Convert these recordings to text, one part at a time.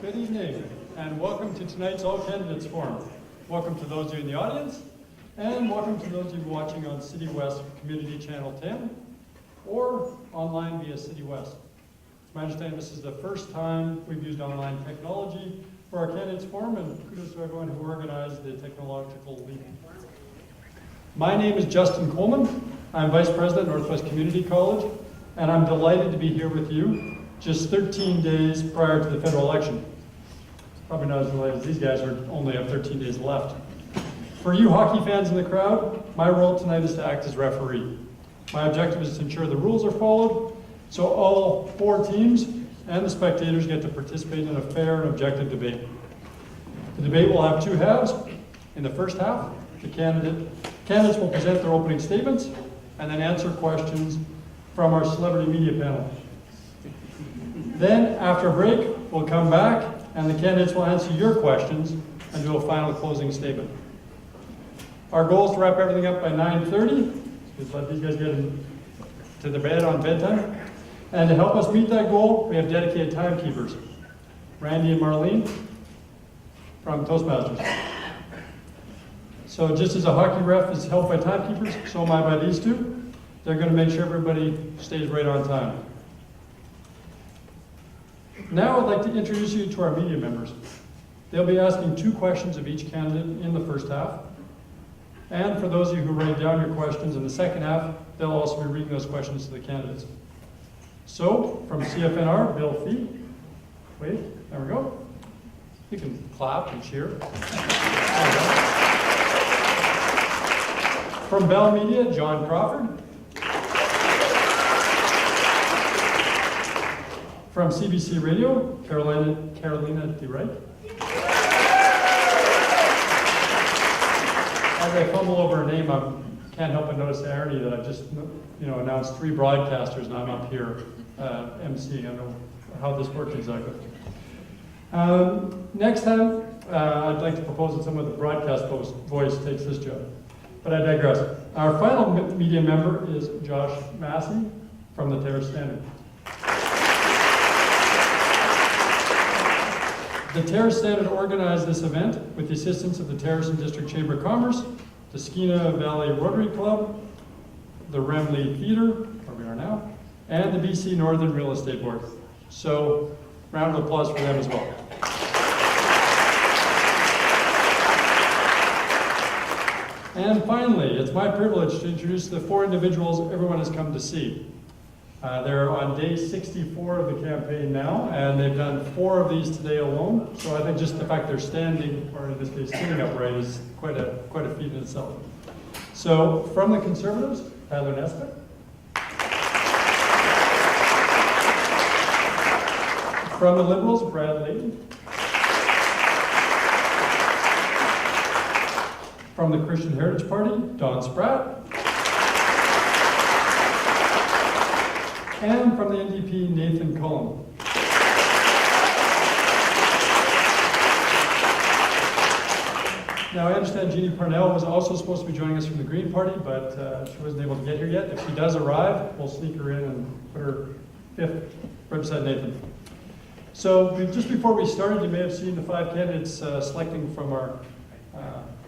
Good evening, and welcome to tonight's All Candidates Forum. Welcome to those of you in the audience, and welcome to those of you watching on City West Community Channel 10, or online via City West. It's my understanding this is the first time we've used online technology for our Candidates Forum, and kudos to everyone who organized the technological leap. My name is Justin Coleman. I'm Vice President, Northwest Community College, and I'm delighted to be here with you just 13 days prior to the federal election. Probably not as delighted as these guys who only have 13 days left. For you hockey fans in the crowd, my role tonight is to act as referee. My objective is to ensure the rules are followed, so all four teams and the spectators get to participate in a fair and objective debate. The debate will have two halves. In the first half, the candidates will present their opening statements and then answer questions from our celebrity media panel. Then, after a break, we'll come back and the candidates will answer your questions and do a final closing statement. Our goal is to wrap everything up by 9:30. Just let these guys get to the bed on bedtime. And to help us meet that goal, we have dedicated timekeepers, Randy and Marlene from Toastmasters. So just as a hockey ref is helped by timekeepers, so am I by these two. They're going to make sure everybody stays right on time. Now I'd like to introduce you to our media members. They'll be asking two questions of each candidate in the first half. And for those of you who write down your questions in the second half, they'll also be reading those questions to the candidates. So, from CFNR, Bill Fee. Wait, there we go. You can clap and cheer. From Bell Media, John Crawford. From CBC Radio, Carolina DeWright. As I fumble over her name, I can't help but notice the irony that I've just announced three broadcasters and I'm up here emceeing. I don't know how this works exactly. Next time, I'd like to propose that someone with a broadcast voice takes this job. But I digress. Our final media member is Josh Massey from the Terrace Standard. The Terrace Standard organized this event with the assistance of the Terrace and District Chamber of Commerce, the Skeena Valley Rotary Club, the Remley Theatre, where we are now, and the BC Northern Real Estate Board. So, round of applause for them as well. And finally, it's my privilege to introduce the four individuals everyone has come to see. They're on day 64 of the campaign now, and they've done 4 of these today alone. So I think just the fact they're standing, or in this case sitting upright, is quite a feat in itself. So from the Conservatives, Tyler Nesbitt. From the Liberals, Brad Layton. From the Christian Heritage Party, Don Spratt. And from the NDP, Nathan Cullen. Now, I understand Jeannie Parnell was also supposed to be joining us from the Green Party, but she wasn't able to get here yet. If she does arrive, we'll sneak her in and put her fifth right beside Nathan. So, just before we started, you may have seen the 5 candidates selecting from our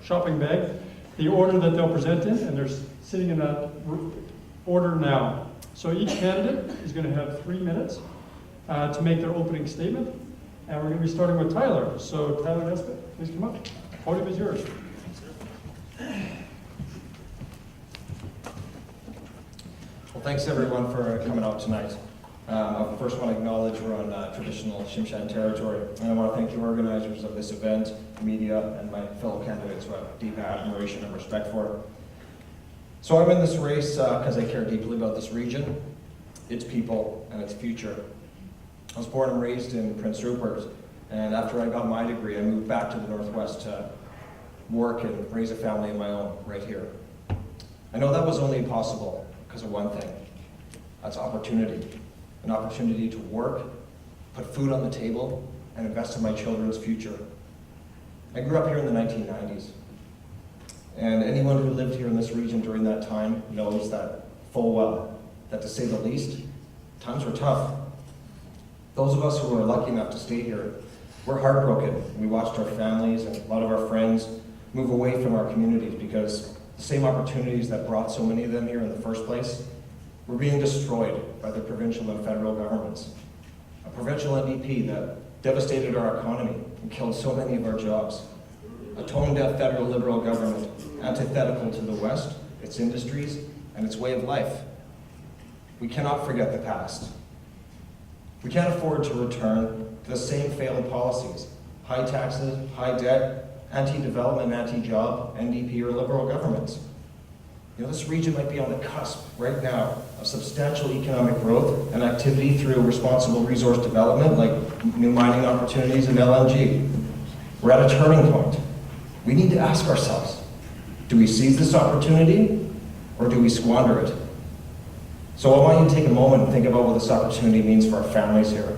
shopping bag the order that they'll present in, and they're sitting in that order now. So each candidate is going to have 3 minutes to make their opening statement. And we're going to be starting with Tyler. So Tyler Nesbitt, please come up. Podium is yours. Well, thanks everyone for coming out tonight. I first want to acknowledge we're on traditional Tsimshian territory. And I want to thank the organizers of this event, the media, and my fellow candidates who I have deep admiration and respect for. So I'm in this race because I care deeply about this region, its people, and its future. I was born and raised in Prince Rupert, and after I got my degree, I moved back to the Northwest to work and raise a family of my own right here. I know that was only possible because of one thing. That's opportunity. An opportunity to work, put food on the table, and invest in my children's future. I grew up here in the 1990s. And anyone who lived here in this region during that time knows that full well, that to say the least, times were tough. Those of us who were lucky enough to stay here We're heartbroken. We watched our families and a lot of our friends move away from our communities because the same opportunities that brought so many of them here in the first place were being destroyed by the provincial and federal governments. A provincial NDP that devastated our economy and killed so many of our jobs. A tone-deaf federal Liberal government antithetical to the West, its industries, and its way of life. We cannot forget the past. We can't afford to return to the same failed policies, high taxes, high debt, anti-development, anti-job, NDP or Liberal governments. You know, this region might be on the cusp right now of substantial economic growth and activity through responsible resource development like new mining opportunities and LNG. We're at a turning point. We need to ask ourselves, do we seize this opportunity or do we squander it? So I want you to take a moment and think about what this opportunity means for our families here.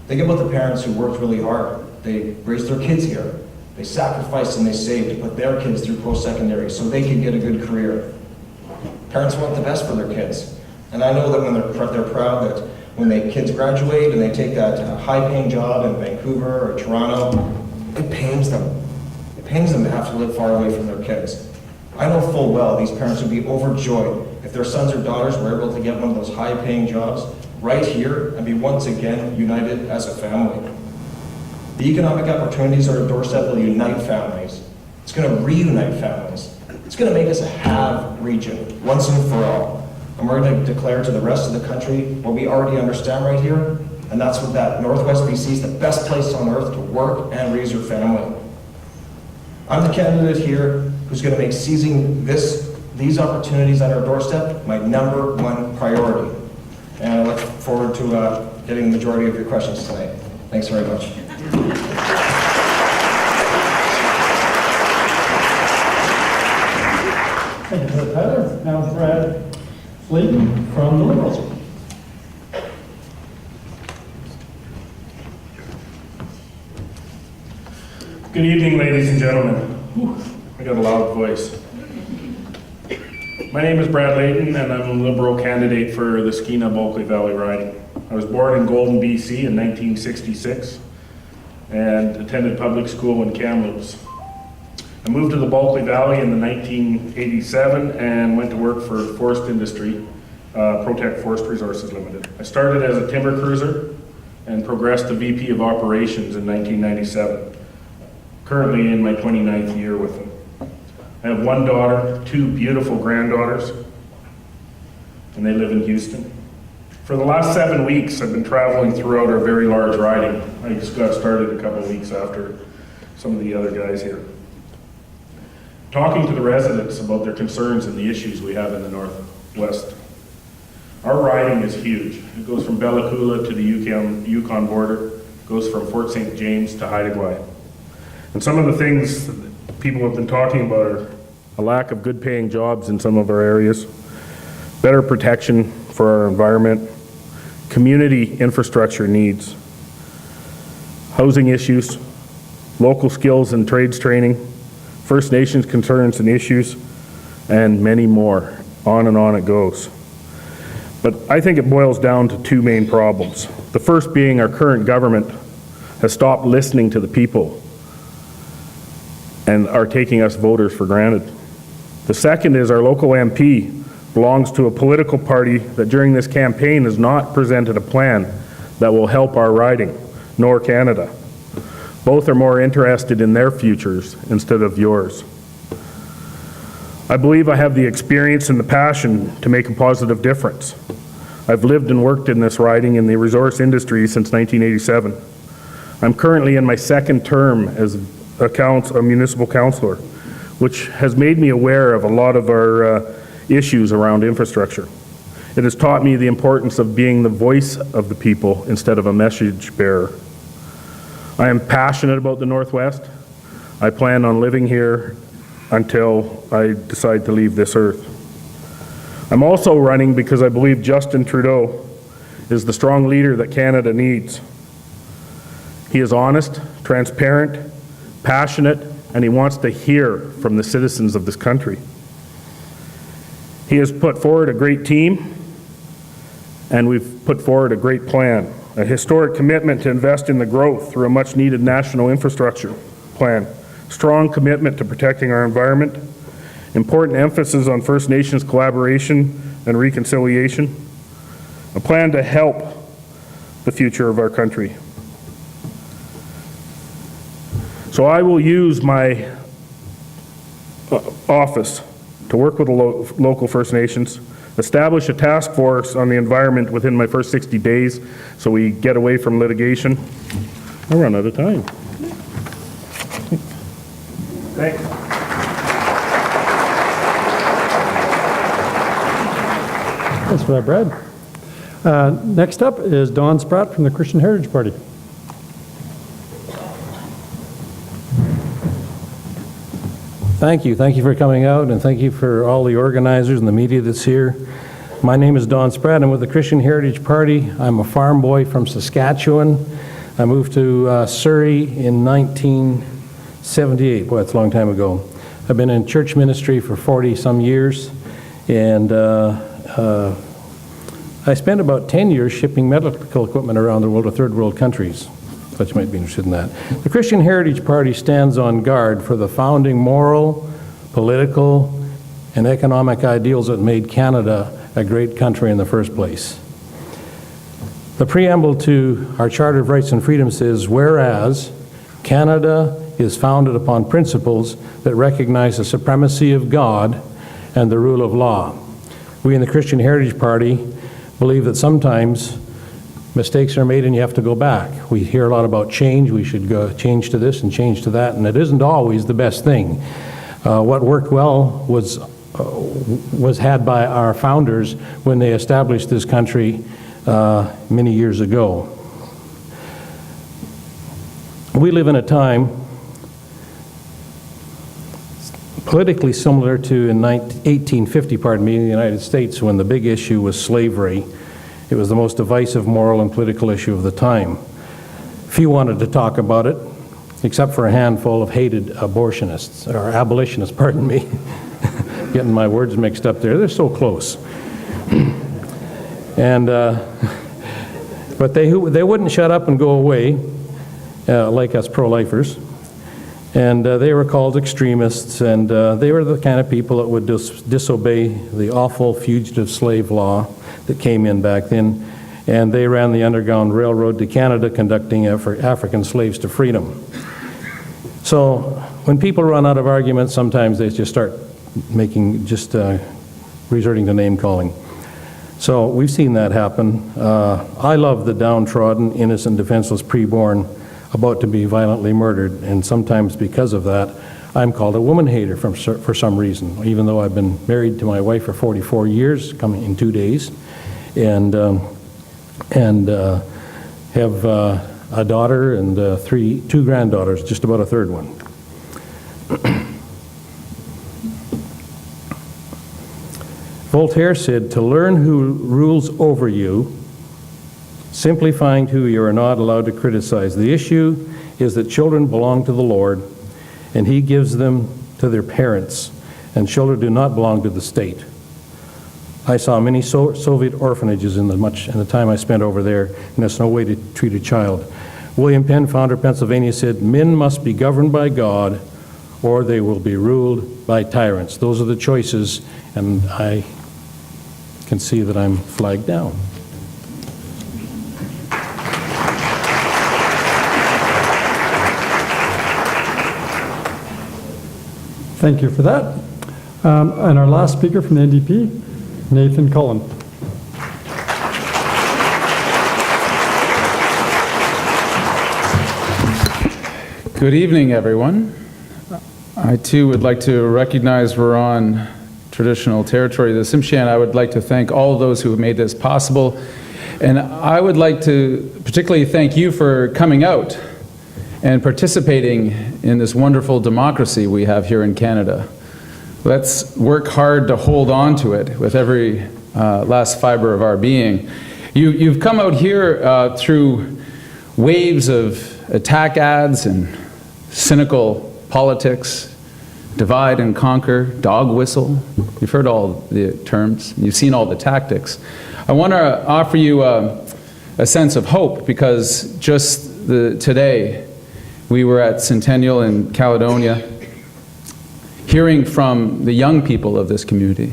Think about the parents who worked really hard. They raised their kids here. They sacrificed and they saved to put their kids through post-secondary so they could get a good career. Parents want the best for their kids. And I know that when they're proud that when their kids graduate and they take that high-paying job in Vancouver or Toronto, it pains them. It pains them to have to live far away from their kids. I know full well these parents would be overjoyed if their sons or daughters were able to get one of those high-paying jobs right here and be once again united as a family. The economic opportunities at our doorstep will unite families. It's going to reunite families. It's going to make us a have region, once and for all. And we're going to declare to the rest of the country what we already understand right here, and that's what that Northwest BC is the best place on earth to work and raise your family. I'm the candidate here who's going to make seizing these opportunities at our doorstep my #1 priority. And I look forward to getting the majority of your questions tonight. Thanks very much. Thank you for that, Tyler. Now Brad Layton from the Liberals. Good evening, ladies and gentlemen. Whew, I got a loud voice. My name is Brad Layton, and I'm a Liberal candidate for the Skeena Bulkley Valley riding. I was born in Golden, BC in 1966 and attended public school in Kamloops. I moved to the Bulkley Valley in 1987 and went to work for forest industry, Protect Forest Resources Limited. I started as a timber cruiser and progressed to VP of Operations in 1997. Currently in my 29th year with them. I have one daughter, 2 beautiful granddaughters, and they live in Houston. For the last 7 weeks, I've been traveling throughout our very large riding. I just got started a couple of weeks after some of the other guys here. Talking to the residents about their concerns and the issues we have in the Northwest. Our riding is huge. It goes from Bella Coola to the Yukon border, goes from Fort St. James to Haida Gwaii. And some of the things that people have been talking about are a lack of good paying jobs in some of our areas, better protection for our environment, community infrastructure needs, housing issues, local skills and trades training, First Nations concerns and issues, and many more. On and on it goes. But I think it boils down to 2 main problems. The first being our current government has stopped listening to the people and are taking us voters for granted. The second is our local MP belongs to a political party that during this campaign has not presented a plan that will help our riding, nor Canada. Both are more interested in their futures instead of yours. I believe I have the experience and the passion to make a positive difference. I've lived and worked in this riding in the resource industry since 1987. I'm currently in my 2nd term as a municipal councillor, which has made me aware of a lot of our issues around infrastructure. It has taught me the importance of being the voice of the people instead of a message bearer. I am passionate about the Northwest. I plan on living here until I decide to leave this earth. I'm also running because I believe Justin Trudeau is the strong leader that Canada needs. He is honest, transparent, passionate, and he wants to hear from the citizens of this country. He has put forward a great team, and we've put forward a great plan. a historic commitment to invest in the growth through a much-needed national infrastructure plan, strong commitment to protecting our environment, important emphasis on First Nations collaboration and reconciliation, a plan to help the future of our country. So I will use my office to work with the local First Nations, establish a task force on the environment within my first 60 days so we get away from litigation. I run out of time. Thanks. Thanks for that, Brad. Next up is Don Spratt from the Christian Heritage Party. Thank you. Thank you for coming out, and thank you for all the organizers and the media that's here. My name is Don Spratt. I'm with the Christian Heritage Party. I'm a farm boy from Saskatchewan. I moved to Surrey in 1978. Boy, that's a long time ago. I've been in church ministry for 40-some years, and I spent about 10 years shipping medical equipment around the world to third world countries. Thought you might be interested in that. The Christian Heritage Party stands on guard for the founding moral, political, and economic ideals that made Canada a great country in the first place. The preamble to our Charter of Rights and Freedoms says, whereas Canada is founded upon principles that recognize the supremacy of God and the rule of law. We in the Christian Heritage Party believe that sometimes mistakes are made and you have to go back. We hear a lot about change. We should go change to this and change to that, and it isn't always the best thing. What worked well was had by our founders when they established this country many years ago. We live in a time politically similar to in 1850, in the United States, when the big issue was slavery. It was the most divisive moral and political issue of the time. Few wanted to talk about it, except for a handful of hated abortionists, or abolitionists, pardon me. Getting my words mixed up there. They're so close. And, but they wouldn't shut up and go away, like us pro-lifers. And they were called extremists, and they were the kind of people that would disobey the awful fugitive slave law that came in back then, and they ran the Underground Railroad to Canada, conducting African slaves to freedom. So when people run out of arguments, sometimes they just start resorting to name calling. So we've seen that happen. I love the downtrodden, innocent, defenseless preborn about to be violently murdered, and sometimes because of that, I'm called a woman hater for some reason, even though I've been married to my wife for 44 years, coming in 2 days, and have a daughter and two granddaughters, just about a third one. Voltaire said, to learn who rules over you, simply find who you are not allowed to criticize. The issue is that children belong to the Lord, and He gives them to their parents, and children do not belong to the state. I saw many Soviet orphanages in the time I spent over there, and that's no way to treat a child. William Penn, founder of Pennsylvania, said, men must be governed by God, or they will be ruled by tyrants. Those are the choices, and I can see that I'm flagged down. Thank you for that. And our last speaker from the NDP, Nathan Cullen. Good evening, everyone. I too would like to recognize we're on traditional territory of the Tsimshian. I would like to thank all of those who have made this possible. And I would like to particularly thank you for coming out and participating in this wonderful democracy we have here in Canada. Let's work hard to hold on to it with every last fiber of our being. You've come out here through waves of attack ads and cynical politics, divide and conquer, dog whistle. You've heard all the terms. You've seen all the tactics. I want to offer you a a sense of hope, because just today we were at Centennial in Caledonia hearing from the young people of this community.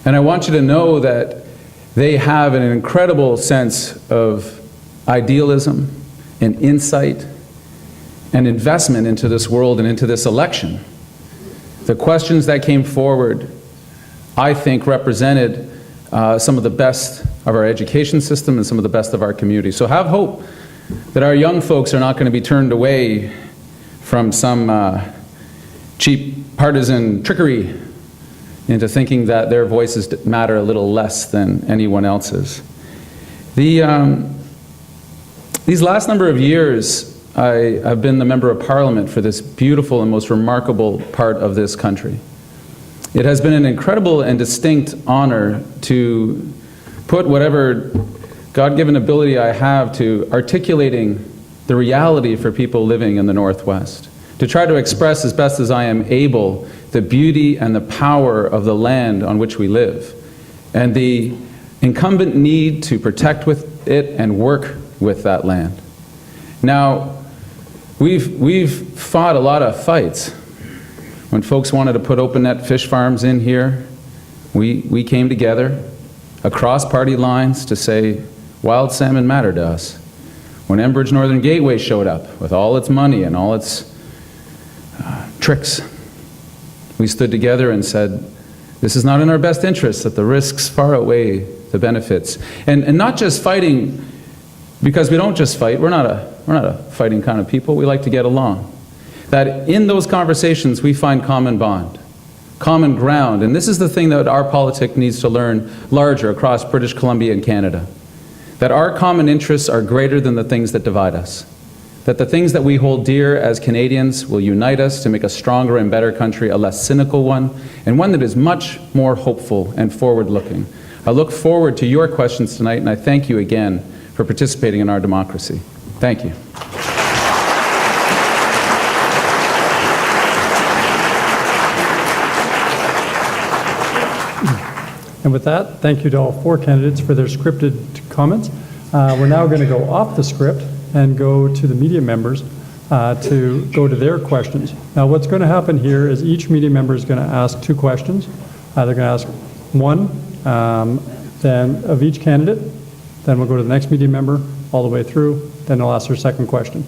And I want you to know that they have an incredible sense of idealism and insight and investment into this world and into this election. The questions that came forward, I think, represented some of the best of our education system and some of the best of our community. So have hope that our young folks are not going to be turned away from some cheap partisan trickery into thinking that their voices matter a little less than anyone else's. These last number of years, I have been the Member of Parliament for this beautiful and most remarkable part of this country. It has been an incredible and distinct honor to put whatever God-given ability I have to articulating the reality for people living in the Northwest, to try to express as best as I am able the beauty and the power of the land on which we live, and the incumbent need to protect with it and work with that land. Now, we've fought a lot of fights. When folks wanted to put open net fish farms in here, we came together across party lines to say wild salmon matter to us. When Enbridge Northern Gateway showed up with all its money and all its tricks, we stood together and said, this is not in our best interest, that the risks far outweigh the benefits. And not just fighting, because we don't just fight, we're not a fighting kind of people, we like to get along. That in those conversations we find common bond, common ground, and this is the thing that our politic needs to learn larger across British Columbia and Canada. That our common interests are greater than the things that divide us. That the things that we hold dear as Canadians will unite us to make a stronger and better country, a less cynical one, and one that is much more hopeful and forward-looking. I look forward to your questions tonight, and I thank you again for participating in our democracy. Thank you. And with that, thank you to all four candidates for their scripted comments. We're now going to go off the script and go to the media members to go to their questions. Now, what's going to happen here is each media member is going to ask two questions. They're going to ask one then of each candidate, then we'll go to the next media member all the way through, then they'll ask their second question.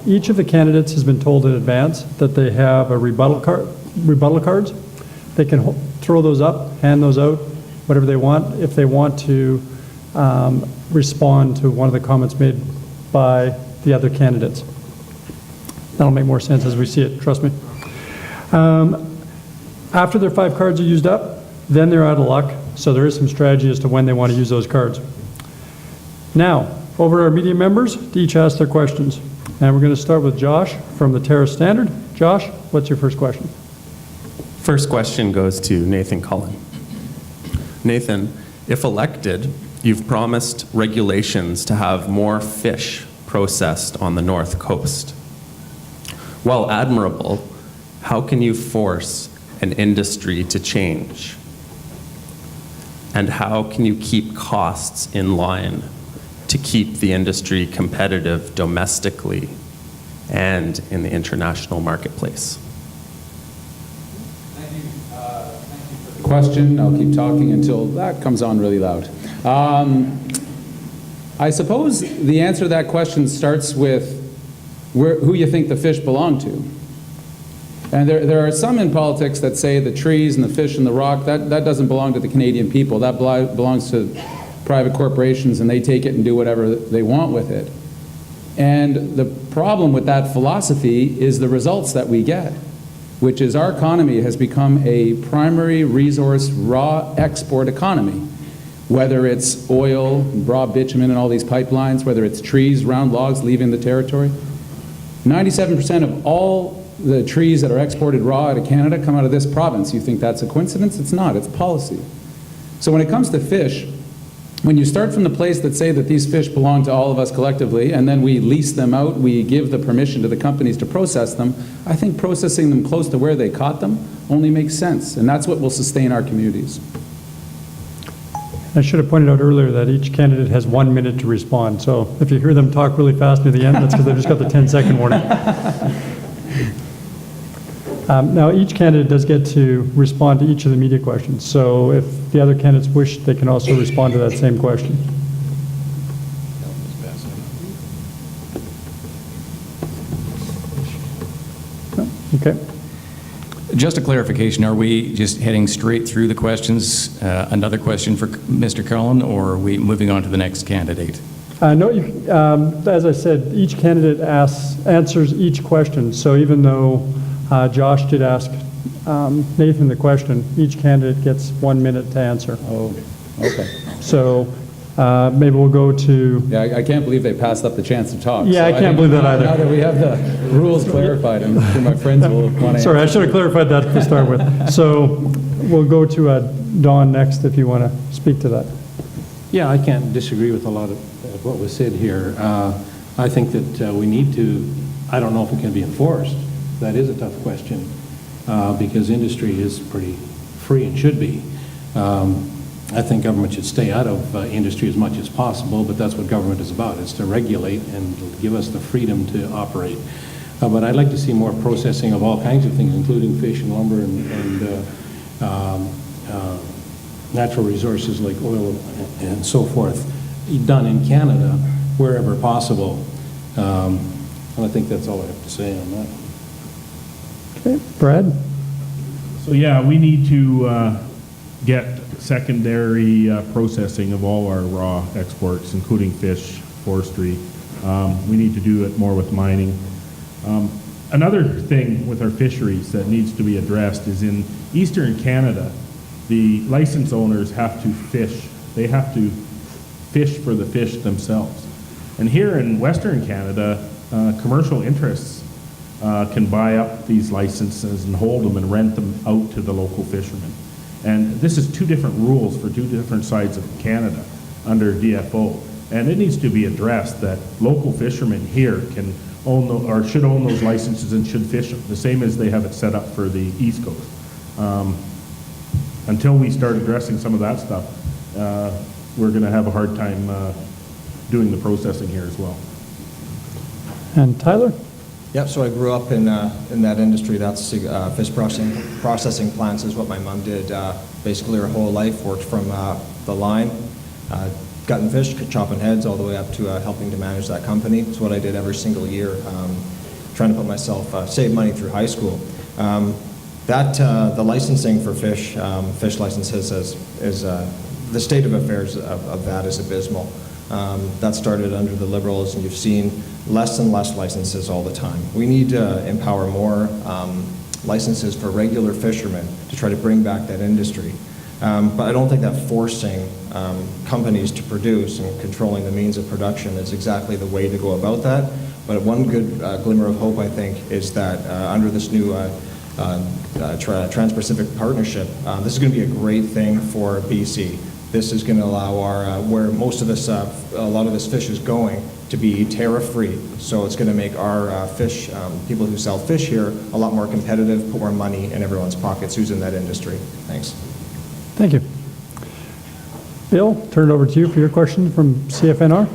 Each of the candidates has been told in advance that they have a rebuttal cards. They can throw those up, hand those out, whatever they want, if they want to respond to one of the comments made by the other candidates. That'll make more sense as we see it, trust me. After their 5 cards are used up, then they're out of luck, so there is some strategy as to when they want to use those cards. Now, over to our media members to each ask their questions. And we're going to start with Josh from the Terrace Standard. Josh, what's your first question? First question goes to Nathan Cullen. Nathan, if elected, you've promised regulations to have more fish processed on the North Coast. While admirable, how can you force an industry to change? And how can you keep costs in line to keep the industry competitive domestically and in the international marketplace? Thank you for the question. I'll keep talking until that comes on really loud. I suppose the answer to that question starts with who you think the fish belong to. And there are some in politics that say the trees and the fish and the rock, that doesn't belong to the Canadian people. That belongs to private corporations, and they take it and do whatever they want with it. And the problem with that philosophy is the results that we get, which is our economy has become a primary resource raw export economy. Whether it's oil, raw bitumen and all these pipelines, whether it's trees, round logs leaving the territory. 97% of all the trees that are exported raw out of Canada come out of this province. You think that's a coincidence? It's not, it's policy. So when it comes to fish, when you start from the place that say that these fish belong to all of us collectively, and then we lease them out, we give the permission to the companies to process them, I think processing them close to where they caught them only makes sense, and that's what will sustain our communities. I should have pointed out earlier that each candidate has 1 minute to respond. So if you hear them talk really fast near the end, that's because they've just got the 10-second warning. Now, each candidate does get to respond to each of the media questions. So if the other candidates wish, they can also respond to that same question. Okay. Just a clarification, are we just heading straight through the questions? Another question for Mr. Cullen, or are we moving on to the next candidate? No, as I said, each candidate answers each question. So even though Josh did ask Nathan the question, each candidate gets 1 minute to answer. Oh, okay. So maybe we'll go to... Yeah, I can't believe they passed up the chance to talk. Yeah, So I can't think believe that either. Now that we have the rules clarified, I'm sure my friends will want to... Sorry, I should have clarified that to start with. So we'll go to Don next if you want to speak to that. Yeah, I can't disagree with a lot of what was said here. I think that we need to, I don't know if it can be enforced. That is a tough question because industry is pretty free and should be. I think government should stay out of industry as much as possible, but that's what government is about. It's to regulate and give us the freedom to operate. But I'd like to see more processing of all kinds of things, including fish and lumber and natural resources like oil and so forth, done in Canada wherever possible. And I think that's all I have to say on that. Okay, Brad? So yeah, we need to get secondary processing of all our raw exports, including fish, forestry. We need to do it more with mining. Another thing with our fisheries that needs to be addressed is in Eastern Canada, the license owners have to fish. They have to fish for the fish themselves. And here in Western Canada, commercial interests can buy up these licenses and hold them and rent them out to the local fishermen. And this is two different rules for two different sides of Canada under DFO. And it needs to be addressed that local fishermen here can own or should own those licenses and should fish them, the same as they have it set up for the East Coast. Until we start addressing some of that stuff, we're going to have a hard time doing the processing here as well. And Tyler? Yep, so I grew up in that industry. That's fish processing plants is what my mom did basically her whole life. Worked from the line, gutting fish, chopping heads, all the way up to helping to manage that company. It's what I did every single year, trying to put myself, save money through high school. The licensing for fish licenses is the state of affairs of that is abysmal. That started under the Liberals, and you've seen less and less licenses all the time. We need to empower more licenses for regular fishermen to try to bring back that industry. But I don't think that forcing companies to produce and controlling the means of production is exactly the way to go about that. But one good glimmer of hope, I think, is that under this new Trans-Pacific Partnership, this is going to be a great thing for BC. This is going to allow our, where most of this, a lot of this fish is going, to be tariff-free. So it's going to make our fish, people who sell fish here, a lot more competitive, put more money in everyone's pockets who's in that industry. Thanks. Thank you. Bill, turn it over to you for your question from CFNR.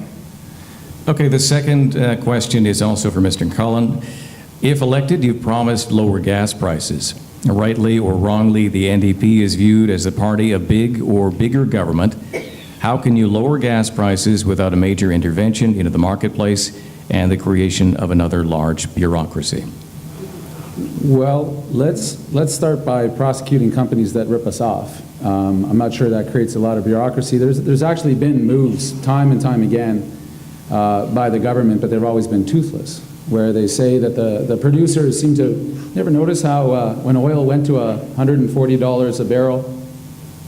Okay, the second question is also for Mr. Cullen. If elected, you've promised lower gas prices. Rightly or wrongly, the NDP is viewed as a party of big or bigger government. How can you lower gas prices without a major intervention into the marketplace and the creation of another large bureaucracy? Well, let's start by prosecuting companies that rip us off. I'm not sure that creates a lot of bureaucracy. There's actually been moves time and time again by the government, but they've always been toothless, where they say that the producers seem to... You ever notice how when oil went to $140 a barrel,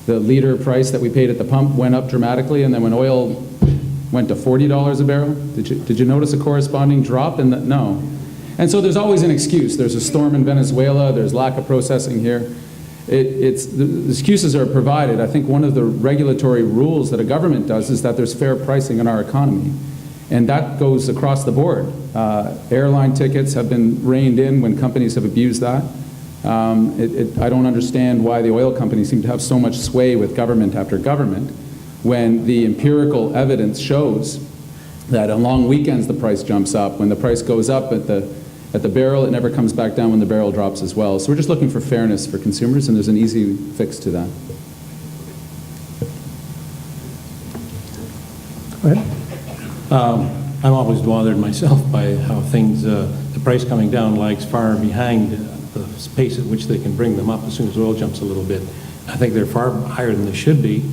the liter price that we paid at the pump went up dramatically, and then when oil went to $40 a barrel, did you notice a corresponding drop in the... No. And so there's always an excuse. There's a storm in Venezuela, there's lack of processing here. The excuses are provided. I think one of the regulatory rules that a government does is that there's fair pricing in our economy. And that goes across the board. Airline tickets have been reined in when companies have abused that. I don't understand why the oil companies seem to have so much sway with government after government. when the empirical evidence shows that on long weekends the price jumps up. When the price goes up at the barrel, it never comes back down when the barrel drops as well. So we're just looking for fairness for consumers, and there's an easy fix to that. Go ahead. I'm always bothered myself by how things, the price coming down lags far behind the pace at which they can bring them up as soon as oil jumps a little bit. I think they're far higher than they should be.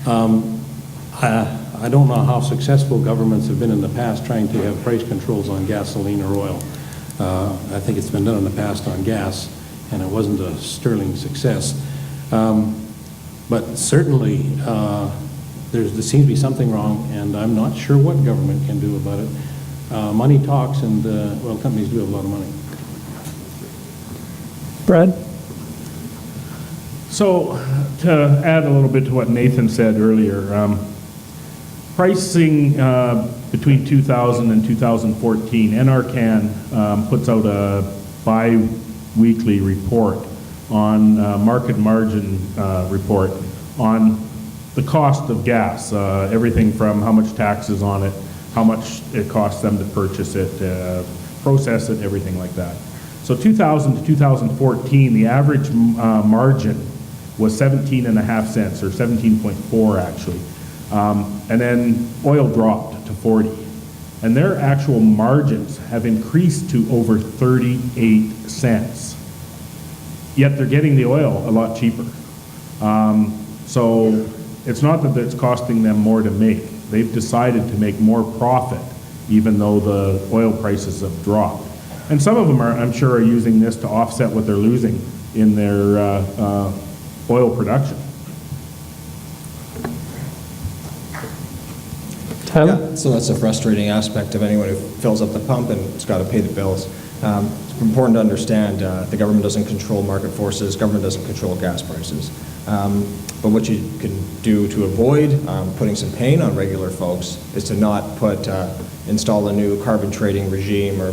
I don't know how successful governments have been in the past trying to have price controls on gasoline or oil. I think it's been done in the past on gas, and it wasn't a sterling success. But certainly, there seems to be something wrong, and I'm not sure what government can do about it. Money talks, and oil companies do have a lot of money. Brad? So, to add a little bit to what Nathan said earlier, pricing between 2000 and 2014, NRCan puts out a bi-weekly report on market margin report on the cost of gas, everything from how much tax is on it, how much it costs them to purchase it, process it, everything like that. So 2000 to 2014, the average margin was 17.5 cents, or 17.4 actually. And then oil dropped to 40. And their actual margins have increased to over 38 cents. Yet they're getting the oil a lot cheaper. So it's not that it's costing them more to make. They've decided to make more profit, even though the oil prices have dropped. And some of them are, I'm sure, are using this to offset what they're losing in their oil production. Tyler? Yeah, so that's a frustrating aspect of anyone who fills up the pump and has got to pay the bills. It's important to understand the government doesn't control market forces, government doesn't control gas prices. But what you can do to avoid putting some pain on regular folks is to not install a new carbon trading regime or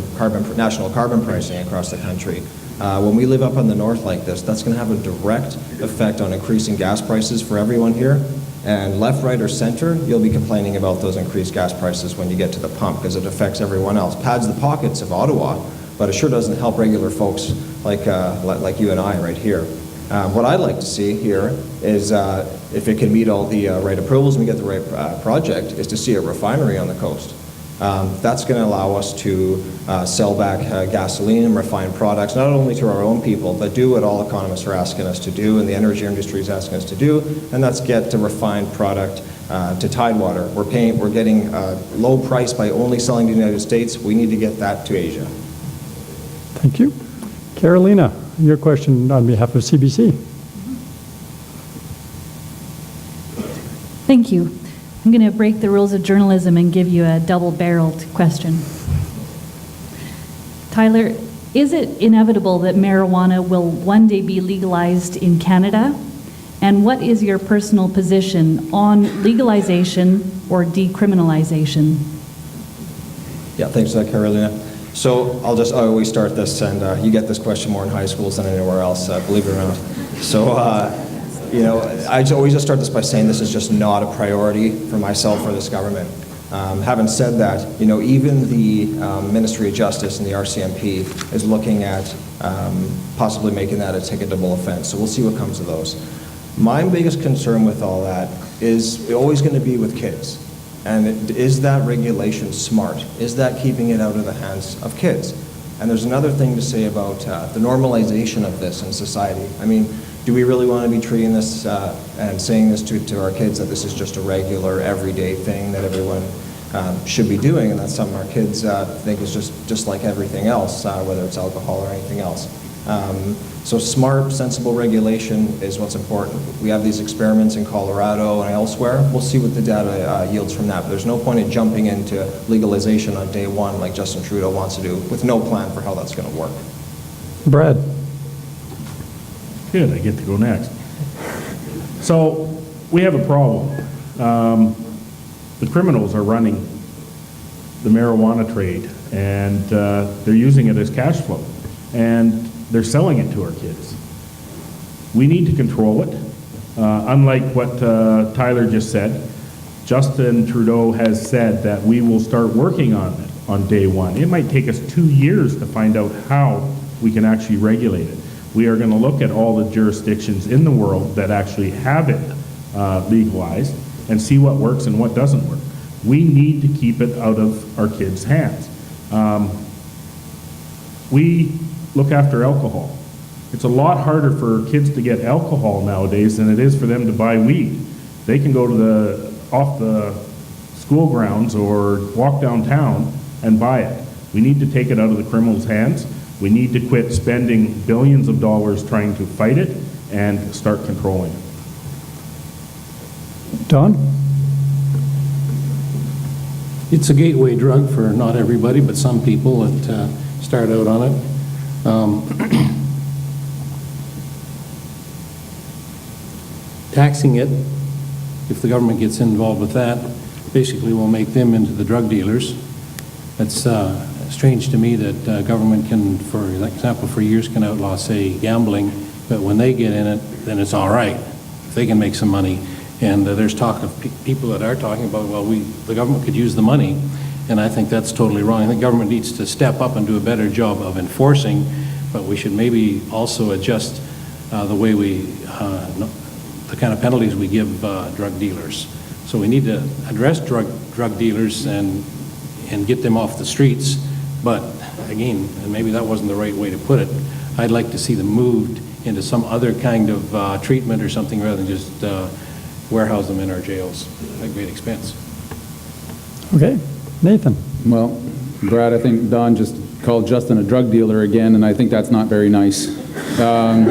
national carbon pricing across the country. When we live up on the north like this, that's going to have a direct effect on increasing gas prices for everyone here. And left, right, or center, you'll be complaining about those increased gas prices when you get to the pump because it affects everyone else. Pads the pockets of Ottawa, but it sure doesn't help regular folks like you and I right here. What I'd like to see here is, if it can meet all the right approvals and we get the right project, is to see a refinery on the coast. That's going to allow us to sell back gasoline and refined products, not only to our own people, but do what all economists are asking us to do and the energy industry is asking us to do, and that's get the refined product to Tidewater. We're getting low price by only selling to the United States. We need to get that to Asia. Thank you. Carolina, your question on behalf of CBC. Thank you. I'm going to break the rules of journalism and give you a double-barreled question. Tyler, is it inevitable that marijuana will one day be legalized in Canada? And what is your personal position on legalization or decriminalization? Yeah, thanks for that, Carolina. So I always start this, and you get this question more in high schools than anywhere else, believe it or not. So, I always just start this by saying this is just not a priority for myself or this government. Having said that, even the Ministry of Justice and the RCMP is looking at possibly making that a ticketable offense. So we'll see what comes of those. My biggest concern with all that is always going to be with kids. And is that regulation smart? Is that keeping it out of the hands of kids? And there's another thing to say about the normalization of this in society. I mean, do we really want to be treating this and saying this to our kids that this is just a regular, everyday thing that everyone should be doing, and that's something our kids think is just like everything else, whether it's alcohol or anything else. So smart, sensible regulation is what's important. We have these experiments in Colorado and elsewhere. We'll see what the data yields from that. But there's no point in jumping into legalization on day one like Justin Trudeau wants to do with no plan for how that's going to work. Brad. Good, I get to go next. So we have a problem. The criminals are running the marijuana trade, and they're using it as cash flow. And they're selling it to our kids. We need to control it. Unlike what Tyler just said, Justin Trudeau has said that we will start working on it on day one. It might take us 2 years to find out how we can actually regulate it. We are going to look at all the jurisdictions in the world that actually have it legalized and see what works and what doesn't work. We need to keep it out of our kids' hands. We look after alcohol. It's a lot harder for kids to get alcohol nowadays than it is for them to buy weed. They can go to off the school grounds or walk downtown and buy it. We need to take it out of the criminals' hands. We need to quit spending billions of dollars trying to fight it and start controlling it. Don? It's a gateway drug for not everybody, but some people that start out on it. Taxing it, if the government gets involved with that, basically will make them into the drug dealers. It's strange to me that government can, for example, for years can outlaw, say, gambling, but when they get in it, then it's all right. If they can make some money. And there's talk of people that are talking about, well, the government could use the money, and I think that's totally wrong. I think government needs to step up and do a better job of enforcing, but we should maybe also adjust the way the kind of penalties we give drug dealers. So we need to address drug dealers and get them off the streets, but again, and maybe that wasn't the right way to put it, I'd like to see them moved into some other kind of treatment or something rather than just warehouse them in our jails at great expense. Okay. Nathan? Well, Brad, I think Don just called Justin a drug dealer again, and I think that's not very nice. I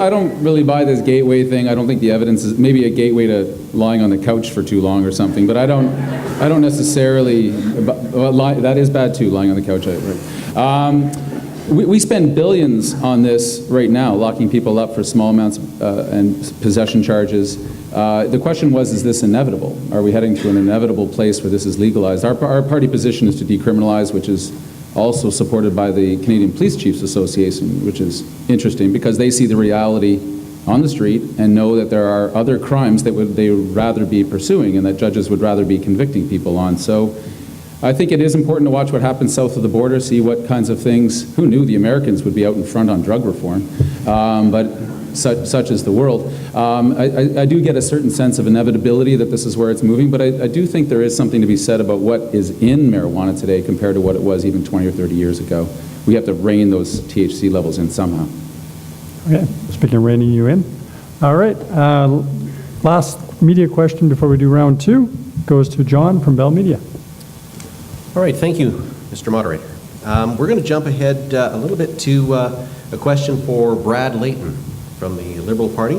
don't really buy this gateway thing. I don't think the evidence is maybe a gateway to lying on the couch for too long or something, but I don't necessarily, that is bad too, lying on the couch, right? We spend billions on this right now, locking people up for small amounts and possession charges. The question was, is this inevitable? Are we heading to an inevitable place where this is legalized? Our party position is to decriminalize, which is also supported by the Canadian Police Chiefs Association, which is interesting because they see the reality on the street and know that there are other crimes that they would rather be pursuing and that judges would rather be convicting people on. So I think it is important to watch what happens south of the border, see what kinds of things. Who knew the Americans would be out in front on drug reform? But such is the world. I do get a certain sense of inevitability that this is where it's moving, but I do think there is something to be said about what is in marijuana today compared to what it was even 20 or 30 years ago. We have to rein those THC levels in somehow. Okay. Speaking of reining you in. All right. Last media question before we do round two goes to John from Bell Media. All right, thank you, Mr. Moderator. We're going to jump ahead a little bit to a question for Brad Layton from the Liberal Party.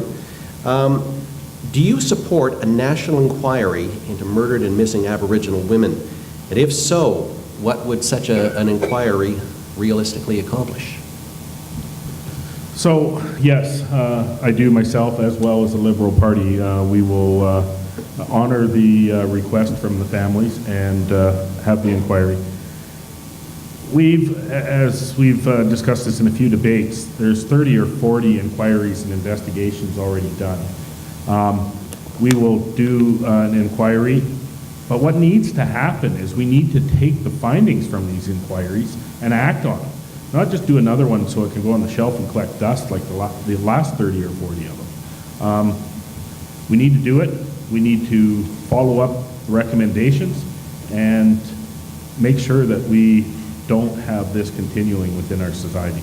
Do you support a national inquiry into murdered and missing Aboriginal women? And if so, what would such an inquiry realistically accomplish? So, yes, I do myself as well as the Liberal Party. We will honor the request from the families and have the inquiry. As we've discussed this in a few debates, there's 30 or 40 inquiries and investigations already done. We will do an inquiry, but what needs to happen is we need to take the findings from these inquiries and act on them. Not just do another one so it can go on the shelf and collect dust like the last 30 or 40 of them. We need to do it. We need to follow up recommendations and make sure that we don't have this continuing within our society.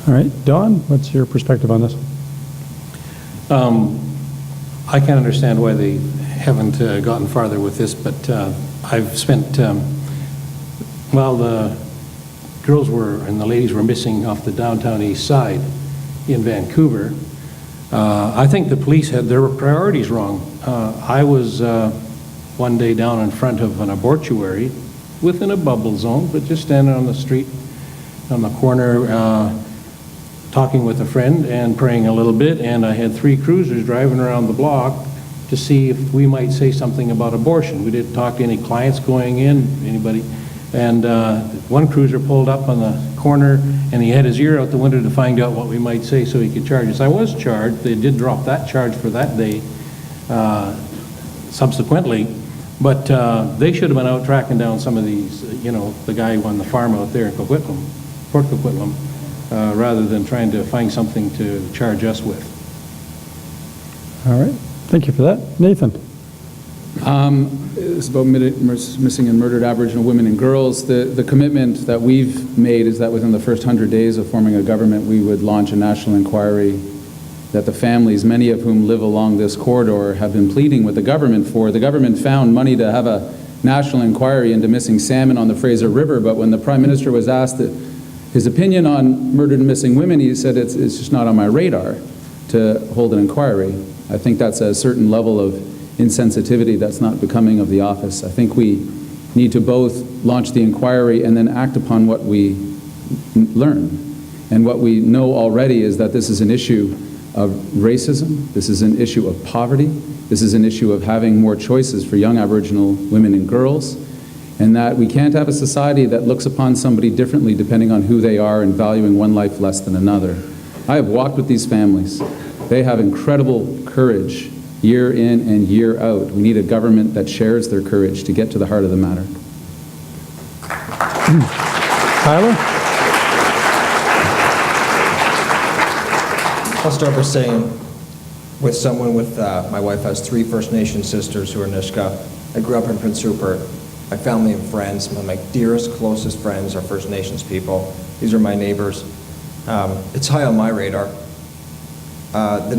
All right. Don, what's your perspective on this? I can't understand why they haven't gotten farther with this, but I've spent, while the girls were and the ladies were missing off the downtown east side in Vancouver, I think the police had their priorities wrong. I was one day down in front of an abortuary within a bubble zone, but just standing on the street on the corner talking with a friend and praying a little bit, and I had 3 cruisers driving around the block to see if we might say something about abortion. We didn't talk to any clients going in, anybody, And one cruiser pulled up on the corner, and he had his ear out the window to find out what we might say so he could charge us. I was charged. They did drop that charge for that day subsequently, but they should have been out tracking down some of these, the guy who won the farm out there in Coquitlam, Port Coquitlam, rather than trying to find something to charge us with. All right, thank you for that. Nathan? It's about missing and murdered Aboriginal women and girls. The commitment that we've made is that within the first 100 days of forming a government, we would launch a national inquiry that the families, many of whom live along this corridor, have been pleading with the government for. The government found money to have a national inquiry into missing salmon on the Fraser River, but when the Prime Minister was asked his opinion on murdered and missing women, he said it's just not on my radar to hold an inquiry. I think that's a certain level of insensitivity that's not becoming of the office. I think we need to both launch the inquiry and then act upon what we learn. And what we know already is that this is an issue of racism, this is an issue of poverty, this is an issue of having more choices for young Aboriginal women and girls, and that we can't have a society that looks upon somebody differently depending on who they are and valuing one life less than another. I have walked with these families. They have incredible courage year in and year out. We need a government that shares their courage to get to the heart of the matter. Tyler? I'll start by saying, with someone with, my wife has 3 First Nation sisters who are Nisga'a. I grew up in Prince Rupert. My family and friends, some of my dearest, closest friends are First Nations people. These are my neighbors. It's high on my radar. The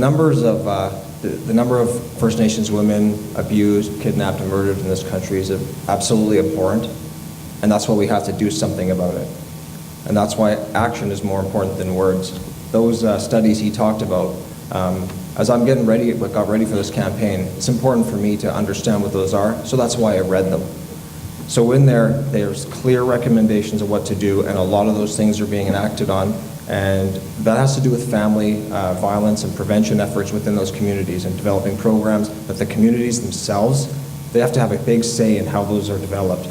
number of First Nations women abused, kidnapped, and murdered in this country is absolutely abhorrent, and that's why we have to do something about it. And that's why action is more important than words. Those studies he talked about, as I'm got ready for this campaign, it's important for me to understand what those are, so that's why I read them. So in there's clear recommendations of what to do, and a lot of those things are being enacted on, and that has to do with family violence and prevention efforts within those communities and developing programs that the communities themselves, they have to have a big say in how those are developed.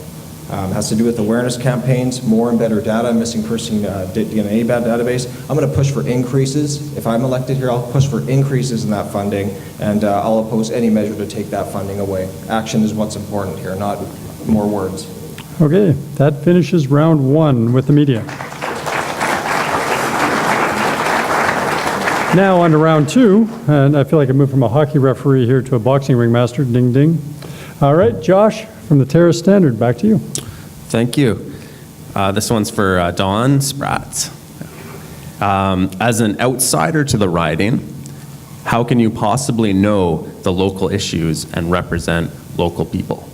Has to do with awareness campaigns, more and better data, missing person DNA database. I'm going to push for increases. If I'm elected here, I'll push for increases in that funding, and I'll oppose any measure to take that funding away. Action is what's important here, not more words. Okay, that finishes round 1 with the media. Now on to round 2, and I feel like I moved from a hockey referee here to a boxing ringmaster. Ding, ding. All right, Josh from the Terrace Standard, back to you. Thank you. This one's for Don Spratt. As an outsider to the riding, how can you possibly know the local issues and represent local people?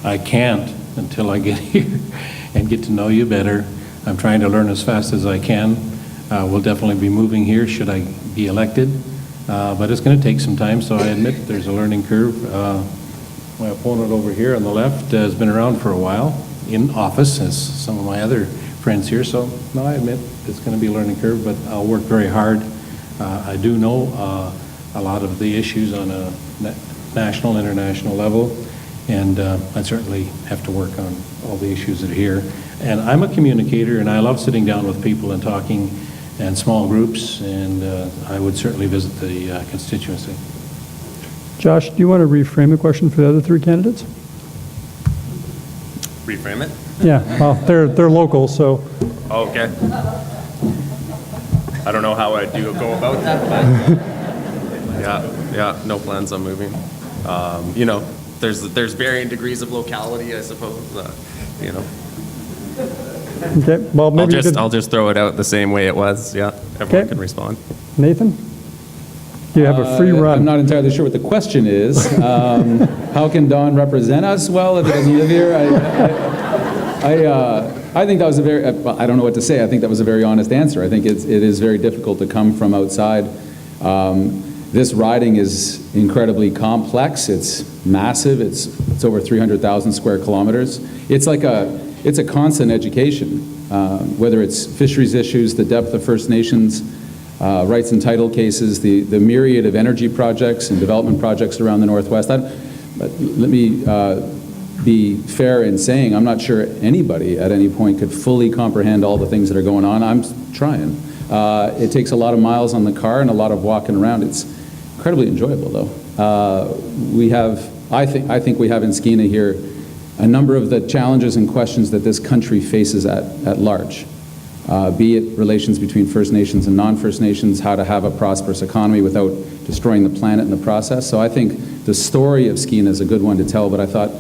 I can't until I get here and get to know you better. I'm trying to learn as fast as I can. We'll definitely be moving here should I be elected, but it's going to take some time, so I admit there's a learning curve. My opponent over here on the left has been around for a while in office, as some of my other friends here, so no, I admit it's going to be a learning curve, but I'll work very hard. I do know a lot of the issues on a national, international level, and I certainly have to work on all the issues that are here. And I'm a communicator, and I love sitting down with people and talking in small groups, and I would certainly visit the constituency. Josh, do you want to reframe the question for the other 3 candidates? Reframe it? Yeah, well, they're local, so. Oh, okay. I don't know how I go about that, but yeah, no plans on moving. There's varying degrees of locality, I suppose. Okay, well, maybe I'll just throw it out the same way it was. Yeah, everyone Okay. can respond. Nathan? You have a free run. I'm not entirely sure what the question is. How can Don represent us? Well, if he doesn't live here, I think that was a very, I don't know what to say. I think that was a very honest answer. I think it is very difficult to come from outside. This riding is incredibly complex. It's massive. It's over 300,000 square kilometers. It's a constant education, whether it's fisheries issues, the depth of First Nations rights and title cases, the myriad of energy projects and development projects around the Northwest. But let me be fair in saying I'm not sure anybody at any point could fully comprehend all the things that are going on. I'm trying. It takes a lot of miles on the car and a lot of walking around. It's incredibly enjoyable, though. We have, I think we have in Skeena here a number of the challenges and questions that this country faces at large. Be it relations between First Nations and non-First Nations, how to have a prosperous economy without destroying the planet in the process. So I think the story of Skeena is a good one to tell, but I thought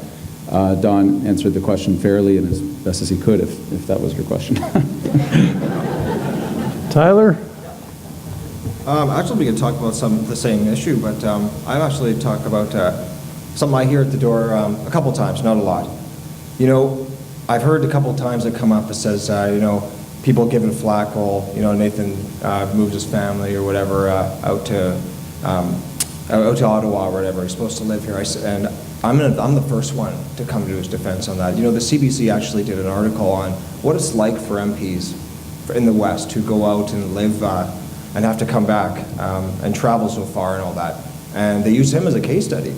Don answered the question fairly and as best as he could, if that was your question. Tyler? Actually, we can talk about the same issue, but I've actually talked about something I hear at the door a couple times, not a lot. You know, I've heard a couple times that come up that says, you know, people giving flack, well, you know, Nathan moved his family or whatever out to Ottawa or whatever. He's supposed to live here. And I'm the first one to come to his defense on that. You know, the CBC actually did an article on what it's like for MPs in the West to go out and live and have to come back and travel so far and all that. And they used him as a case study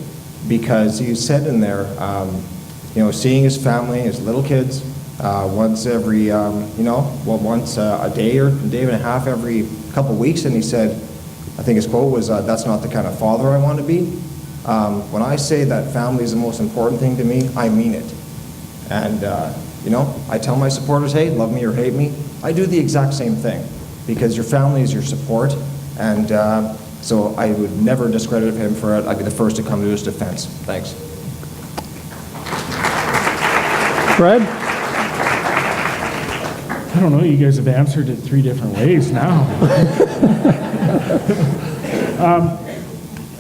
because he said in there, you know, seeing his family, his little kids, once every, you know, well, once a day or a day and a half every couple weeks. And he said, I think his quote was, that's not the kind of father I want to be. When I say that family is the most important thing to me, I mean it. And, you know, I tell my supporters, hey, love me or hate me. I do the exact same thing because your family is your support. And so I would never discredit him for it. I'd be the first to come to his defense. Thanks. Brad? I don't know, you guys have answered it 3 different ways now.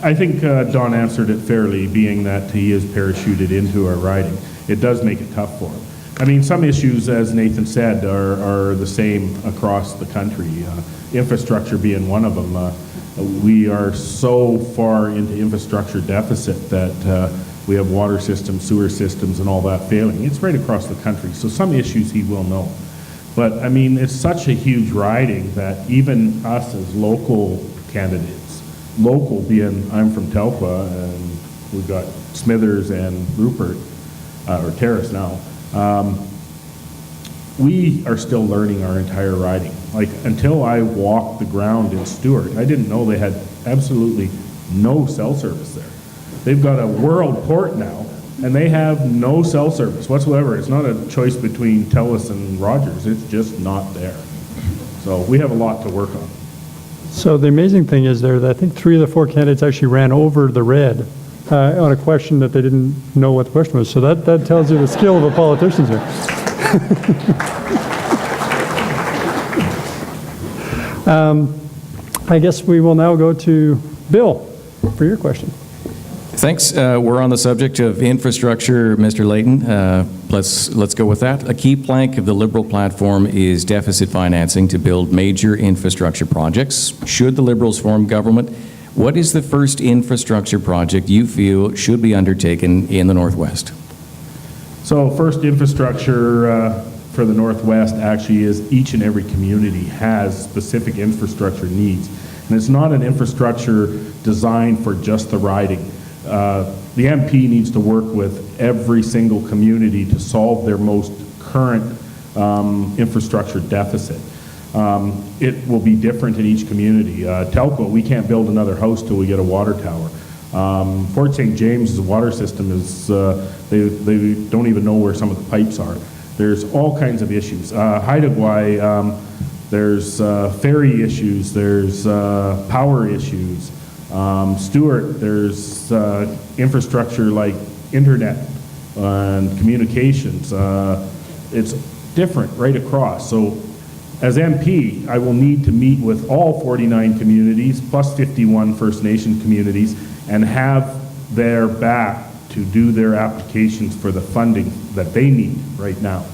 I think Don answered it fairly, being that he is parachuted into our riding. It does make it tough for him. I mean, some issues, as Nathan said, are the same across the country. Infrastructure being one of them. We are so far into infrastructure deficit that we have water systems, sewer systems, and all that failing. It's right across the country, so some issues he will know. But, I mean, it's such a huge riding that even us as local candidates, local being, I'm from Telkwa, and we've got Smithers and Rupert, or Terrace now, we are still learning our entire riding. Like, until I walked the ground in Stewart, I didn't know they had absolutely no cell service there. They've got a world port now, and they have no cell service whatsoever. It's not a choice between TELUS and Rogers. It's just not there. So we have a lot to work on. So the amazing thing is there that I think 3 of the 4 candidates actually ran over the red on a question that they didn't know what the question was. So that tells you the skill of the politicians here. I guess we will now go to Bill for your question. Thanks. We're on the subject of infrastructure, Mr. Layton. Let's go with that. A key plank of the Liberal platform is deficit financing to build major infrastructure projects. Should the Liberals form government, what is the first infrastructure project you feel should be undertaken in the Northwest? So first, infrastructure for the Northwest actually is each and every community has specific infrastructure needs. And it's not an infrastructure designed for just the riding. The MP needs to work with every single community to solve their most current infrastructure deficit. It will be different in each community. Telkwa, we can't build another house till we get a water tower. Fort St. James's water system is, they don't even know where some of the pipes are. There's all kinds of issues. Haida Gwaii, there's ferry issues, there's power issues. Stewart, there's infrastructure like internet and communications. It's different right across. So as MP, I will need to meet with all 49 communities plus 51 First Nation communities and have their back to do their applications for the funding that they need right now.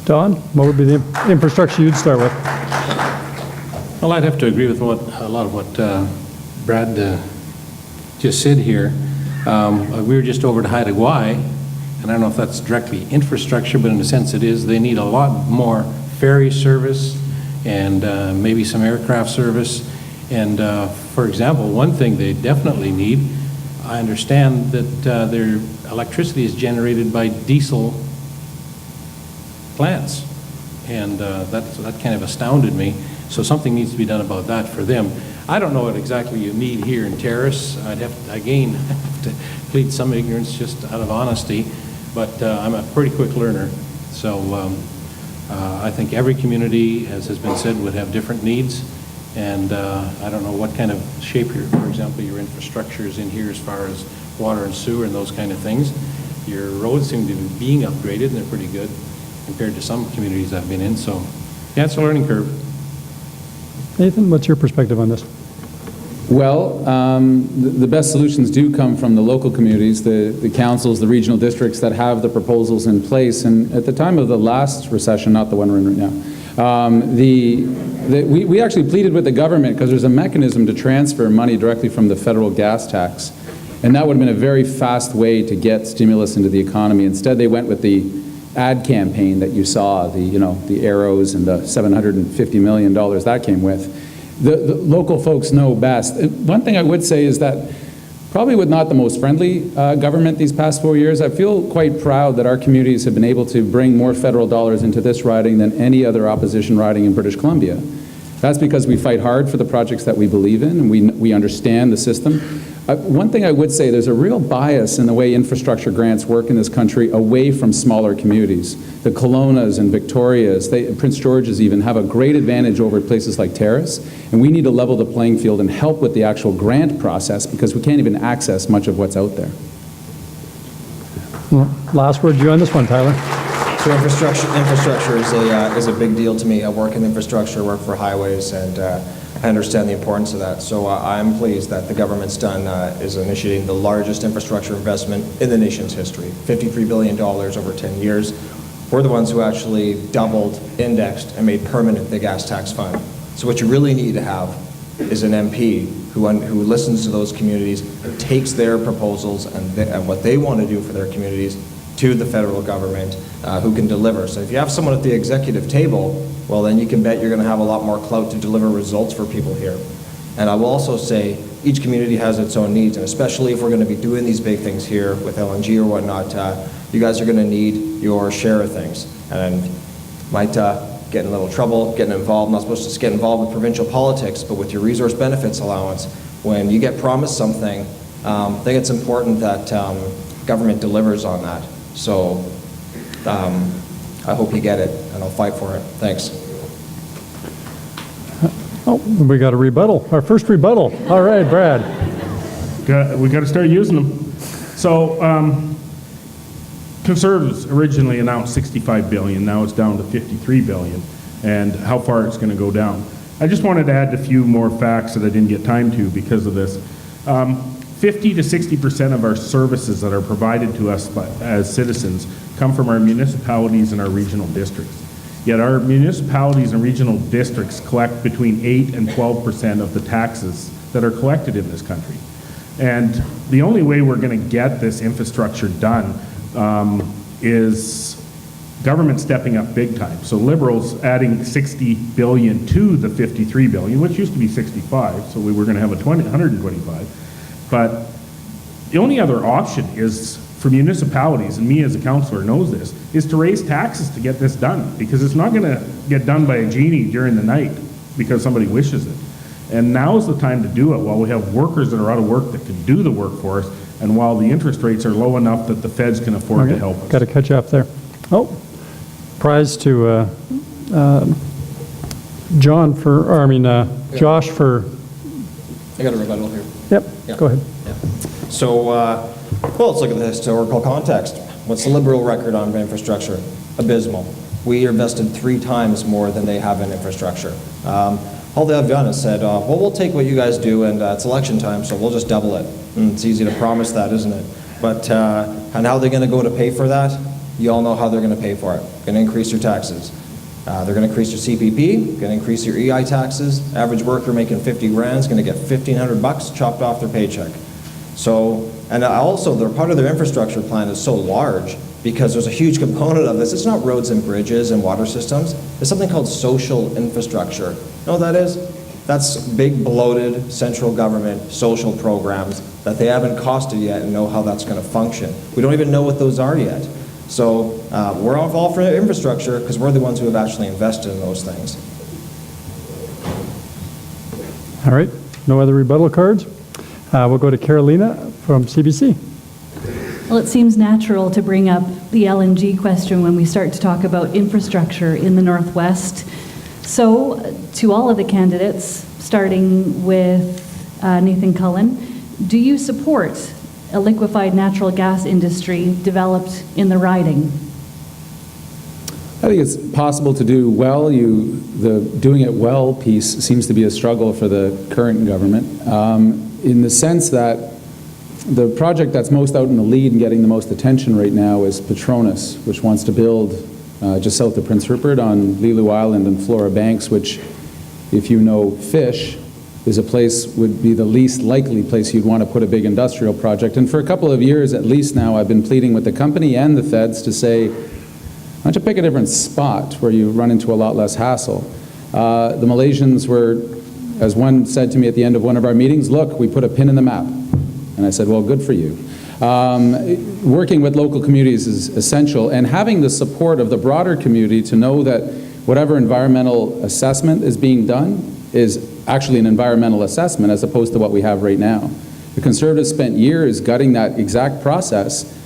Don, what would be the infrastructure you'd start with? Well, I'd have to agree with a lot of what Brad just said here. We were just over to Haida Gwaii, and I don't know if that's directly infrastructure, but in a sense it is. They need a lot more ferry service and maybe some aircraft service. And for example, one thing they definitely need, I understand that they're electricity is generated by diesel plants. And that kind of astounded me. So something needs to be done about that for them. I don't know what exactly you need here in Terrace. I'd have to, again, have to plead some ignorance just out of honesty, but I'm a pretty quick learner. So I think every community, as has been said, would have different needs. And I don't know what kind of shape, for example, your infrastructure is in here as far as water and sewer and those kind of things. Your roads seem to be being upgraded, and they're pretty good compared to some communities I've been in. So, yeah, it's a learning curve. Nathan, what's your perspective on this? Well, the best solutions do come from the local communities, the councils, the regional districts that have the proposals in place. And at the time of the last recession, not the one we're in right now, we actually pleaded with the government because there's a mechanism to transfer money directly from the federal gas tax. And that would have been a very fast way to get stimulus into the economy. Instead, they went with the ad campaign that you saw, the arrows and the $750 million that came with. The local folks know best. One thing I would say is that probably with not the most friendly government these past 4 years, I feel quite proud that our communities have been able to bring more federal dollars into this riding than any other opposition riding in British Columbia. That's because we fight hard for the projects that we believe in, and we understand the system. One thing I would say, there's a real bias in the way infrastructure grants work in this country away from smaller communities. The Kelownas and Victorias, Prince George's even, have a great advantage over places like Terrace, and we need to level the playing field and help with the actual grant process because we can't even access much of what's out there. Well, last word to you on this one, Tyler. So infrastructure is a big deal to me. I work in infrastructure, work for highways, and I understand the importance of that. So I'm pleased that the government's is initiating the largest infrastructure investment in the nation's history, $53 billion over 10 years. We're the ones who actually doubled, indexed, and made permanent the gas tax fund. So what you really need to have is an MP who listens to those communities, takes their proposals and what they want to do for their communities to the federal government, who can deliver. So if you have someone at the executive table, well, then you can bet you're going to have a lot more clout to deliver results for people here. And I will also say each community has its own needs, and especially if we're going to be doing these big things here with LNG or whatnot, you guys are going to need your share of things. And might get in a little trouble getting involved. I'm not supposed to get involved with provincial politics, but with your resource benefits allowance, when you get promised something, I think it's important that government delivers on that. So I hope you get it, and I'll fight for it. Thanks. Oh, we got a rebuttal, our first rebuttal. All right, Brad. We got to start using them. So Conservatives originally announced $65 billion. Now it's down to $53 billion, and how far it's going to go down. I just wanted to add a few more facts that I didn't get time to because of this. 50 to 60% of our services that are provided to us as citizens come from our municipalities and our regional districts. Yet our municipalities and regional districts collect between 8 and 12% of the taxes that are collected in this country. And the only way we're going to get this infrastructure done is government stepping up big time. So Liberals adding 60 billion to the 53 billion, which used to be 65, so we were going to have 125. But the only other option is for municipalities, and me as a councillor knows this, is to raise taxes to get this done, because it's not going to get done by a genie during the night because somebody wishes it. And now is the time to do it while we have workers that are out of work that can do the work for us, and while the interest rates are low enough that the feds can afford to help us. Got to catch up there. Oh, prize to Josh for. I got a rebuttal here. Yep, Yeah. Go ahead. Yeah. So, well, let's look at the historical context. What's the Liberal record on infrastructure? Abysmal. We invested 3 times more than they have in infrastructure. All they have done is said, well, we'll take what you guys do, and it's election time, so we'll just double it. And it's easy to promise that, isn't it? But and how they're going to go to pay for that? You all know how they're going to pay for it. Going to increase your taxes. They're going to increase your CPP, going to increase your EI taxes. Average worker making 50 grand is going to get $1,500 chopped off their paycheck. So, and also, their part of their infrastructure plan is so large because there's a huge component of this. It's not roads and bridges and water systems. It's something called social infrastructure. You know what that is? That's big bloated central government social programs that they haven't costed yet and know how that's going to function. We don't even know what those are yet. So we're all for infrastructure because we're the ones who have actually invested in those things. All right, no other rebuttal cards? We'll go to Carolina from CBC. Well, it seems natural to bring up the LNG question when we start to talk about infrastructure in the Northwest. So, to all of the candidates, starting with Nathan Cullen, do you support a liquefied natural gas industry developed in the riding? I think it's possible to do well. The doing it well piece seems to be a struggle for the current government, in the sense that the project that's most out in the lead and getting the most attention right now is Petronas, which wants to build just south of Prince Rupert on Lelu Island and Flora Banks, which, if you know fish, is a place, would be the least likely place you'd want to put a big industrial project. And for a couple of years at least now, I've been pleading with the company and the feds to say, why don't you pick a different spot where you run into a lot less hassle? The Malaysians were, as one said to me at the end of one of our meetings, look, we put a pin in the map. And I said, well, good for you. Working with local communities is essential, and having the support of the broader community to know that whatever environmental assessment is being done is actually an environmental assessment as opposed to what we have right now. The Conservatives spent years gutting that exact process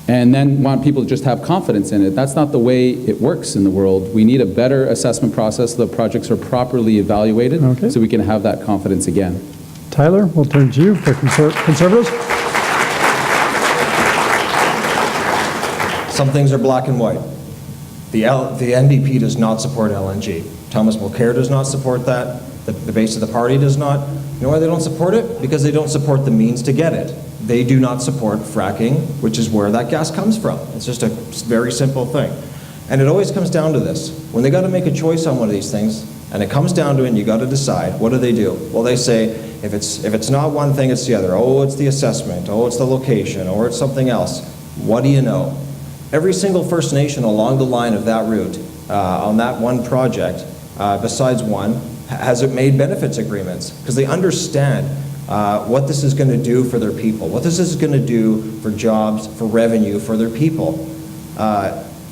and then want people to just have confidence in it. That's not the way it works in the world. We need a better assessment process so the projects are properly evaluated so we can have that confidence again. Tyler, we'll turn to you for Conservatives. Some things are black and white. The NDP does not support LNG. Thomas Mulcair does not support that. The base of the party does not. You know why they don't support it? Because they don't support the means to get it. They do not support fracking, which is where that gas comes from. It's just a very simple thing. And it always comes down to this. When they got to make a choice on one of these things, and it comes down to it and you got to decide, what do? Well, they say, if it's not one thing, it's the other. Oh, it's the assessment. Oh, it's the location. Or it's something else. What do you know? Every single First Nation along the line of that route, on that one project, besides one, has it made benefits agreements because they understand what this is going to do for their people, what this is going to do for jobs, for revenue, for their people.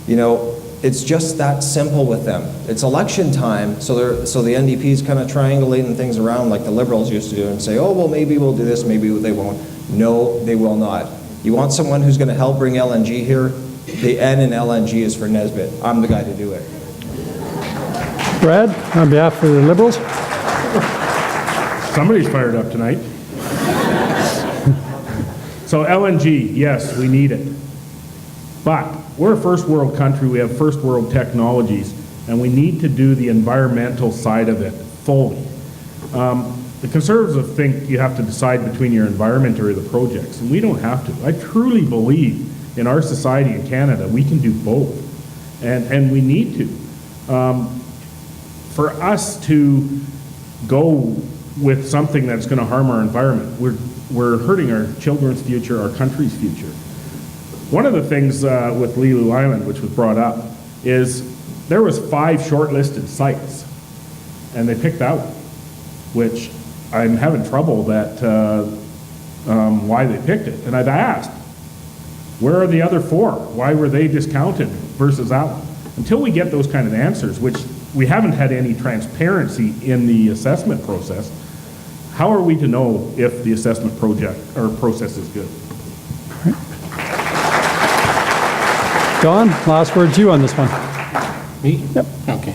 You know, it's just that simple with them. It's election time, so the NDP is kind of triangulating things around like the Liberals used to do and say, oh, well, maybe we'll do this, maybe they won't. No, they will not. You want someone who's going to help bring LNG here? The N in LNG is for Nesbitt. I'm the guy to do it. Brad, on behalf of the Liberals. Somebody's fired up tonight. So LNG, yes, we need it. But we're a first world country, we have first world technologies, and we need to do the environmental side of it fully. The Conservatives think you have to decide between your environment or the projects, and we don't have to. I truly believe in our society in Canada, we can do both, and we need to. For us to go with something that's going to harm our environment, we're hurting our children's future, our country's future. One of the things with Lelu Island, which was brought up, is there was 5 shortlisted sites, and they picked out, which I'm having trouble that why they picked it. And I've asked, where are the other 4? Why were they discounted versus that one? Until we get those kind of answers, which we haven't had any transparency in the assessment process, how are we to know if the assessment project or process is good? Don, last word to you on this one. Me? Yep. Okay.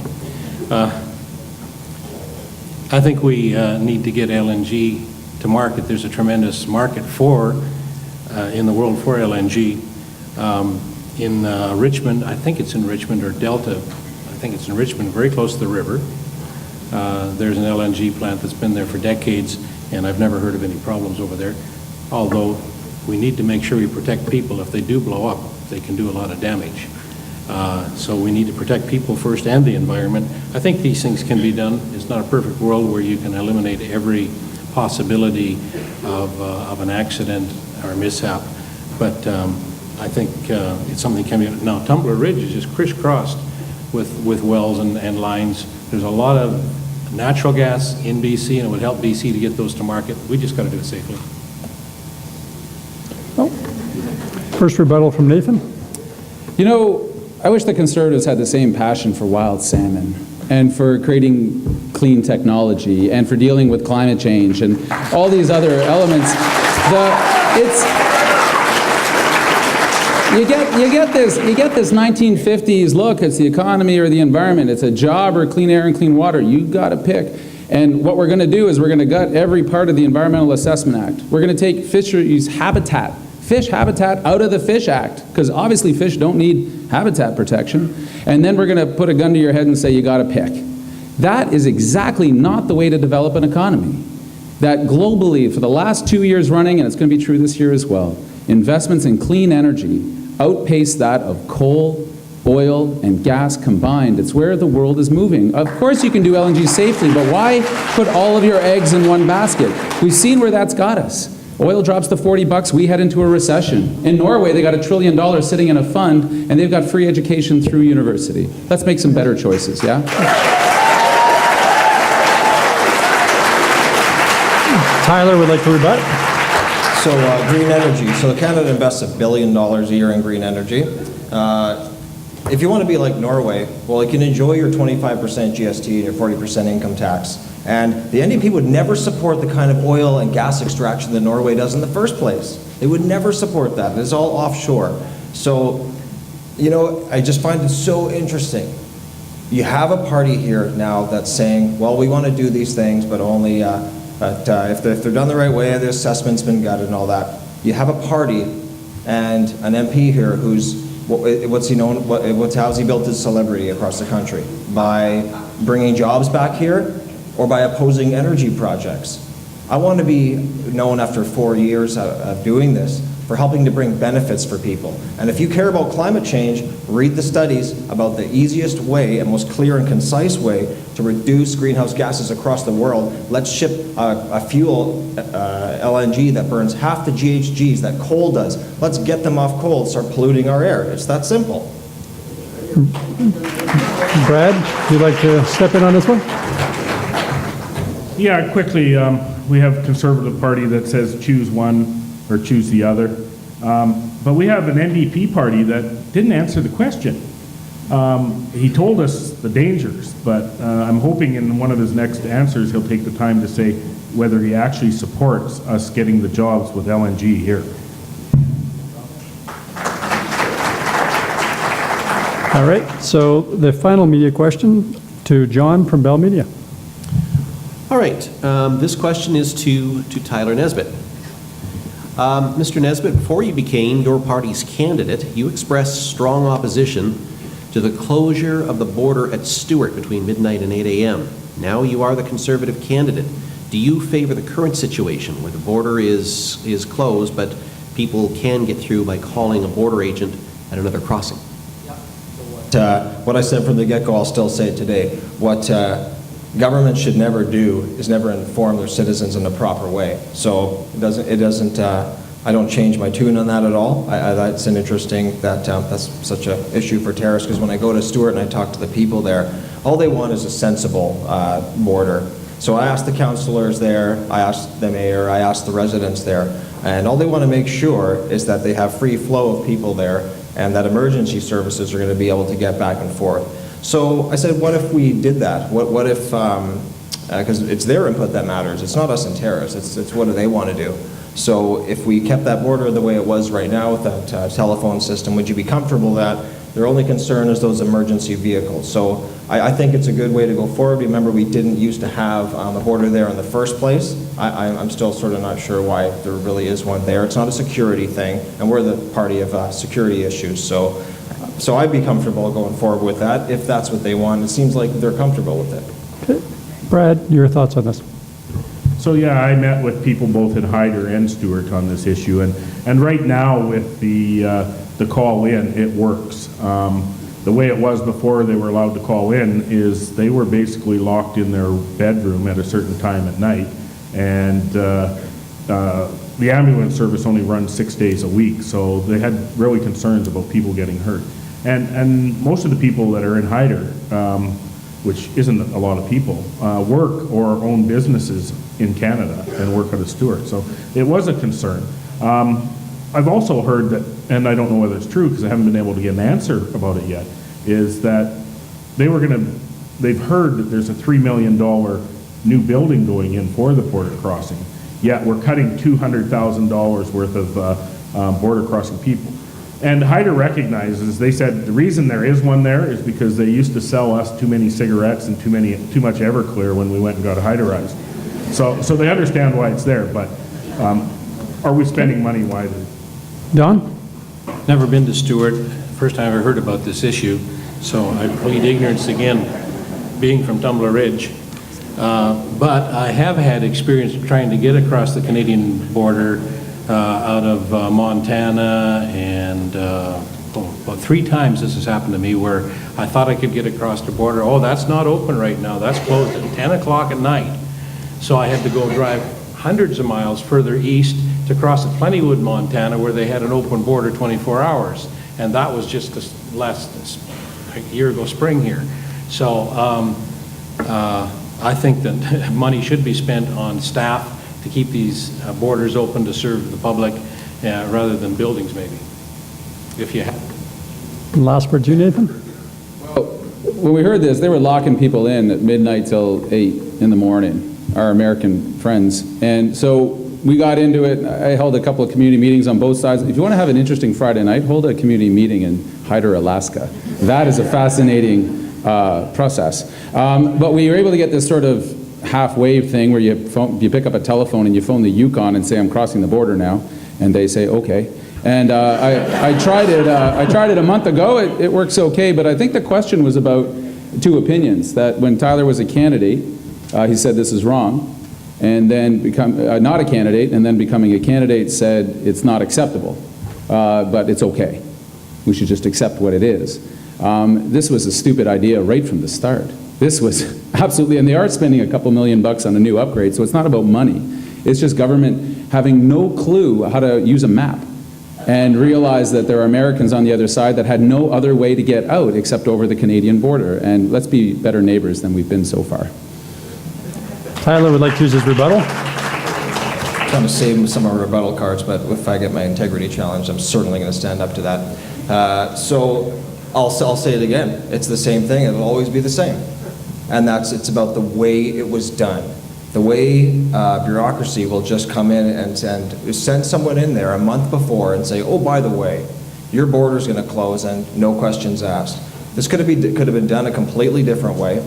I think we need to get LNG to market. There's a tremendous market in the world for LNG. In Richmond, I think it's in Richmond or Delta, I think it's in Richmond, very close to the river. There's an LNG plant that's been there for decades, and I've never heard of any problems over there. Although we need to make sure we protect people. If they do blow up, they can do a lot of damage. So we need to protect people first and the environment. I think these things can be done. It's not a perfect world where you can eliminate every possibility of an accident or mishap, but I think it's something can be. Now, Tumbler Ridge is just crisscrossed with wells and lines. There's a lot of natural gas in BC, and it would help BC to get those to market. We just got to do it safely. First rebuttal from Nathan. You know, I wish the Conservatives had the same passion for wild salmon and for creating clean technology and for dealing with climate change and all these other elements. You get this 1950s look. It's the economy or the environment. It's a job or clean air and clean water. You got to pick. And what we're going to do is we're going to gut every part of the Environmental Assessment Act. We're going to take fisheries habitat, fish habitat out of the Fish Act, because obviously fish don't need habitat protection. And then we're going to put a gun to your head and say you got to pick. That is exactly not the way to develop an economy. That globally, for the last 2 years running, and it's going to be true this year as well, investments in clean energy outpace that of coal, oil, and gas combined. It's where the world is moving. Of course you can do LNG safely, but why put all of your eggs in one basket? We've seen where that's got us. Oil drops to $40, we head into a recession. In Norway, they got $1 trillion sitting in a fund, and they've got free education through university. Let's make some better choices, yeah? Tyler would like to rebut. So green energy. So Canada invests $1 billion a year in green energy. If you want to be like Norway, well, you can enjoy your 25% GST and your 40% income tax. And the NDP would never support the kind of oil and gas extraction that Norway does in the first place. They would never support that. It's all offshore. So, you know, I just find it so interesting. You have a party here now that's saying, well, we want to do these things, but only if they're done the right way, the assessment's been gutted and all that. You have a party and an MP here who's, how's he built his celebrity across the country? By bringing jobs back here or by opposing energy projects? I want to be known after 4 years of doing this for helping to bring benefits for people. And if you care about climate change, read the studies about the easiest way and most clear and concise way to reduce greenhouse gases across the world. Let's ship a fuel, LNG, that burns half the GHGs that coal does. Let's get them off coal and start polluting our air. It's that simple. Brad, would you like to step in on this one? Yeah, quickly, we have a Conservative Party that says choose one or choose the other. But we have an NDP party that didn't answer the question. He told us the dangers, but I'm hoping in one of his next answers he'll take the time to say whether he actually supports us getting the jobs with LNG here. All right, so the final media question to John from Bell Media. All right, this question is to Tyler Nesbitt. Mr. Nesbitt, before you became your party's candidate, you expressed strong opposition to the closure of the border at Stewart between midnight and 8 a.m. Now you are the Conservative candidate. Do you favor the current situation where the border is closed, but people can get through by calling a border agent at another crossing? What I said from the get-go, I'll still say today. What government should never do is never inform their citizens in the proper way. So I don't change my tune on that at all. That's an interesting, that's such an issue for Terrace, because when I go to Stewart and I talk to the people there, all they want is a sensible border. So I asked the councillors there, I asked the mayor, I asked the residents there, and all they want to make sure is that they have free flow of people there and that emergency services are going to be able to get back and forth. So I said, what if we did that? What if, because it's their input that matters, it's not us in Terrace, it's what do they want to do. So if we kept that border the way it was right now with that telephone system, would you be comfortable that their only concern is those emergency vehicles? So I think it's a good way to go forward. Remember, we didn't used to have a border there in the first place. I'm still sort of not sure why there really is one there. It's not a security thing, and we're the party of security issues. So I'd be comfortable going forward with that if that's what they want. It seems like they're comfortable with it. Okay. Brad, your thoughts on this? So yeah, I met with people both in Hyder and Stewart on this issue, and right now with the call in, it works. The way it was before they were allowed to call in is they were basically locked in their bedroom at a certain time at night, and the ambulance service only runs 6 days a week, so they had really concerns about people getting hurt. And most of the people that are in Hyder, which isn't a lot of people, work or own businesses in Canada and work out of Stewart. So it was a concern. I've also heard that, and I don't know whether it's true because I haven't been able to get an answer about it yet, is that they've heard that there's a $3 million new building going in for the border crossing, yet we're cutting $200,000 worth of border crossing people. And Hyder recognizes, they said the reason there is one there is because they used to sell us too many cigarettes and too much Everclear when we went and got Hyderized. So they understand why it's there, but are we spending money wisely? Don? Never been to Stewart. First time I ever heard about this issue, so I plead ignorance again, being from Tumbler Ridge. But I have had experience trying to get across the Canadian border out of Montana, and about 3 times this has happened to me where I thought I could get across the border. Oh, that's not open right now. That's closed at 10 o'clock at night. So I had to go drive hundreds of miles further east to cross at Plentywood, Montana, where they had an open border 24 hours. And that was just a year ago spring here. So I think that money should be spent on staff to keep these borders open to serve the public rather than buildings maybe, if you have. Last word to you, Nathan? Well, when we heard this, they were locking people in at midnight till 8 in the morning, our American friends. And so we got into it. I held a couple of community meetings on both sides. If you want to have an interesting Friday night, hold a community meeting in Hyder, Alaska. That is a fascinating process. But we were able to get this sort of half-wave thing where you pick up a telephone and you phone the Yukon and say, I'm crossing the border now. And they say, okay. And I tried it a month ago. It works okay. But I think the question was about 2 opinions. That when Tyler was a candidate, he said this is wrong. And then not a candidate, and then becoming a candidate said it's not acceptable, but it's okay. We should just accept what it is. This was a stupid idea right from the start. This was absolutely, and they are spending a couple $1 million on a new upgrade, so it's not about money. It's just government having no clue how to use a map and realize that there are Americans on the other side that had no other way to get out except over the Canadian border. And let's be better neighbors than we've been so far. Tyler would like to use his rebuttal. Trying to save some of our rebuttal cards, but if I get my integrity challenged, I'm certainly going to stand up to that. So I'll say it again. It's the same thing. It'll always be the same. And it's about the way it was done. The way bureaucracy will just come in and send someone in there a month before and say, oh, by the way, your border's going to close and no questions asked. This could have been done a completely different way.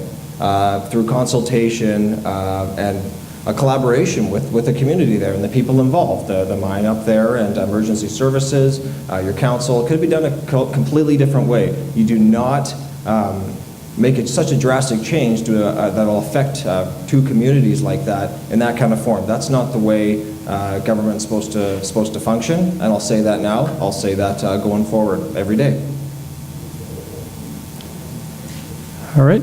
Through consultation and a collaboration with the community there and the people involved, the mine up there and emergency services, your council. It could be done a completely different way. You do not make it such a drastic change that will affect 2 communities like that in that kind of form. That's not the way government's supposed to function, and I'll say that now. I'll say that going forward every day. All right.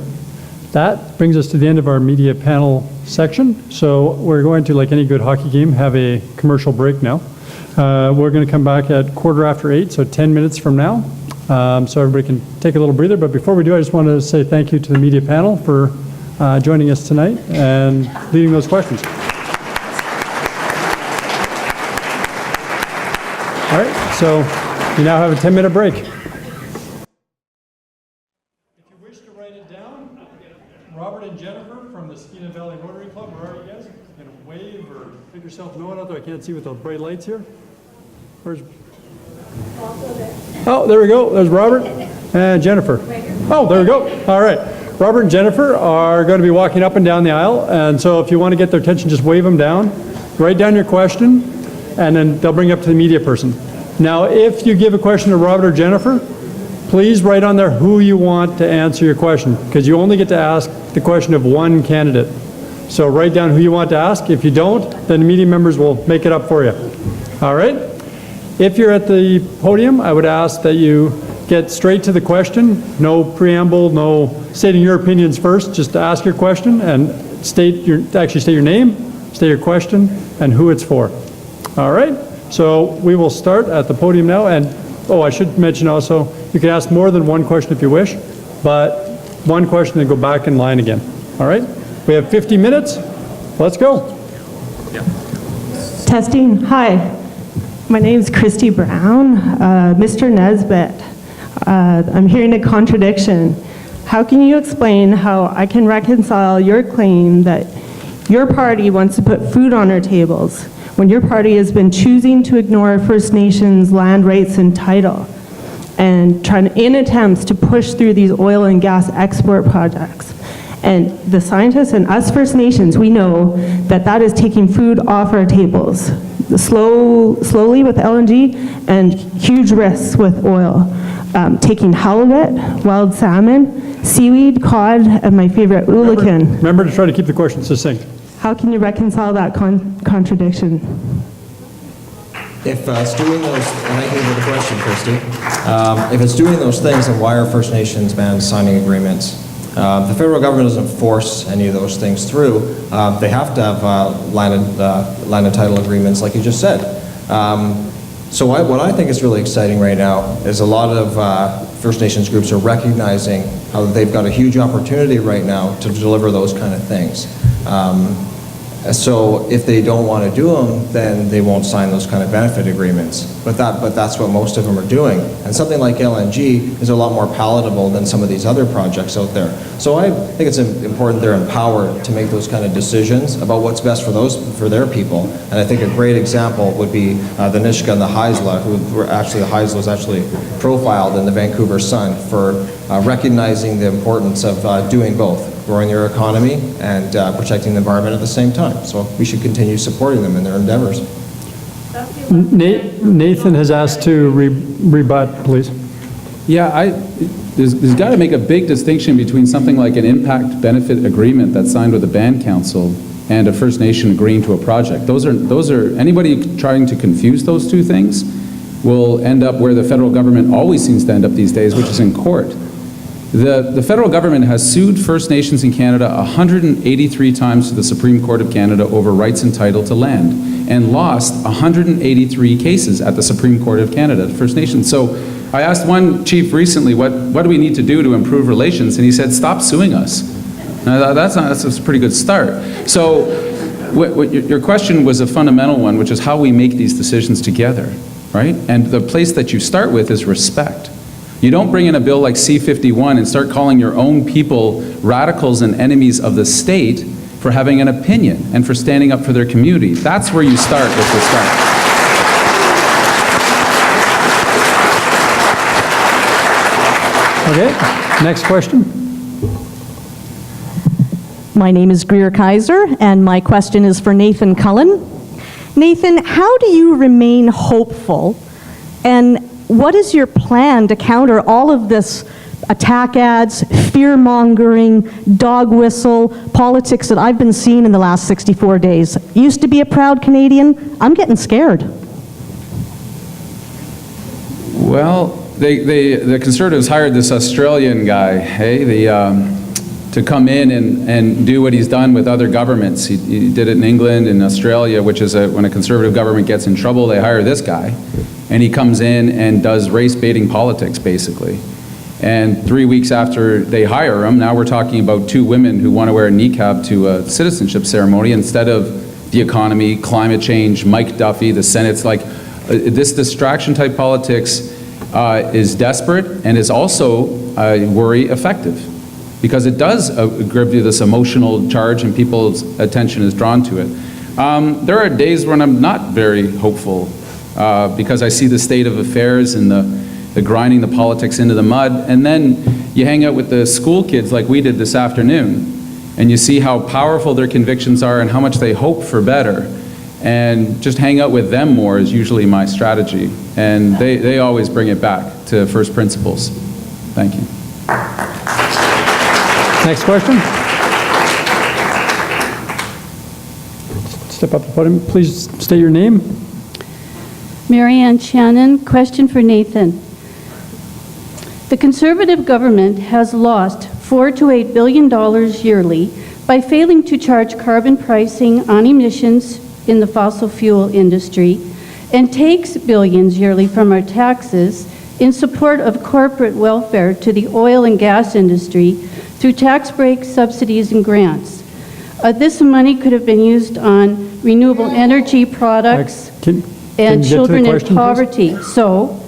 That brings us to the end of our media panel section. So we're going to, like any good hockey game, have a commercial break now. We're going to come back at 8:15, so 10 minutes from now. So everybody can take a little breather. But before we do, I just want to say thank you to the media panel for joining us tonight and leading those questions. All right, so you now have a 10-minute break. If you wish to write it down, Robert and Jennifer from the Skeena Valley Rotary Club, where are you guys? Can you wave or make yourself known out there? I can't see with those bright lights here. Where's? Oh, there we go. There's Robert and Jennifer. Oh, there we go. All right. Robert and Jennifer are going to be walking up and down the aisle, and so if you want to get their attention, just wave them down. Write down your question, and then they'll bring you up to the media person. Now, if you give a question to Robert or Jennifer, please write on there who you want to answer your question, because you only get to ask the question of one candidate. So write down who you want to ask. If you don't, then the media members will make it up for you. All right? If you're at the podium, I would ask that you get straight to the question. No preamble, no stating your opinions first. Just ask your question and state your name, state your question, and who it's for. All right? So we will start at the podium now. And, oh, I should mention also, you can ask more than one question if you wish, but one question and go back in line again. All right? We have 50 minutes. Let's go. Testing. Hi, my name is Christy Brown. Mr. Nesbitt, I'm hearing a contradiction. How can you explain how I can reconcile your claim that your party wants to put food on our tables when your party has been choosing to ignore First Nations land rights and title and trying in attempts to push through these oil and gas export projects? And the scientists and us First Nations, we know that that is taking food off our tables, slowly with LNG and huge risks with oil. Taking halibut, wild salmon, seaweed, cod, and my favorite, oolakan. Remember to try to keep the question succinct. How can you reconcile that contradiction? If it's doing those, thank you for the question, Christy. If it's doing those things, then why are First Nations bands signing agreements? The federal government doesn't force any of those things through. They have to have land and title agreements, like you just said. So what I think is really exciting right now is a lot of First Nations groups are recognizing how they've got a huge opportunity right now to deliver those kind of things. So if they don't want to do them, then they won't sign those kind of benefit agreements. But that's what most of them are doing. And something like LNG is a lot more palatable than some of these other projects out there. So I think it's important they're empowered to make those kind of decisions about what's best for their people. And I think a great example would be the Nisga'a and the Haisla, the Haisla was actually profiled in the Vancouver Sun for recognizing the importance of doing both, growing their economy and protecting the environment at the same time. So we should continue supporting them in their endeavors. Nathan has asked to rebut, please. Yeah, there's got to make a big distinction between something like an impact benefit agreement that's signed with a band council and a First Nation agreeing to a project. Those are anybody trying to confuse those two things will end up where the federal government always seems to end up these days, which is in court. The federal government has sued First Nations in Canada 183 times to the Supreme Court of Canada over rights and title to land, and lost 183 cases at the Supreme Court of Canada, First Nations. So I asked one chief recently, what do we need to do to improve relations? And he said, stop suing us. Now, that's a pretty good start. So your question was a fundamental one, which is how we make these decisions together, right? And the place that you start with is respect. You don't bring in a bill like C-51 and start calling your own people radicals and enemies of the state for having an opinion and for standing up for their community. That's where you start with respect. Okay, next question. My name is Greer Kaiser, and my question is for Nathan Cullen. Nathan, how do you remain hopeful, and what is your plan to counter all of this attack ads, fear-mongering, dog whistle, politics that I've been seeing in the last 64 days? Used to be a proud Canadian. I'm getting scared. Well, the Conservatives hired this Australian guy, to come in and do what he's done with other governments. He did it in England and Australia, which is when a Conservative government gets in trouble, they hire this guy. And he comes in and does race-baiting politics, basically. And 3 weeks after they hire him, now we're talking about two women who want to wear a niqab to a citizenship ceremony instead of the economy, climate change, Mike Duffy, the Senate's like, this distraction-type politics is desperate and is also, I worry, effective. Because it does give you this emotional charge and people's attention is drawn to it. There are days when I'm not very hopeful because I see the state of affairs and the grinding the politics into the mud. And then you hang out with the school kids like we did this afternoon, and you see how powerful their convictions are and how much they hope for better. And just hang out with them more is usually my strategy. And they always bring it back to first principles. Thank you. Next question. Step up to the podium. Please state your name. Marianne Shannon, question for Nathan. The Conservative government has lost $4 to $8 billion yearly by failing to charge carbon pricing on emissions in the fossil fuel industry, and takes billions yearly from our taxes in support of corporate welfare to the oil and gas industry through tax breaks, subsidies, and grants. This money could have been used on renewable energy products Can you and get to the children in question, please? poverty. So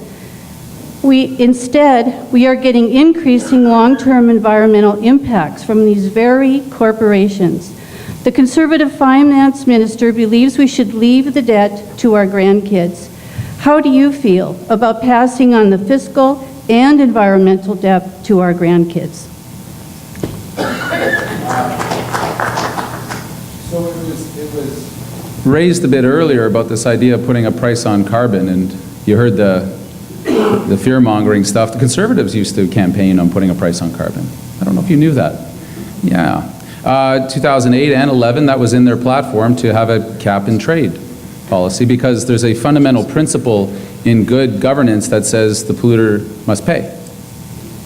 instead, we are getting increasing long-term environmental impacts from these very corporations. The Conservative Finance Minister believes we should leave the debt to our grandkids. How do you feel about passing on the fiscal and environmental debt to our grandkids? So it was raised a bit earlier about this idea of putting a price on carbon, and you heard the fear-mongering stuff. The Conservatives used to campaign on putting a price on carbon. I don't know if you knew that. Yeah. 2008 and 11, that was in their platform to have a cap-and-trade policy, because there's a fundamental principle in good governance that says the polluter must pay,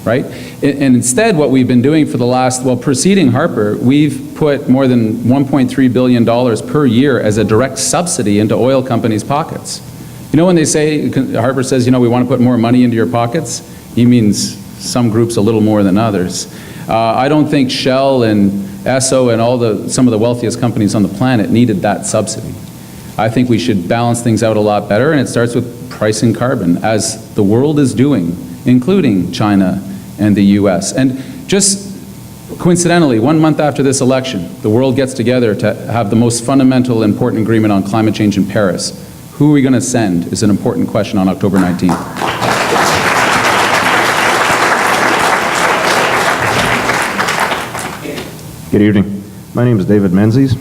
right? And instead, what we've been doing for the last, well, preceding Harper, we've put more than $1.3 billion per year as a direct subsidy into oil companies' pockets. You know when they say, Harper says, you know, we want to put more money into your pockets, he means some groups a little more than others. I don't think Shell and Esso and some of the wealthiest companies on the planet needed that subsidy. I think we should balance things out a lot better, and it starts with pricing carbon, as the world is doing, including China and the US. And just coincidentally, 1 month after this election, the world gets together to have the most fundamental important agreement on climate change in Paris. Who are we going to send is an important question on October 19th. Good evening. My name is David Menzies.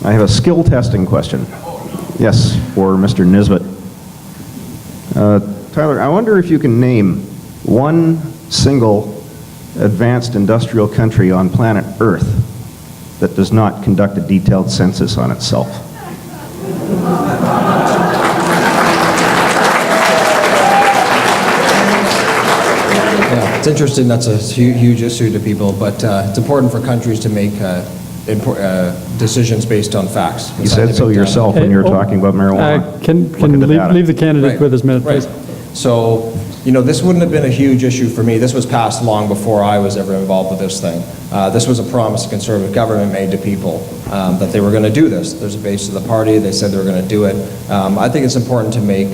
I have a skill testing question. Yes, for Mr. Nisbet. Tyler, I wonder if you can name one single advanced industrial country on planet Earth that does not conduct a detailed census on itself. Yeah, it's interesting. That's a huge issue to people, but it's important for countries to make decisions based on facts. You said so yourself when you were talking about marijuana. Can leave the candidate with his minute, please. So, you know, this wouldn't have been a huge issue for me. This was passed long before I was ever involved with this thing. This was a promise the Conservative government made to people that they were going to do this. There's a base of the party. They said they were going to do it. I think it's important to make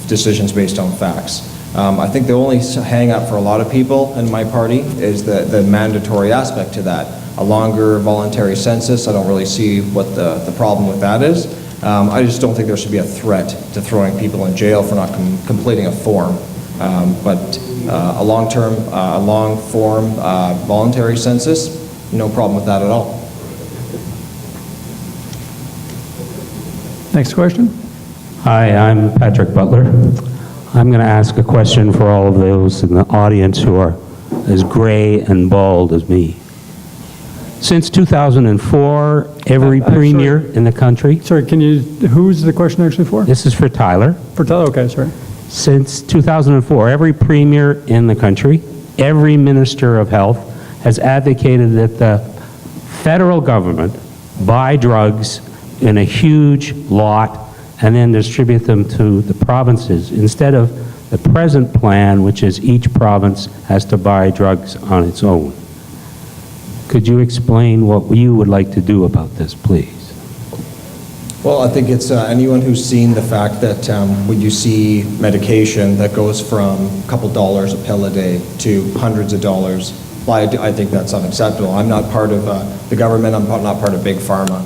decisions based on facts. I think the only hang-up for a lot of people in my party is the mandatory aspect to that. A longer voluntary census, I don't really see what the problem with that is. I just don't think there should be a threat to throwing people in jail for not completing a form. But a long-form voluntary census, no problem with that at all. Next question. Hi, I'm Patrick Butler. I'm going to ask a question for all of those in the audience who are as gray and bald as me. Since 2004, every premier in the country... Sorry, who's the question actually for? This is for Tyler. For Tyler, okay, sorry. Since 2004, every premier in the country, every minister of health has advocated that the federal government buy drugs in a huge lot and then distribute them to the provinces, instead of the present plan, which is each province has to buy drugs on its own. Could you explain what you would like to do about this, please? Well, I think it's anyone who's seen the fact that when you see medication that goes from a couple dollars a pill a day to hundreds of dollars, well, I think that's unacceptable. I'm not part of the government, I'm not part of Big Pharma.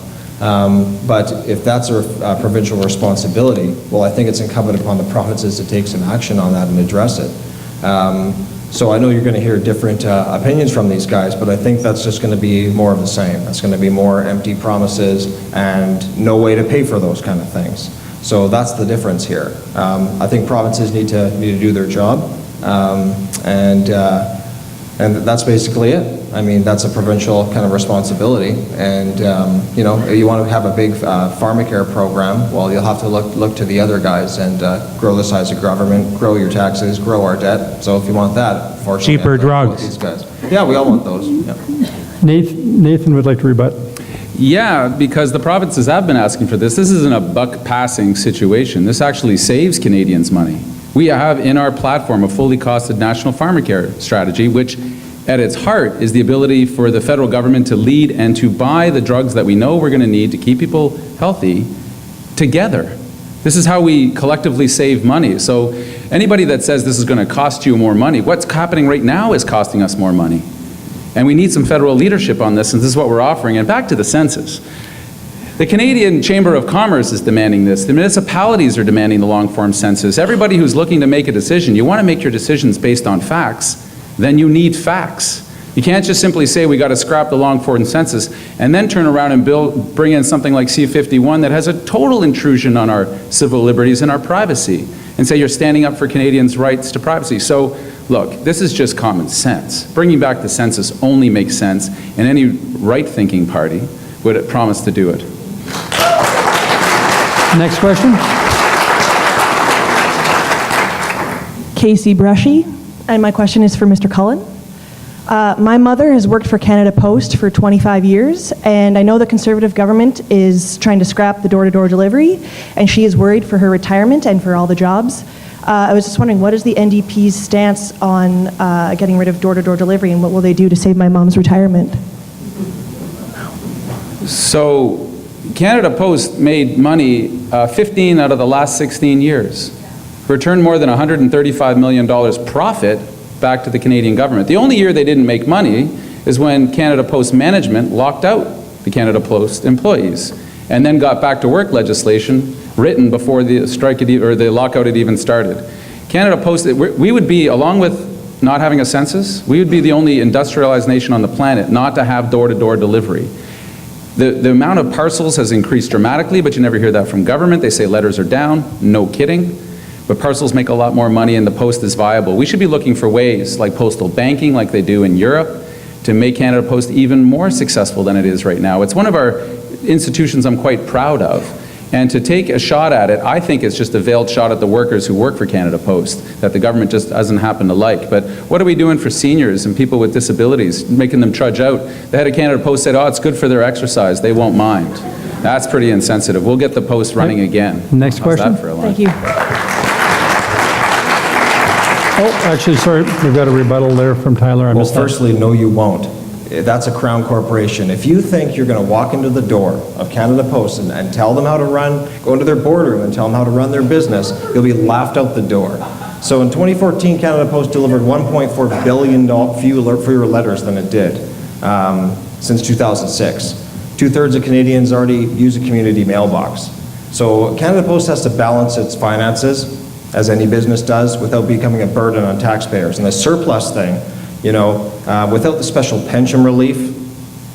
But if that's a provincial responsibility, well, I think it's incumbent upon the provinces to take some action on that and address it. So I know you're going to hear different opinions from these guys, but I think that's just going to be more of the same. That's going to be more empty promises and no way to pay for those kind of things. So that's the difference here. I think provinces need to do their job, and that's basically it. I mean, that's a provincial kind of responsibility, and you know, you want to have a big pharmacare program, well, you'll have to look to the other guys and grow the size of government, grow your taxes, grow our debt. So if you want that, fortunately, cheaper drugs. These guys. Yeah, we all want those. Yeah. Nathan would like to rebut. Yeah, because the provinces have been asking for this. This isn't a buck-passing situation. This actually saves Canadians money. We have in our platform a fully costed national pharmacare strategy, which at its heart is the ability for the federal government to lead and to buy the drugs that we know we're going to need to keep people healthy together. This is how we collectively save money. So anybody that says this is going to cost you more money, what's happening right now is costing us more money. And we need some federal leadership on this, and this is what we're offering. And back to the census. The Canadian Chamber of Commerce is demanding this. The municipalities are demanding the long-form census. Everybody who's looking to make a decision, you want to make your decisions based on facts, then you need facts. You can't just simply say we got to scrap the long-form census and then turn around and bring in something like C-51 that has a total intrusion on our civil liberties and our privacy, and say you're standing up for Canadians' rights to privacy. So, look, this is just common sense. Bringing back the census only makes sense, and any right-thinking party would promise to do it. Next question. Casey Brushy, and my question is for Mr. Cullen. My mother has worked for Canada Post for 25 years, and I know the Conservative government is trying to scrap the door-to-door delivery, and she is worried for her retirement and for all the jobs. I was just wondering, what is the NDP's stance on getting rid of door-to-door delivery, and what will they do to save my mom's retirement? So, Canada Post made money 15 out of the last 16 years. Returned more than $135 million profit back to the Canadian government. The only year they didn't make money is when Canada Post management locked out the Canada Post employees, and then got back to work legislation written before the strike or the lockout had even started. Canada Post, we would be, along with not having a census, we would be the only industrialized nation on the planet not to have door-to-door delivery. The amount of parcels has increased dramatically, but you never hear that from government. They say letters are down, no kidding. But parcels make a lot more money and the post is viable. We should be looking for ways like postal banking, like they do in Europe, to make Canada Post even more successful than it is right now. It's one of our institutions I'm quite proud of. And to take a shot at it, I think it's just a veiled shot at the workers who work for Canada Post that the government just doesn't happen to like. But what are we doing for seniors and people with disabilities, making them trudge out? The head of Canada Post said, oh, it's good for their exercise, they won't mind. That's pretty insensitive. We'll get the Post running again. Next question. Thank you. Oh, actually, sorry, we've got a rebuttal there from Tyler. I Well, missed that. firstly, no, you won't. That's a Crown corporation. If you think you're going to walk into the door of Canada Post and tell them how to run, go into their boardroom and tell them how to run their business, you'll be laughed out the door. So in 2014, Canada Post delivered 1.4 billion fewer letters than it did since 2006. 2/3 of Canadians already use a community mailbox. So Canada Post has to balance its finances, as any business does, without becoming a burden on taxpayers. And the surplus thing, you know, without the special pension relief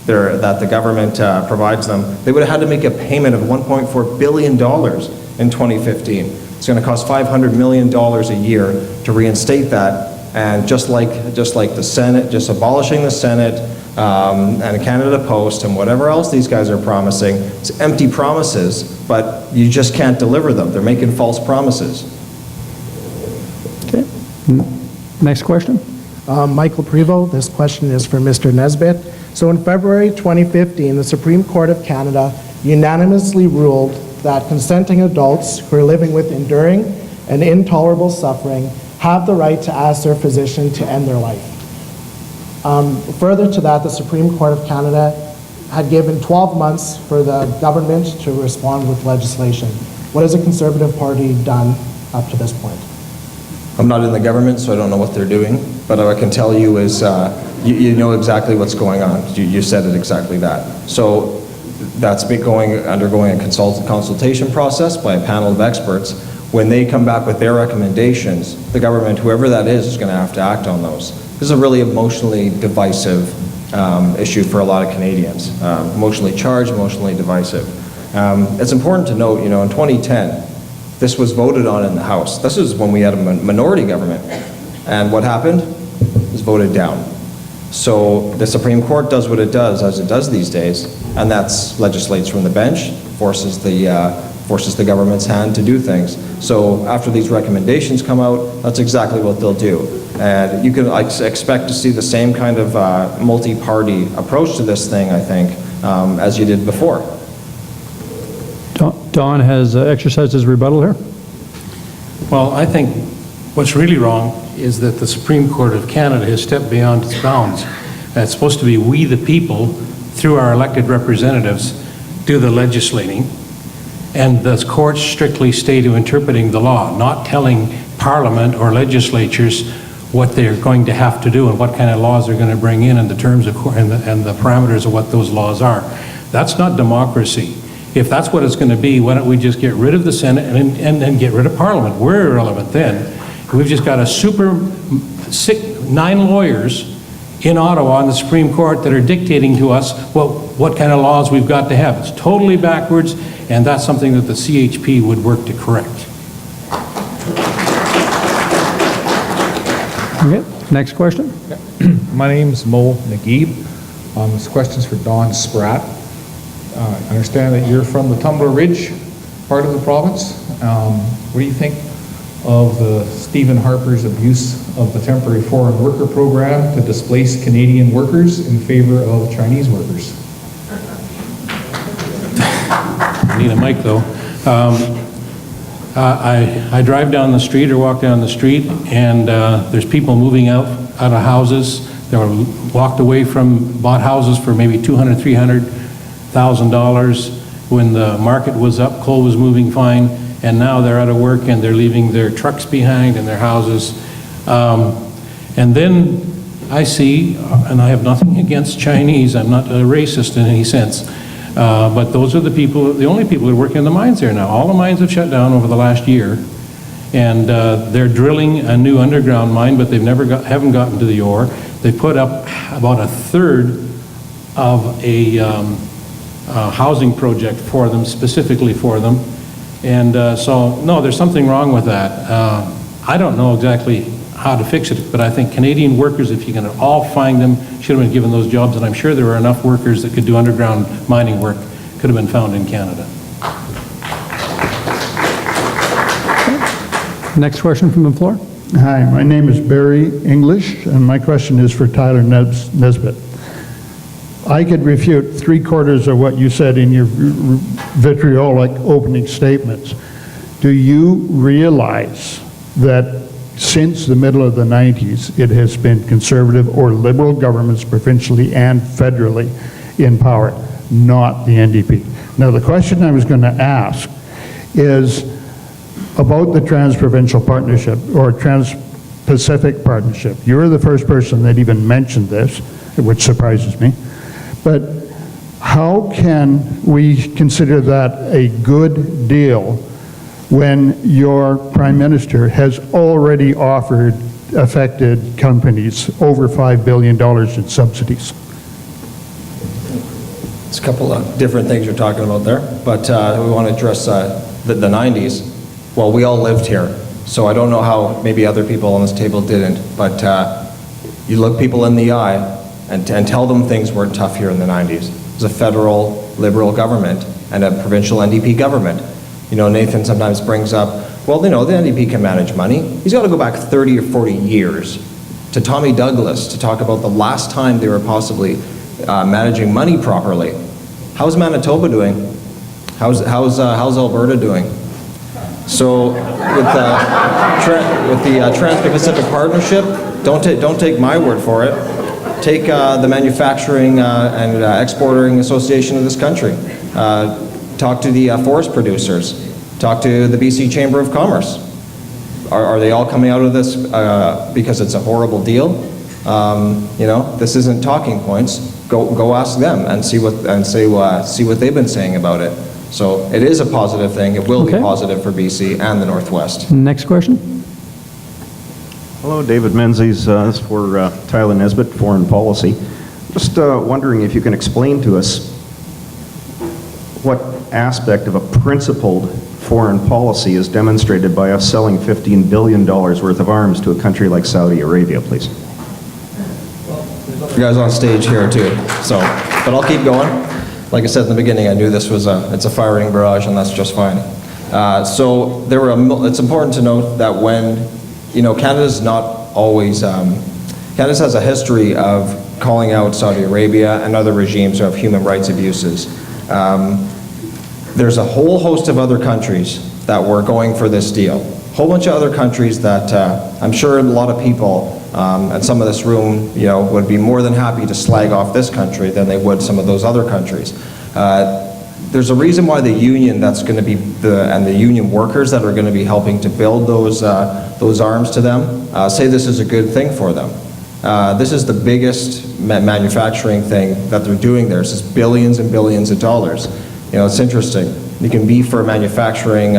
that the government provides them, they would have had to make a payment of $1.4 billion in 2015. It's going to cost $500 million a year to reinstate that. And just like the Senate, just abolishing the Senate and Canada Post and whatever else these guys are promising, it's empty promises, but you just can't deliver them. They're making false promises. Okay. Next question. Michael Prevost, this question is for Mr. Nesbitt. So in February 2015, the Supreme Court of Canada unanimously ruled that consenting adults who are living with enduring and intolerable suffering have the right to ask their physician to end their life. Further to that, the Supreme Court of Canada had given 12 months for the government to respond with legislation. What has the Conservative Party done up to this point? I'm not in the government, so I don't know what they're doing, but what I can tell you is you know exactly what's going on. You said it exactly that. So that's been undergoing a consultation process by a panel of experts. When they come back with their recommendations, the government, whoever that is going to have to act on those. This is a really emotionally divisive issue for a lot of Canadians. Emotionally charged, emotionally divisive. It's important to note, you know, in 2010, this was voted on in the House. This is when we had a minority government. And what happened? It was voted down. So the Supreme Court does what it does, as it does these days, and that's legislates from the bench, forces the government's hand to do things. So after these recommendations come out, that's exactly what they'll do. And you can expect to see the same kind of multi-party approach to this thing, I think, as you did before. Don has exercised his rebuttal here. Well, I think What's really wrong is that the Supreme Court of Canada has stepped beyond its bounds. And it's supposed to be we, the people, through our elected representatives, do the legislating. And the courts strictly stay to interpreting the law, not telling Parliament or legislatures what they're going to have to do and what kind of laws they're going to bring in and the terms of and the parameters of what those laws are. That's not democracy. If that's what it's going to be, why don't we just get rid of the Senate and get rid of Parliament? We're irrelevant then. We've just got a super 9 lawyers in Ottawa in the Supreme Court that are dictating to us what kind of laws we've got to have. It's totally backwards, and that's something that the CHP would work to correct. Okay, next question. My name's Mo Naguib. This question's for Don Spratt. I understand that you're from the Tumbler Ridge part of the province. What do you think of Stephen Harper's abuse of the temporary foreign worker program to displace Canadian workers in favor of Chinese workers? I need a mic, though. I drive down the street or walk down the street, and there's people moving out of houses. They were walked away from, bought houses for maybe $200,000, $300,000 when the market was up, coal was moving fine, and now they're out of work and they're leaving their trucks behind and their houses. And then I see, and I have nothing against Chinese, I'm not a racist in any sense, but those are the people, the only people that are working in the mines there now. All the mines have shut down over the last year, and they're drilling a new underground mine, but they've haven't gotten to the ore. They put up about a third of a housing project for them, specifically for them. And so, no, there's something wrong with that. I don't know exactly how to fix it, but I think Canadian workers, if you can all find them, should have been given those jobs, and I'm sure there were enough workers that could do underground mining work, could have been found in Canada. Next question from the floor. Hi, my name is Barry English, and my question is for Tyler Nesbitt. I could refute 3/4 of what you said in your vitriolic opening statements. Do you realize that since the middle of the 90s, it has been conservative or liberal governments provincially and federally in power, not the NDP? Now, the question I was going to ask is about the Trans-Provincial Partnership or Trans-Pacific Partnership. You're the first person that even mentioned this, which surprises me. But how can we consider that a good deal when your Prime Minister has already offered affected companies over $5 billion in subsidies? It's a couple of different things you're talking about there, but we want to address the 90s. Well, we all lived here, so I don't know how maybe other people on this table didn't, but you look people in the eye and tell them things weren't tough here in the 90s. It was a federal liberal government and a provincial NDP government. You know, Nathan sometimes brings up, well, you know, the NDP can manage money. He's got to go back 30 or 40 years to Tommy Douglas to talk about the last time they were possibly managing money properly. How's Manitoba doing? How's Alberta doing? So with the Trans-Pacific Partnership, don't take my word for it. Take the Manufacturing and Exporting Association of this country. Talk to the forest producers. Talk to the BC Chamber of Commerce. Are they all coming out of this because it's a horrible deal? You know, this isn't talking points. Go ask them and see what they've been saying about it. So it is a positive thing. It will be positive for BC and the Northwest. Next question. Hello, David Menzies. This is for Tyler Nesbitt, Foreign Policy. Just wondering if you can explain to us what aspect of a principled foreign policy is demonstrated by us selling $15 billion worth of arms to a country like Saudi Arabia, please. You guys on stage here too, so, but I'll keep going. Like I said in the beginning, I knew this was it's a firing barrage, and that's just fine. So it's important to note that when, you know, Canada's not always, Canada has a history of calling out Saudi Arabia and other regimes who have human rights abuses. There's a whole host of other countries that were going for this deal. whole bunch of other countries that I'm sure a lot of people and some of this room, would be more than happy to slag off this country than they would some of those other countries. There's a reason why the union that's going to be and the union workers that are going to be helping to build those arms to them say this is a good thing for them. This is the biggest manufacturing thing that they're doing there. This is billions and billions of dollars. It's interesting. You can be for manufacturing,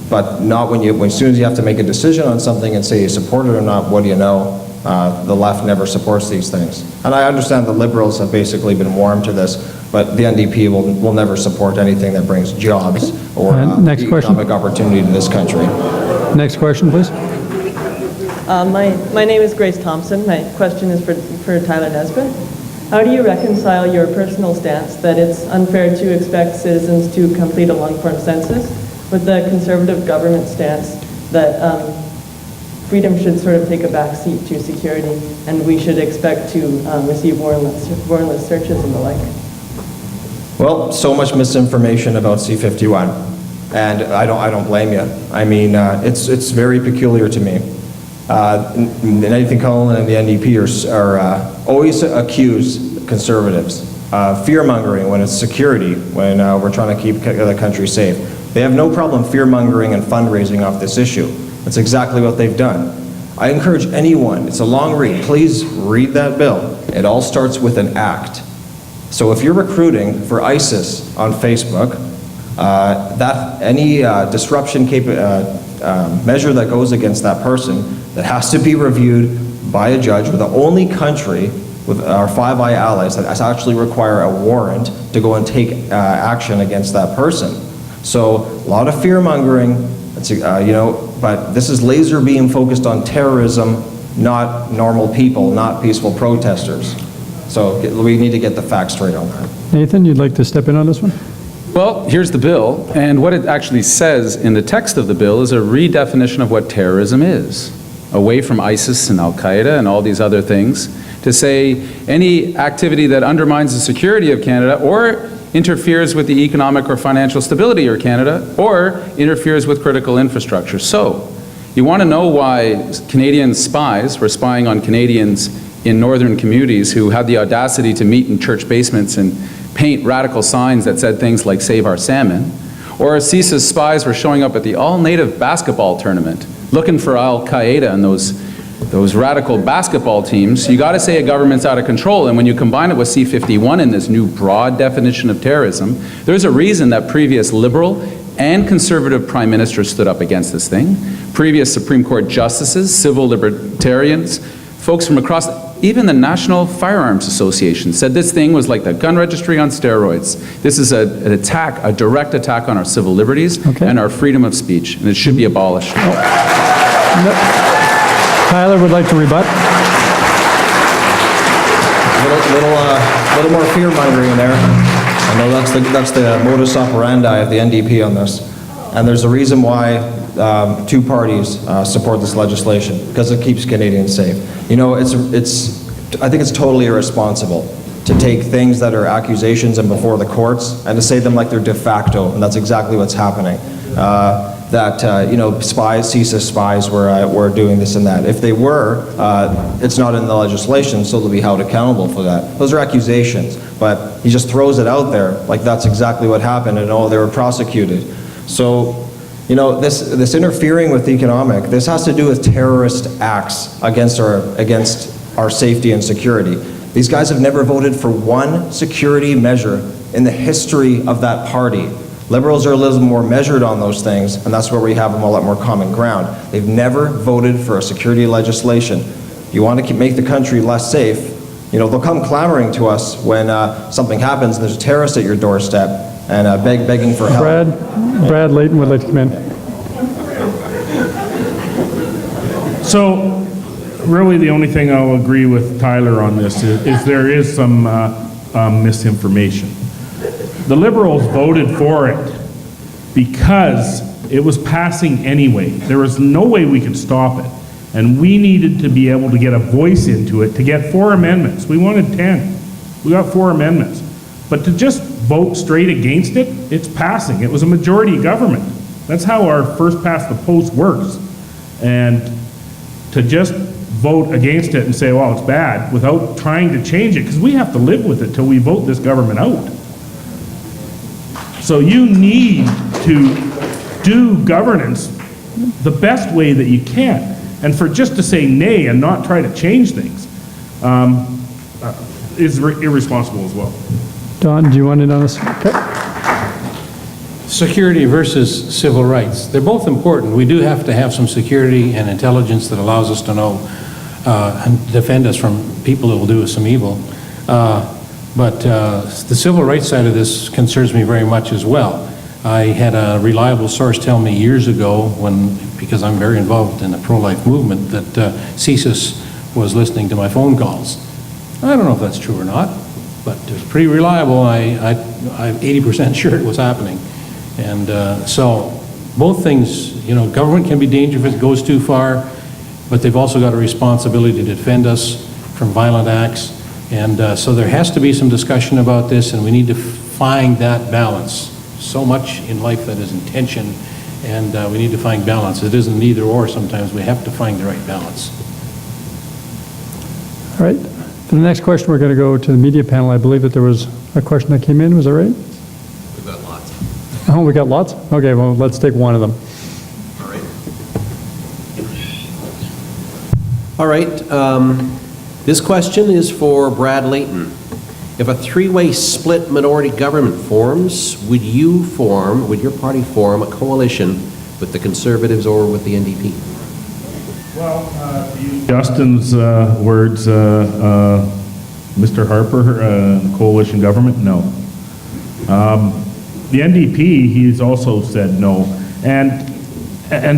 but not as soon as you have to make a decision on something and say you support it or not, what do you know? The left never supports these things. And I understand the Liberals have basically been warm to this, but the NDP will never support anything that brings jobs or economic opportunity to this country. Next question, please. My name is Grace Thompson. My question is for Tyler Nesbitt. How do you reconcile your personal stance that it's unfair to expect citizens to complete a long-form census with the Conservative government stance that freedom should sort of take a back seat to security and we should expect to receive warrantless searches and the like? Well, so much misinformation about C-51, and I don't blame you. I mean, it's very peculiar to me. Nathan Cullen and the NDP are always accuse Conservatives of fear-mongering when it's security, when we're trying to keep the country safe. They have no problem fear-mongering and fundraising off this issue. That's exactly what they've done. I encourage anyone, it's a long read, please read that bill. It all starts with an act. So if you're recruiting for ISIS on Facebook, any disruption measure that goes against that person, that has to be reviewed by a judge. We're the only country with our Five Eye allies that actually require a warrant to go and take action against that person. So a lot of fear-mongering, but this is laser beam focused on terrorism, not normal people, not peaceful protesters. So we need to get the facts straight on that. Nathan, you'd like to step in on this one? Well, here's the bill, and what it actually says in the text of the bill is a redefinition of what terrorism is, away from ISIS and Al-Qaeda and all these other things, to say any activity that undermines the security of Canada or interferes with the economic or financial stability of Canada or interferes with critical infrastructure. So, you want to know why Canadian spies were spying on Canadians in northern communities who had the audacity to meet in church basements and paint radical signs that said things like "Save our salmon," or CISA's spies were showing up at the all-native basketball tournament looking for Al-Qaeda and those radical basketball teams. You got to say a government's out of control, and when you combine it with C-51 in this new broad definition of terrorism, there's a reason that previous Liberal and Conservative Prime Ministers stood up against this thing. Previous Supreme Court justices, civil libertarians, folks from across, even the National Firearms Association said this thing was like the gun registry on steroids. This is an attack, a direct attack on our civil liberties and our freedom of speech, and it should be abolished. Tyler would like to rebut. A little more fear-mongering in there. I know that's the modus operandi of the NDP on this. And there's a reason why two parties support this legislation, because it keeps Canadians safe. I think it's totally irresponsible to take things that are accusations and before the courts and to say them like they're de facto, and that's exactly what's happening. Spies, CISA spies were doing this and that. If they were, it's not in the legislation, so they'll be held accountable for that. Those are accusations, but he just throws it out there like that's exactly what happened and they were prosecuted. So, this interfering with economic, this has to do with terrorist acts against our safety and security. These guys have never voted for one security measure in the history of that party. Liberals are a little more measured on those things, and that's where we have them all at more common ground. They've never voted for a security legislation. You want to make the country less safe, they'll come clamoring to us when something happens and there's a terrorist at your doorstep and begging for help. Brad Layton would like to come in. So, really the only thing I'll agree with Tyler on this is there is some misinformation. The Liberals voted for it because it was passing anyway. There was no way we could stop it. And we needed to be able to get a voice into it to get 4 amendments. We wanted 10. We got 4 amendments. But to just vote straight against it, it's passing. It was a majority government. That's how our first past the post works. And to just vote against it and say, well, it's bad, without trying to change it, because we have to live with it till we vote this government out. So you need to do governance the best way that you can. And for just to say nay and not try to change things is irresponsible as well. Don, do you want in on this? Okay. Security versus civil rights. They're both important. We do have to have some security and intelligence that allows us to know and defend us from people who will do us some evil. But the civil rights side of this concerns me very much as well. I had a reliable source tell me years ago, because I'm very involved in the pro-life movement, that CSIS was listening to my phone calls. I don't know if that's true or not, but it was pretty reliable. I'm 80% sure it was happening. And so both things, government can be dangerous if it goes too far, but they've also got a responsibility to defend us from violent acts. And so there has to be some discussion about this, and we need to find that balance. So much in life that is intention, and we need to find balance. It isn't either or sometimes. We have to find the right balance. All right. For the next question, we're going to go to the media panel. I believe that there was a question that came in. Was that right? We've got lots. Oh, we got lots? Okay, well, let's take one of them. All right. This question is for Brad Layton. If a three-way split minority government forms, would your party form a coalition with the Conservatives or with the NDP? Well, to use Justin's words, Mr. Harper, coalition government, no. The NDP, he's also said no. And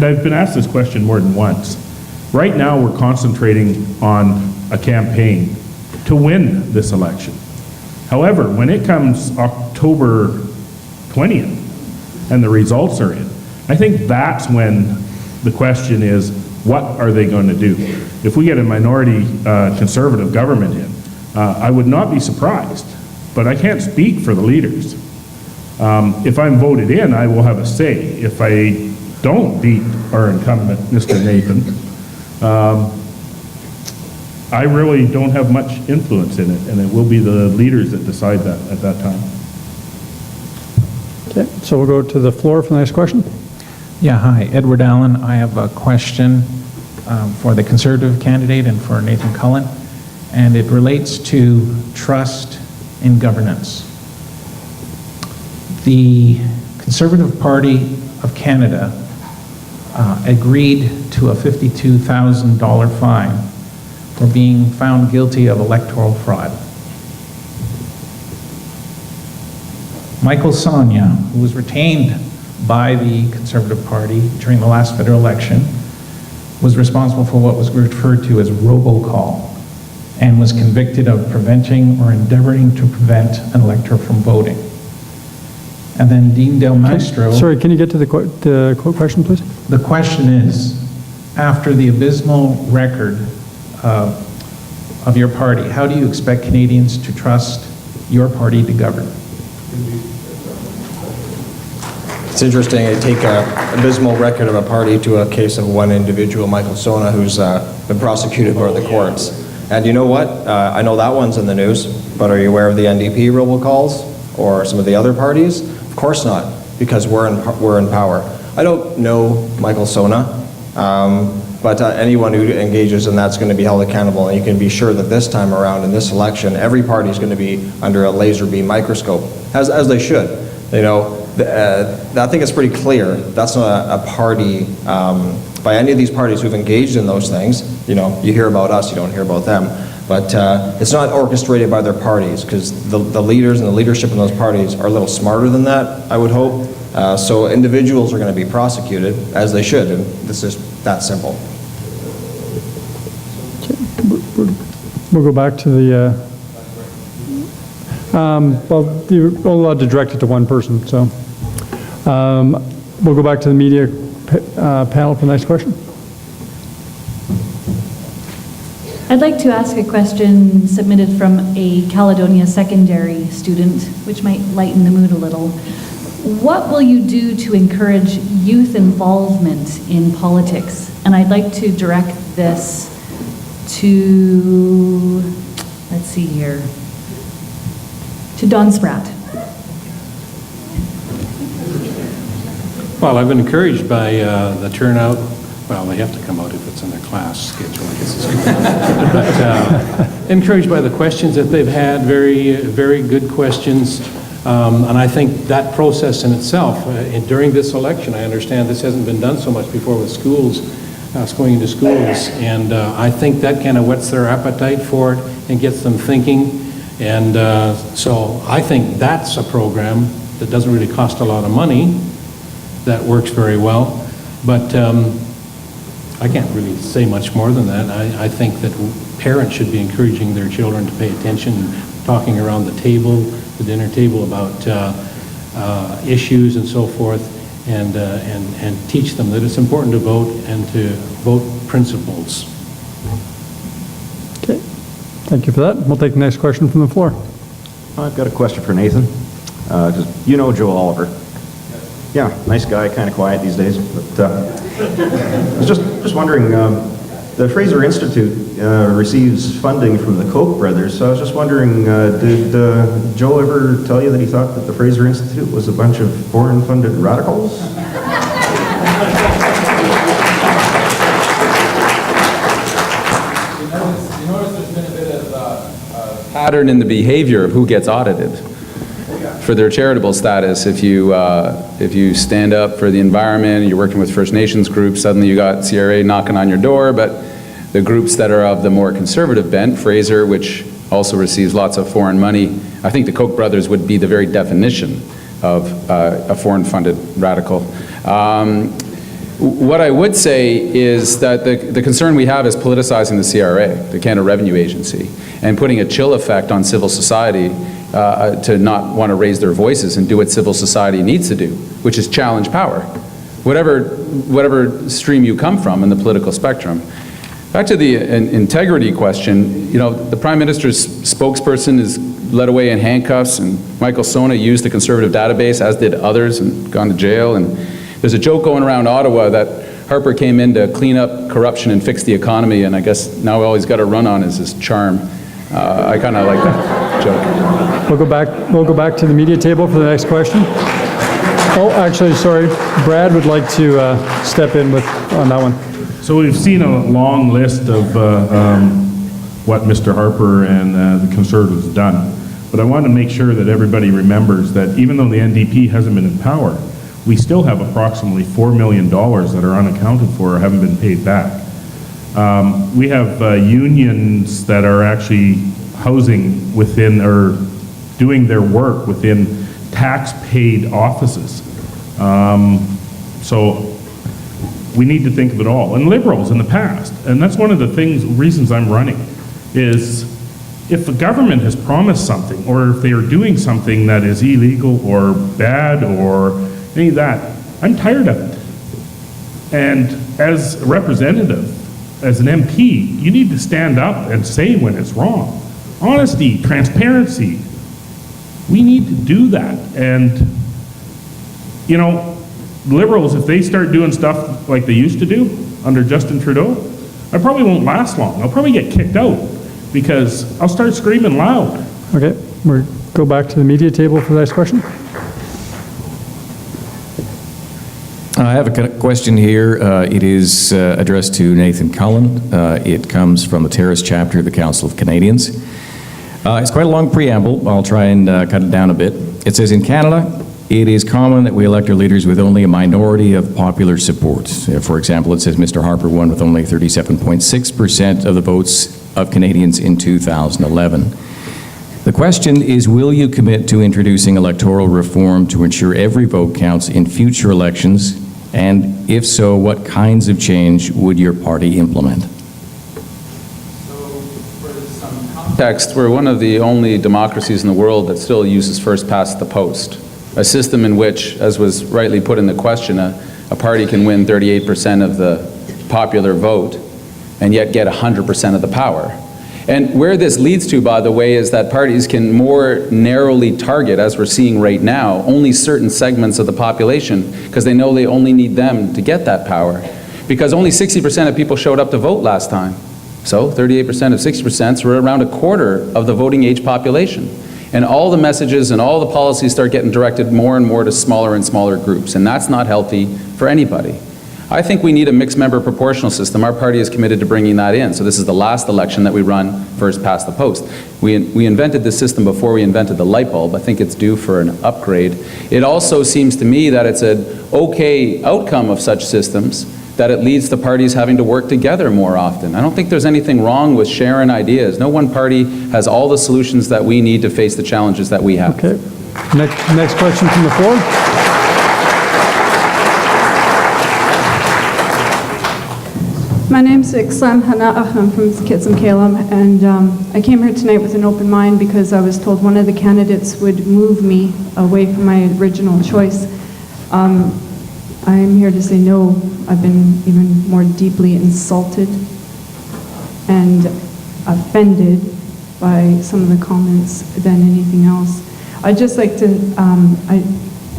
I've been asked this question more than once. Right now, we're concentrating on a campaign to win this election. However, when it comes October 20th and the results are in, I think that's when the question is, what are they going to do? If we get a minority conservative government in, I would not be surprised, but I can't speak for the leaders. If I'm voted in, I will have a say. If I don't beat our incumbent, Mr. Nathan, I really don't have much influence in it, and it will be the leaders that decide that at that time. Okay, so we'll go to the floor for the next question. Yeah, hi, Edward Allen. I have a question for the Conservative candidate and for Nathan Cullen, and it relates to trust in governance. The Conservative Party of Canada agreed to a $52,000 fine for being found guilty of electoral fraud. Michael Sonia, who was retained by the Conservative Party during the last federal election, was responsible for what was referred to as robocall and was convicted of preventing or endeavoring to prevent an elector from voting. And then Dean Del Maestro... Sorry, can you get to the question, please? The question is, after the abysmal record of your party, how do you expect Canadians to trust your party to govern? It's interesting, I take an abysmal record of a party to a case of one individual, Michael Sona, who's been prosecuted by the courts. And you know what? I know that one's in the news, but are you aware of the NDP robocalls or some of the other parties? Of course not, because we're in power. I don't know Michael Sona, but anyone who engages in that's going to be held accountable, and you can be sure that this time around in this election, every party is going to be under a laser beam microscope, as they should. I think it's pretty clear that's not a party by any of these parties who've engaged in those things. You hear about us, you don't hear about them. But it's not orchestrated by their parties, because the leaders and the leadership in those parties are a little smarter than that, I would hope. So individuals are going to be prosecuted, as they should, and this is that simple. We'll go back to the... well, you're allowed to direct it to one person, so... we'll go back to the media panel for the next question. I'd like to ask a question submitted from a Caledonia secondary student, which might lighten the mood a little. What will you do to encourage youth involvement in politics? And I'd like to direct this to, let's see here, to Don Spratt. Well, I've been encouraged by the turnout. Well, they have to come out if it's in their class schedule, I guess. But encouraged by the questions that they've had, very, very good questions. And I think that process in itself, during this election, I understand this hasn't been done so much before with schools, going into schools, and I think that kind of whets their appetite for it and gets them thinking. And so I think that's a program that doesn't really cost a lot of money, that works very well. But I can't really say much more than that. I think that parents should be encouraging their children to pay attention, talking around the table, the dinner table, about issues and so forth, and teach them that it's important to vote and to vote principles. Okay, thank you for that. We'll take the next question from the floor. I've got a question for Nathan. You know Joe Oliver? Yeah, nice guy, kind of quiet these days. But I was just wondering, the Fraser Institute receives funding from the Koch brothers, so I was just wondering, did Joe ever tell you that he thought that the Fraser Institute was a bunch of foreign-funded radicals? You notice there's been a bit of a pattern in the behavior of who gets audited for their charitable status. If you stand up for the environment, you're working with First Nations groups, suddenly you got CRA knocking on your door. But the groups that are of the more conservative bent, Fraser, which also receives lots of foreign money, I think the Koch brothers would be the very definition of a foreign-funded radical. What I would say is that the concern we have is politicizing the CRA, the Canada Revenue Agency, and putting a chill effect on civil society to not want to raise their voices and do what civil society needs to do, which is challenge power, whatever stream you come from in the political spectrum. Back to the integrity question, the Prime Minister's spokesperson is led away in handcuffs, and Michael Sona used the Conservative database, as did others, and gone to jail. And there's a joke going around Ottawa that Harper came in to clean up corruption and fix the economy, and I guess now all he's got to run on is his charm. I kind of like that joke. We'll go back to the media table for the next question. Oh, actually, sorry, Brad would like to step in on that one. So we've seen a long list of what Mr. Harper and the Conservatives have done. But I want to make sure that everybody remembers that even though the NDP hasn't been in power, we still have approximately $4 million that are unaccounted for or haven't been paid back. We have unions that are actually housing within or doing their work within tax-paid offices. So we need to think of it all. And Liberals in the past, and that's one of the reasons I'm running, is if the government has promised something, or if they are doing something that is illegal or bad or any of that, I'm tired of it. And as a representative, as an MP, you need to stand up and say when it's wrong. Honesty, transparency, we need to do that. And, Liberals, if they start doing stuff like they used to do under Justin Trudeau, I probably won't last long. I'll probably get kicked out because I'll start screaming loud. Okay, we'll go back to the media table for the next question. I have a question here. It is addressed to Nathan Cullen. It comes from the Terrace chapter of the Council of Canadians. It's quite a long preamble. I'll try and cut it down a bit. It says, in Canada, it is common that we elect our leaders with only a minority of popular support. For example, it says Mr. Harper won with only 37.6% of the votes of Canadians in 2011. The question is, will you commit to introducing electoral reform to ensure every vote counts in future elections? And if so, what kinds of change would your party implement? Context, we're one of the only democracies in the world that still uses first past the post, a system in which, as was rightly put in the question, a party can win 38% of the popular vote and yet get 100% of the power. And where this leads to, by the way, is that parties can more narrowly target, as we're seeing right now, only certain segments of the population because they know they only need them to get that power. Because only 60% of people showed up to vote last time. So 38% of 60%, so we're around a quarter of the voting age population. And all the messages and all the policies start getting directed more and more to smaller and smaller groups, and that's not healthy for anybody. I think we need a mixed member proportional system. Our party is committed to bringing that in. So this is the last election that we run first past the post. We invented this system before we invented the light bulb. I think it's due for an upgrade. It also seems to me that it's an okay outcome of such systems that it leads to parties having to work together more often. I don't think there's anything wrong with sharing ideas. No one party has all the solutions that we need to face the challenges that we have. Okay. Next question from the floor. My name's Iksam Hana'ah. I'm from Kitsim Kalam, and I came here tonight with an open mind because I was told one of the candidates would move me away from my original choice. I'm here to say no. I've been even more deeply insulted and offended by some of the comments than anything else. I'd just like to,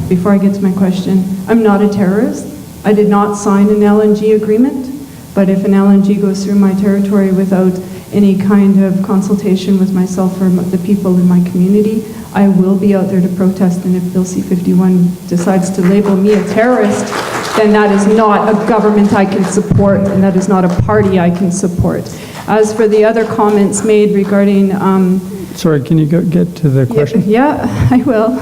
before I get to my question, I'm not a terrorist. I did not sign an LNG agreement. But if an LNG goes through my territory without any kind of consultation with myself or the people in my community, I will be out there to protest. And if Bill C-51 decides to label me a terrorist, then that is not a government I can support, and that is not a party I can support. As for the other comments made regarding... Sorry, can you get to the question? Yeah, I will.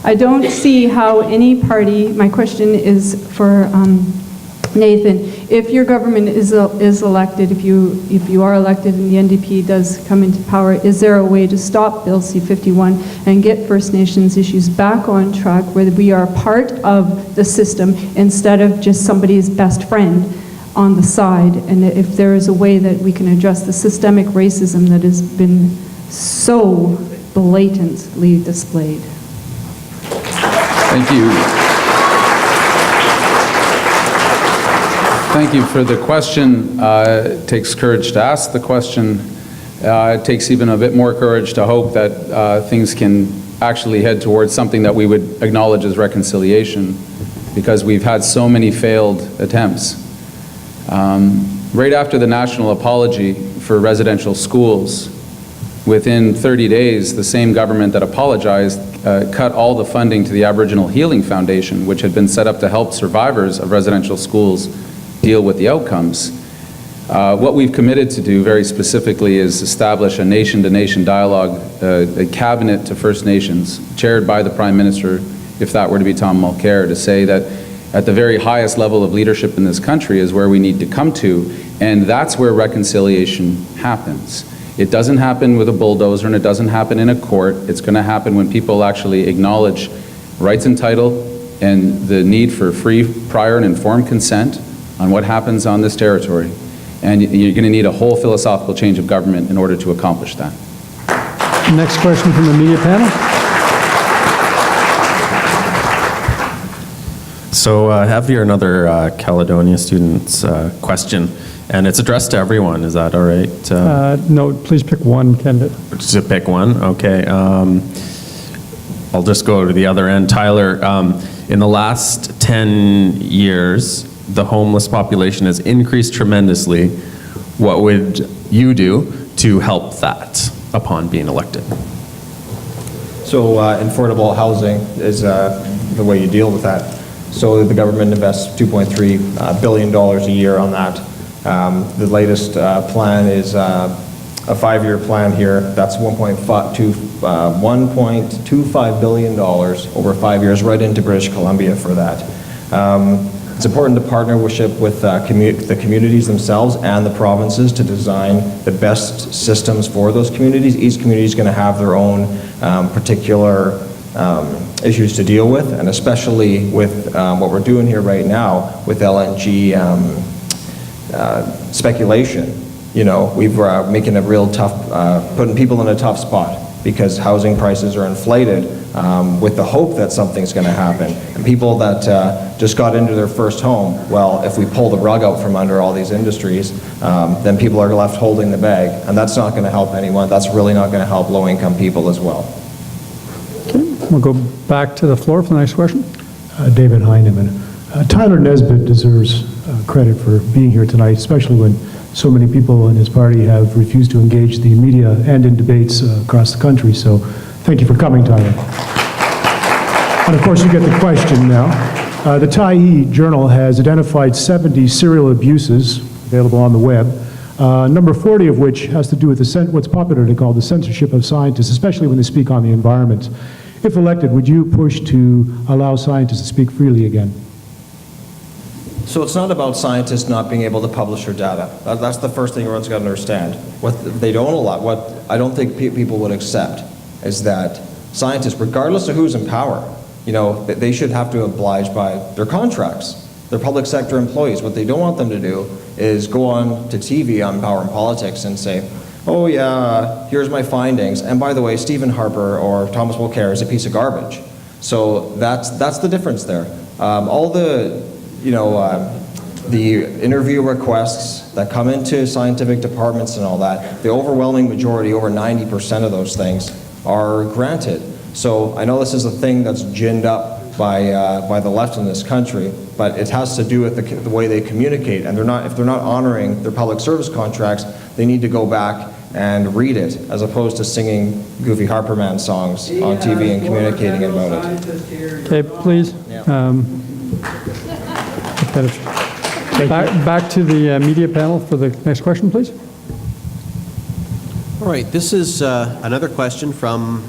I don't see how any party... My question is for... Nathan, if your government is elected, if you are elected and the NDP does come into power, is there a way to stop Bill C-51 and get First Nations issues back on track where we are part of the system instead of just somebody's best friend on the side? And if there is a way that we can address the systemic racism that has been so blatantly displayed. Thank you. Thank you for the question. It takes courage to ask the question. It takes even a bit more courage to hope that things can actually head towards something that we would acknowledge as reconciliation, because we've had so many failed attempts. Right after the national apology for residential schools, within 30 days, the same government that apologized cut all the funding to the Aboriginal Healing Foundation, which had been set up to help survivors of residential schools deal with the outcomes. What we've committed to do very specifically is establish a nation-to-nation dialogue, a cabinet to First Nations, chaired by the Prime Minister, if that were to be Tom Mulcair, to say that at the very highest level of leadership in this country is where we need to come to, and that's where reconciliation happens. It doesn't happen with a bulldozer, and it doesn't happen in a court. It's going to happen when people actually acknowledge rights and title and the need for free, prior, and informed consent on what happens on this territory. And you're going to need a whole philosophical change of government in order to accomplish that. Next question from the media panel. So I have here another Caledonia student's question, and it's addressed to everyone. Is that all right? No, please pick one candidate. Just pick one? Okay. I'll just go to the other end. Tyler, in the last 10 years, the homeless population has increased tremendously. What would you do to help that upon being elected? So affordable housing is the way you deal with that. So the government invests $2.3 billion a year on that. The latest plan is a 5-year plan here. That's $1.25 billion over 5 years right into British Columbia for that. It's important to partner with the communities themselves and the provinces to design the best systems for those communities. Each community is going to have their own particular issues to deal with, and especially with what we're doing here right now with LNG speculation. You know, we're making a real tough, putting people in a tough spot because housing prices are inflated with the hope that something's going to happen. And people that just got into their first home, well, if we pull the rug out from under all these industries, then people are left holding the bag, and that's not going to help anyone. That's really not going to help low-income people as well. Okay, we'll go back to the floor for the next question. David Heineman. Tyler Nesbitt deserves credit for being here tonight, especially when so many people in his party have refused to engage the media and in debates across the country. So thank you for coming, Tyler. And of course, you get the question now. The Tyee Journal has identified 70 serial abuses available on the web, number 40 of which has to do with what's popularly called the censorship of scientists, especially when they speak on the environment. If elected, would you push to allow scientists to speak freely again? So it's not about scientists not being able to publish their data. That's the first thing everyone's got to understand. What they don't allow, what I don't think people would accept, is that scientists, regardless of who's in power, they should have to oblige by their contracts. They're public sector employees. What they don't want them to do is go on to TV on Power and Politics and say, oh yeah, here's my findings, and by the way, Stephen Harper or Thomas Mulcair is a piece of garbage. So that's the difference there. All the interview requests that come into scientific departments and all that, the overwhelming majority, over 90% of those things, are granted. So I know this is a thing that's ginned up by the left in this country, but it has to do with the way they communicate. And if they're not honoring their public service contracts, they need to go back and read it, as opposed to singing Goofy Harperman songs on TV and communicating about it. Okay, please. Back to the media panel for the next question, please. All right, this is another question from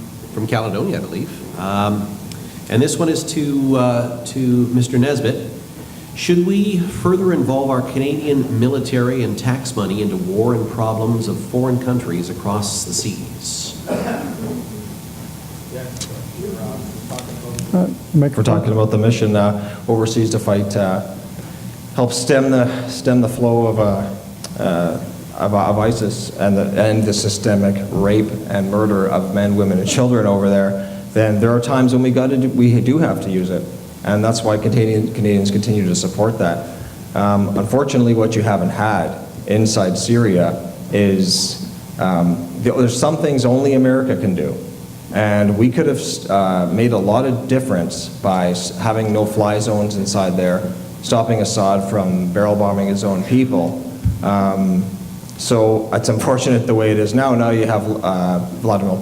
Caledonia, I believe. And this one is to Mr. Nesbitt. Should we further involve our Canadian military and tax money into war and problems of foreign countries across the seas? We're talking about the mission overseas to fight, help stem the flow of ISIS and the systemic rape and murder of men, women, and children over there. Then there are times when we do have to use it, and that's why Canadians continue to support that. Unfortunately, what you haven't had inside Syria is there's some things only America can do. And we could have made a lot of difference by having no-fly zones inside there, stopping Assad from barrel bombing his own people. So it's unfortunate the way it is now. Now you have Vladimir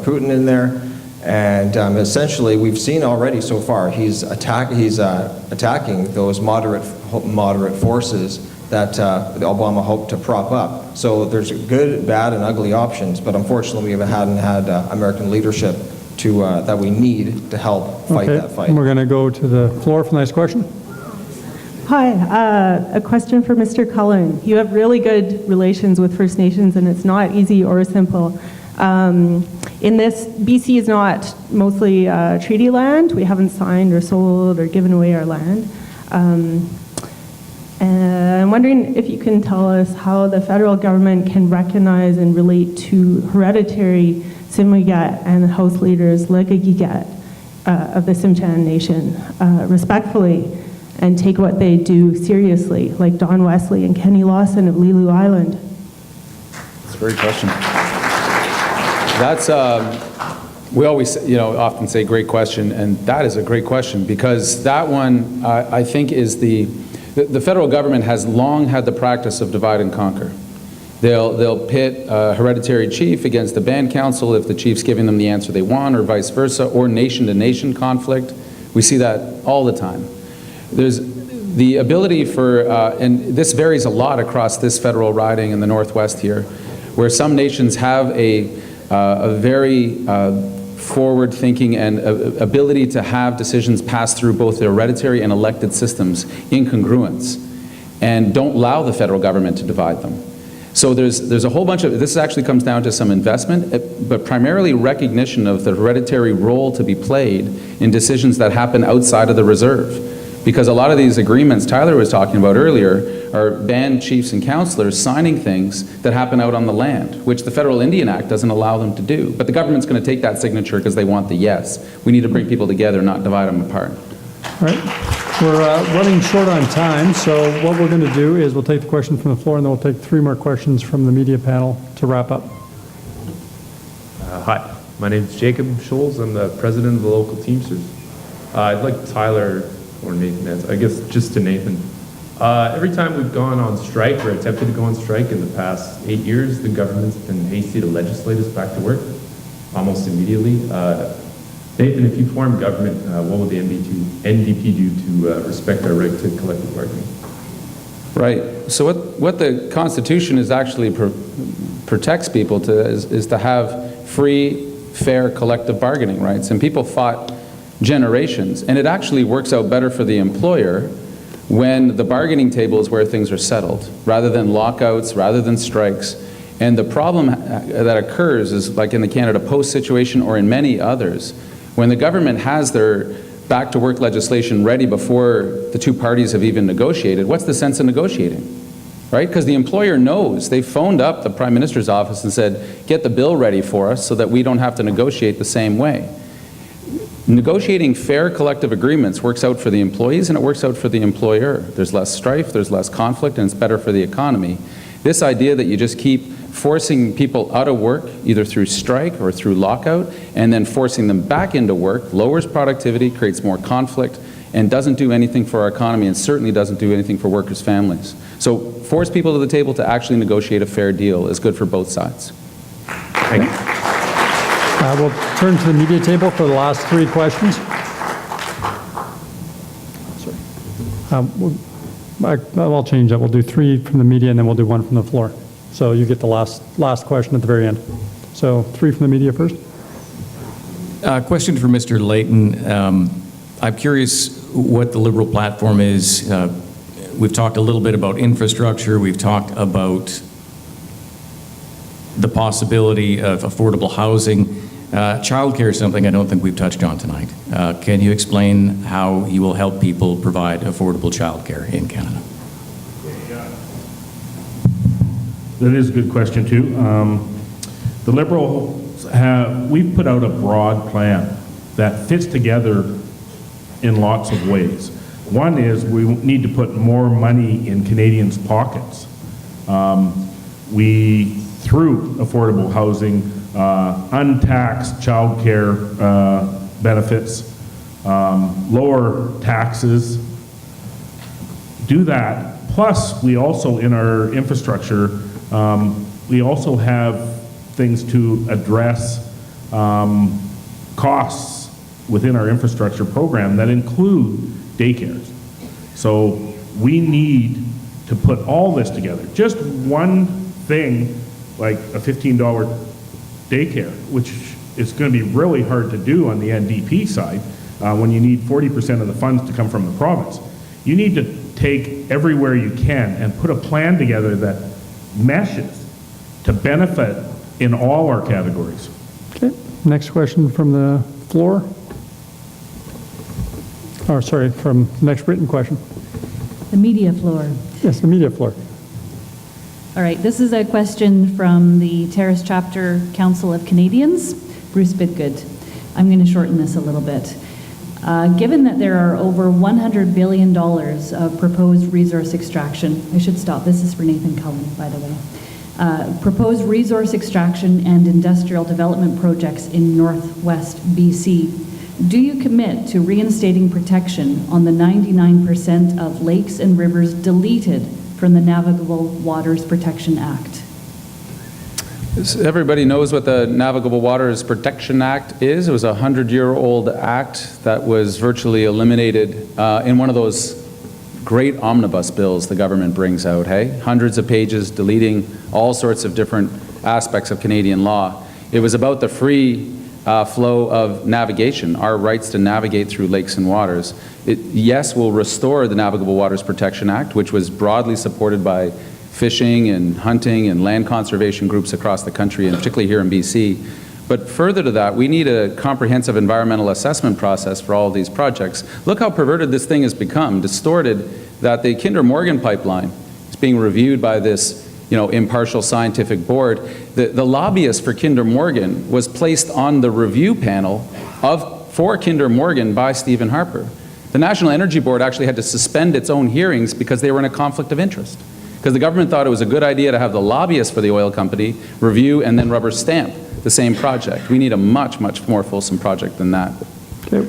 Putin in there, and essentially we've seen already so far he's attacking those moderate forces that Obama hoped to prop up. So there's good, bad, and ugly options, but unfortunately we hadn't had American leadership that we need to help fight that fight. We're going to go to the floor for the next question. Hi, a question for Mr. Cullen. You have really good relations with First Nations, and it's not easy or simple. In this, BC is not mostly treaty land. We haven't signed or sold or given away our land. And I'm wondering if you can tell us how the federal government can recognize and relate to hereditary Tsimshian and House leaders Legagigat of the Tsimshian Nation respectfully and take what they do seriously, like Don Wesley and Kenny Lawson of Lulu Island. That's a great question. That's, we always, often say great question, and that is a great question because that one, I think, is the federal government has long had the practice of divide and conquer. They'll pit a hereditary chief against the band council if the chief's giving them the answer they want, or vice versa, or nation-to-nation conflict. We see that all the time. There's the ability for, and this varies a lot across this federal riding in the Northwest here, where some nations have a very forward-thinking and ability to have decisions pass through both the hereditary and elected systems in congruence, and don't allow the federal government to divide them. So there's a whole bunch of, this actually comes down to some investment, but primarily recognition of the hereditary role to be played in decisions that happen outside of the reserve. Because a lot of these agreements Tyler was talking about earlier are band chiefs and councillors signing things that happen out on the land, which the Federal Indian Act doesn't allow them to do. But the government's going to take that signature because they want the yes. We need to bring people together, not divide them apart. All right. We're running short on time, so what we're going to do is we'll take the question from the floor, and then we'll take 3 more questions from the media panel to wrap up. Hi, my name is Jacob Scholes. I'm the president of the local Teamsters. I'd like Tyler or Nathan, I guess just to Nathan. Every time we've gone on strike or attempted to go on strike in the past 8 years, the government's been hasty to legislate us back to work almost immediately. Nathan, if you form government, what will the NDP do to respect our right to collective bargaining? Right. So what the Constitution is actually protects people to is to have free, fair collective bargaining rights. And people fought generations. And it actually works out better for the employer when the bargaining table is where things are settled, rather than lockouts, rather than strikes. And the problem that occurs is, like in the Canada Post situation or in many others, when the government has their back-to-work legislation ready before the two parties have even negotiated, what's the sense of negotiating? Right? Because the employer knows. They phoned up the Prime Minister's office and said, get the bill ready for us so that we don't have to negotiate the same way. Negotiating fair collective agreements works out for the employees and it works out for the employer. There's less strife, there's less conflict, and it's better for the economy. This idea that you just keep forcing people out of work, either through strike or through lockout, and then forcing them back into work, lowers productivity, creates more conflict, and doesn't do anything for our economy, and certainly doesn't do anything for workers' families. So force people to the table to actually negotiate a fair deal is good for both sides. Thank you. We'll turn to the media table for the last 3 questions. I'll change that. We'll do 3 from the media, and then we'll do 1 from the floor. So you get the last question at the very end. So 3 from the media first. Question for Mr. Layton. I'm curious what the Liberal platform is. We've talked a little bit about infrastructure. We've talked about the possibility of affordable housing. Childcare is something I don't think we've touched on tonight. Can you explain how you will help people provide affordable childcare in Canada? That is a good question too. The Liberals we've put out a broad plan that fits together in lots of ways. One is we need to put more money in Canadians' pockets. Through affordable housing, untaxed childcare benefits, lower taxes, do that. Plus, we also, in our infrastructure, we also have things to address costs within our infrastructure program that include daycares. So we need to put all this together. Just one thing, like a $15 daycare, which is going to be really hard to do on the NDP side when you need 40% of the funds to come from the province. You need to take everywhere you can and put a plan together that meshes to benefit in all our categories. Okay. Next question from the floor. Or sorry, from the next written question. The media floor. Yes, the media floor. All right, this is a question from the Terrace Chapter Council of Canadians, Bruce Bidgood. I'm going to shorten this a little bit. Given that there are over $100 billion of proposed resource extraction, I should stop, this is for Nathan Cullen, by the way. Proposed resource extraction and industrial development projects in Northwest BC, do you commit to reinstating protection on the 99% of lakes and rivers deleted from the Navigable Waters Protection Act? Everybody knows what the Navigable Waters Protection Act is. It was a 100-year-old act that was virtually eliminated in one of those great omnibus bills the government brings out, hey? Hundreds of pages deleting all sorts of different aspects of Canadian law. It was about the free flow of navigation, our rights to navigate through lakes and waters. It, yes, will restore the Navigable Waters Protection Act, which was broadly supported by fishing and hunting and land conservation groups across the country, and particularly here in BC. But further to that, we need a comprehensive environmental assessment process for all of these projects. Look how perverted this thing has become, distorted, that the Kinder Morgan pipeline is being reviewed by this impartial scientific board. The lobbyist for Kinder Morgan was placed on the review panel for Kinder Morgan by Stephen Harper. The National Energy Board actually had to suspend its own hearings because they were in a conflict of interest. Because the government thought it was a good idea to have the lobbyist for the oil company review and then rubber stamp the same project. We need a much, much more fulsome project than that. Okay.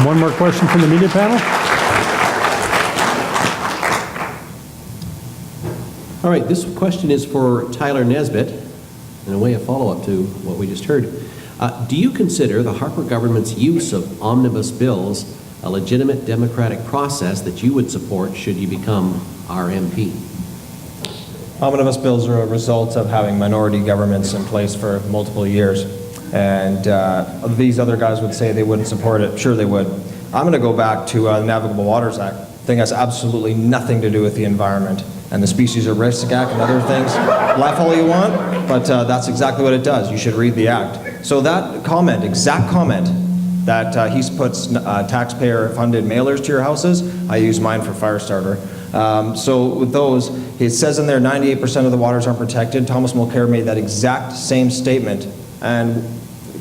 One more question from the media panel. All right, this question is for Tyler Nesbitt, in a way a follow-up to what we just heard. Do you consider the Harper government's use of omnibus bills a legitimate democratic process that you would support should you become our MP? Omnibus bills are a result of having minority governments in place for multiple years. And these other guys would say they wouldn't support it. Sure they would. I'm going to go back to the Navigable Waters Act. I think has absolutely nothing to do with the environment and the Species at Risk Act and other things. Laugh all you want, but that's exactly what it does. You should read the act. So that comment, exact comment, that he puts taxpayer-funded mailers to your houses, I use mine for Firestarter. So with those, it says in there 98% of the waters aren't protected. Thomas Mulcair made that exact same statement. And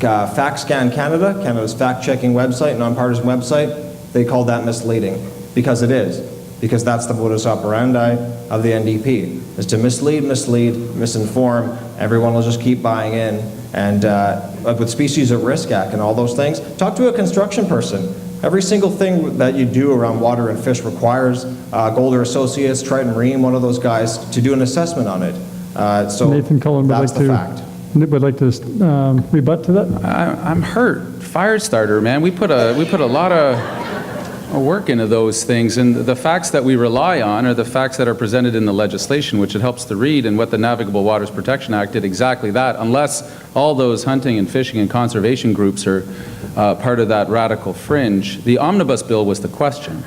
FactScan Canada, Canada's fact-checking website, nonpartisan website, they called that misleading, because it is. Because that's the modus operandi of the NDP, is to mislead, misinform. Everyone will just keep buying in. And with Species at Risk Act and all those things, talk to a construction person. Every single thing that you do around water and fish requires Golder Associates, Triton Marine, one of those guys, to do an assessment on it. So Nathan Cullen would like to rebut to that. I'm hurt. Firestarter, man. We put a lot of work into those things, and the facts that we rely on are the facts that are presented in the legislation, which it helps to read, and what the Navigable Waters Protection Act did exactly that, unless all those hunting and fishing and conservation groups are part of that radical fringe. The omnibus bill was the question.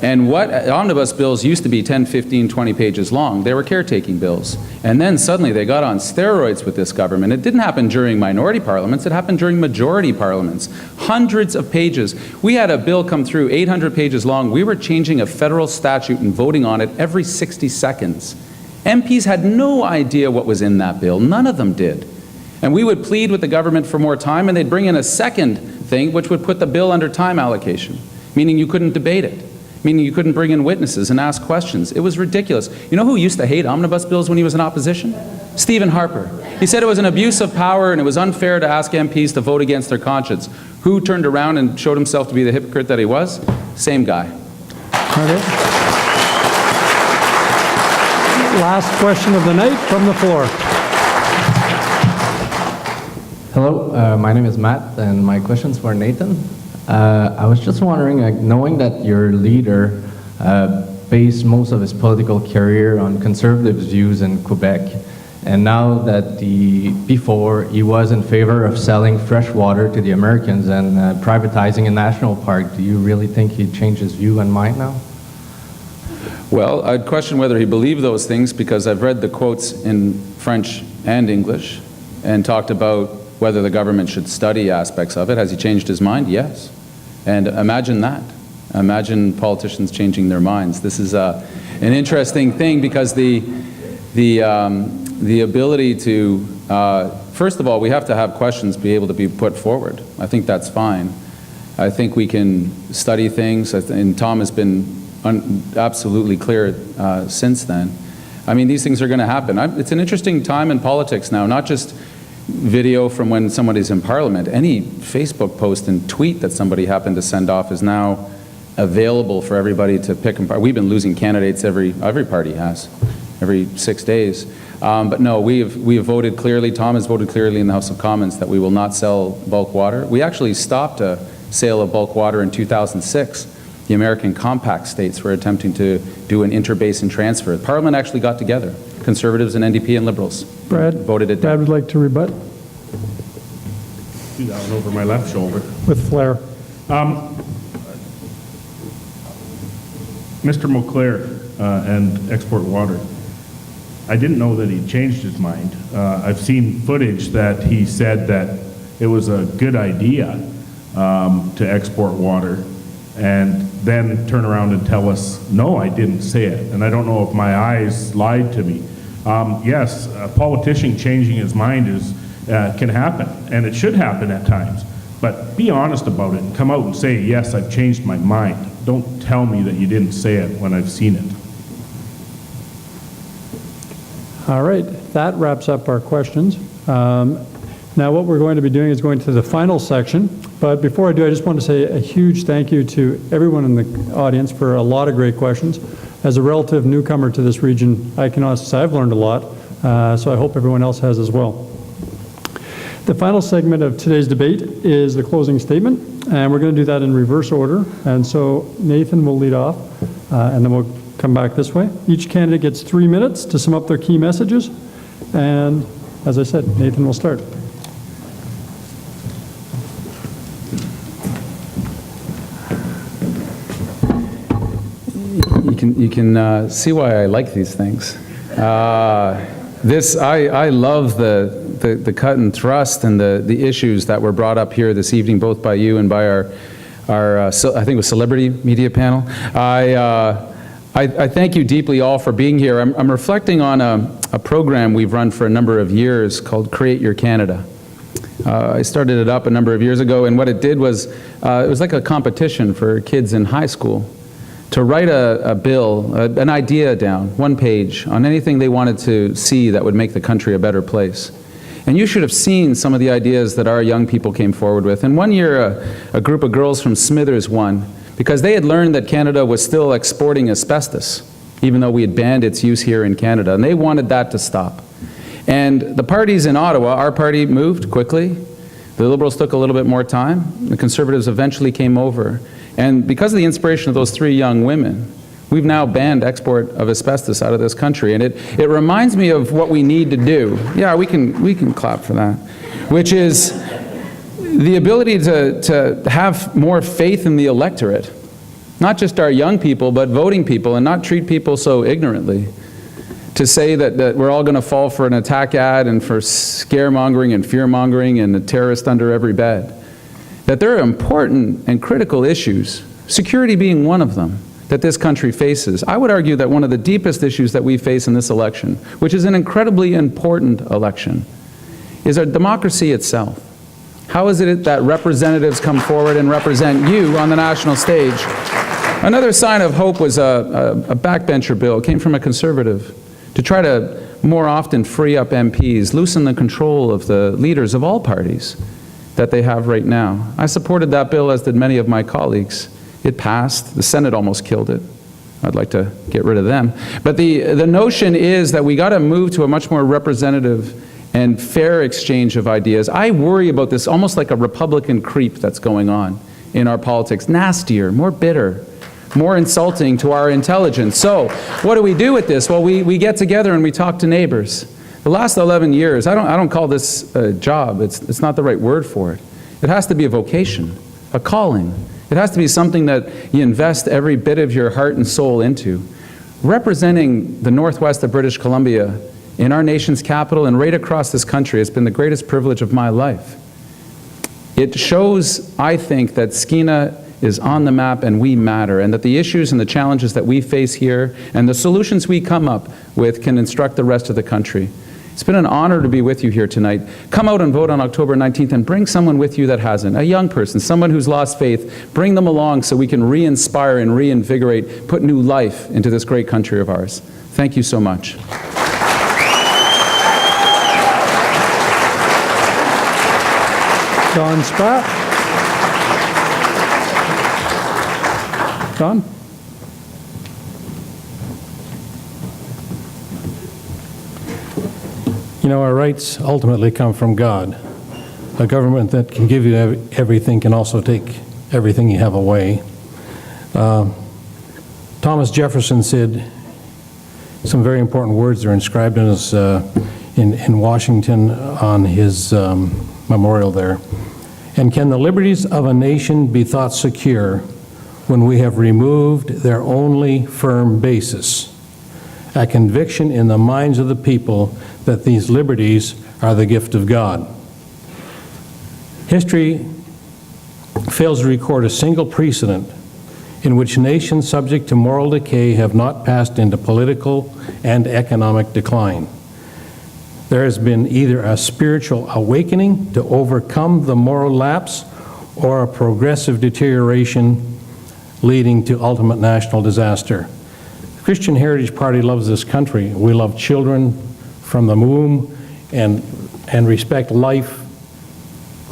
And what omnibus bills used to be 10, 15, 20 pages long. They were caretaking bills. And then suddenly they got on steroids with this government. It didn't happen during minority parliaments, it happened during majority parliaments. Hundreds of pages. We had a bill come through 800 pages long. We were changing a federal statute and voting on it every 60 seconds. MPs had no idea what was in that bill. None of them did. And we would plead with the government for more time, and they'd bring in a second thing which would put the bill under time allocation, meaning you couldn't debate it. Meaning you couldn't bring in witnesses and ask questions. It was ridiculous. You know who used to hate omnibus bills when he was in opposition? Stephen Harper. He said it was an abuse of power and it was unfair to ask MPs to vote against their conscience. Who turned around and showed himself to be the hypocrite that he was? Same guy. Okay. Last question of the night from the floor. Hello, my name is Matt, and my question's for Nathan. I was just wondering, knowing that your leader based most of his political career on conservative views in Quebec, and now that before he was in favor of selling fresh water to the Americans and privatizing a national park, do you really think he'd change his view and mind now? Well, I'd question whether he believed those things, because I've read the quotes in French and English and talked about whether the government should study aspects of it. Has he changed his mind? Yes. And imagine that. Imagine politicians changing their minds. This is an interesting thing, because the ability to, first of all, we have to have questions be able to be put forward. I think that's fine. I think we can study things, and Tom has been absolutely clear since then. I mean, these things are going to happen. It's an interesting time in politics now, not just video from when somebody's in Parliament. Any Facebook post and tweet that somebody happened to send off is now available for everybody to pick and we've been losing candidates, every party has, every 6 days. But no, we have voted clearly, Tom has voted clearly in the House of Commons that we will not sell bulk water. We actually stopped a sale of bulk water in 2006. The American compact states were attempting to do an interbasin transfer. Parliament actually got together, Conservatives and NDP and Liberals. Brad, voted it down. Brad would like to rebut. Do that one over my left shoulder. With flair. Mr. Mulcair and Export Water. I didn't know that he changed his mind. I've seen footage that he said that it was a good idea to export water, and then turn around and tell us, no, I didn't say it. And I don't know if my eyes lied to me. Yes, a politician changing his mind can happen, and it should happen at times. But be honest about it and come out and say, yes, I've changed my mind. Don't tell me that you didn't say it when I've seen it. All right, that wraps up our questions. Now what we're going to be doing is going to the final section, but before I do, I just want to say a huge thank you to everyone in the audience for a lot of great questions. As a relative newcomer to this region, I can honestly say I've learned a lot, so I hope everyone else has as well. The final segment of today's debate is the closing statement, and we're going to do that in reverse order. And so Nathan will lead off, and then we'll come back this way. Each candidate gets 3 minutes to sum up their key messages, and as I said, Nathan will start. You can see why I like these things. I love the cut and thrust and the issues that were brought up here this evening, both by you and by our I think it was celebrity media panel. I thank you deeply all for being here. I'm reflecting on a program we've run for a number of years called Create Your Canada. I started it up a number of years ago, and what it did was, it was like a competition for kids in high school to write a bill, an idea down, one page, on anything they wanted to see that would make the country a better place. And you should have seen some of the ideas that our young people came forward with. And one year, a group of girls from Smithers won, because they had learned that Canada was still exporting asbestos, even though we had banned its use here in Canada, and they wanted that to stop. And the parties in Ottawa, our party moved quickly, the Liberals took a little bit more time, the Conservatives eventually came over, and because of the inspiration of those 3 young women, we've now banned export of asbestos out of this country. And it reminds me of what we need to do. Yeah, we can clap for that. Which is the ability to have more faith in the electorate. Not just our young people, but voting people, and not treat people so ignorantly. To say that we're all going to fall for an attack ad and for scaremongering and fear-mongering and a terrorist under every bed. That there are important and critical issues, security being one of them, that this country faces. I would argue that one of the deepest issues that we face in this election, which is an incredibly important election, is our democracy itself. How is it that representatives come forward and represent you on the national stage? Another sign of hope was a backbencher bill. It came from a Conservative to try to more often free up MPs, loosen the control of the leaders of all parties that they have right now. I supported that bill, as did many of my colleagues. It passed. The Senate almost killed it. I'd like to get rid of them. But the notion is that we got to move to a much more representative and fair exchange of ideas. I worry about this almost like a Republican creep that's going on in our politics. Nastier, more bitter, more insulting to our intelligence. So what do we do with this? Well, we get together and we talk to neighbors. The last 11 years, I don't call this a job. It's not the right word for it. It has to be a vocation, a calling. It has to be something that you invest every bit of your heart and soul into. Representing the northwest of British Columbia in our nation's capital and right across this country has been the greatest privilege of my life. It shows, I think, that Skeena is on the map and we matter, and that the issues and the challenges that we face here and the solutions we come up with can instruct the rest of the country. It's been an honor to be with you here tonight. Come out and vote on October 19th and bring someone with you that hasn't, a young person, someone who's lost faith. Bring them along so we can re-inspire and reinvigorate, put new life into this great country of ours. Thank you so much. Don Spratt. Don? You know, our rights ultimately come from God. A government that can give you everything can also take everything you have away. Thomas Jefferson said some very important words are inscribed in his, in Washington on his memorial there. And can the liberties of a nation be thought secure when we have removed their only firm basis, a conviction in the minds of the people that these liberties are the gift of God? History fails to record a single precedent in which nations subject to moral decay have not passed into political and economic decline. There has been either a spiritual awakening to overcome the moral lapse or a progressive deterioration leading to ultimate national disaster. The Christian Heritage Party loves this country. We love children from the womb and respect life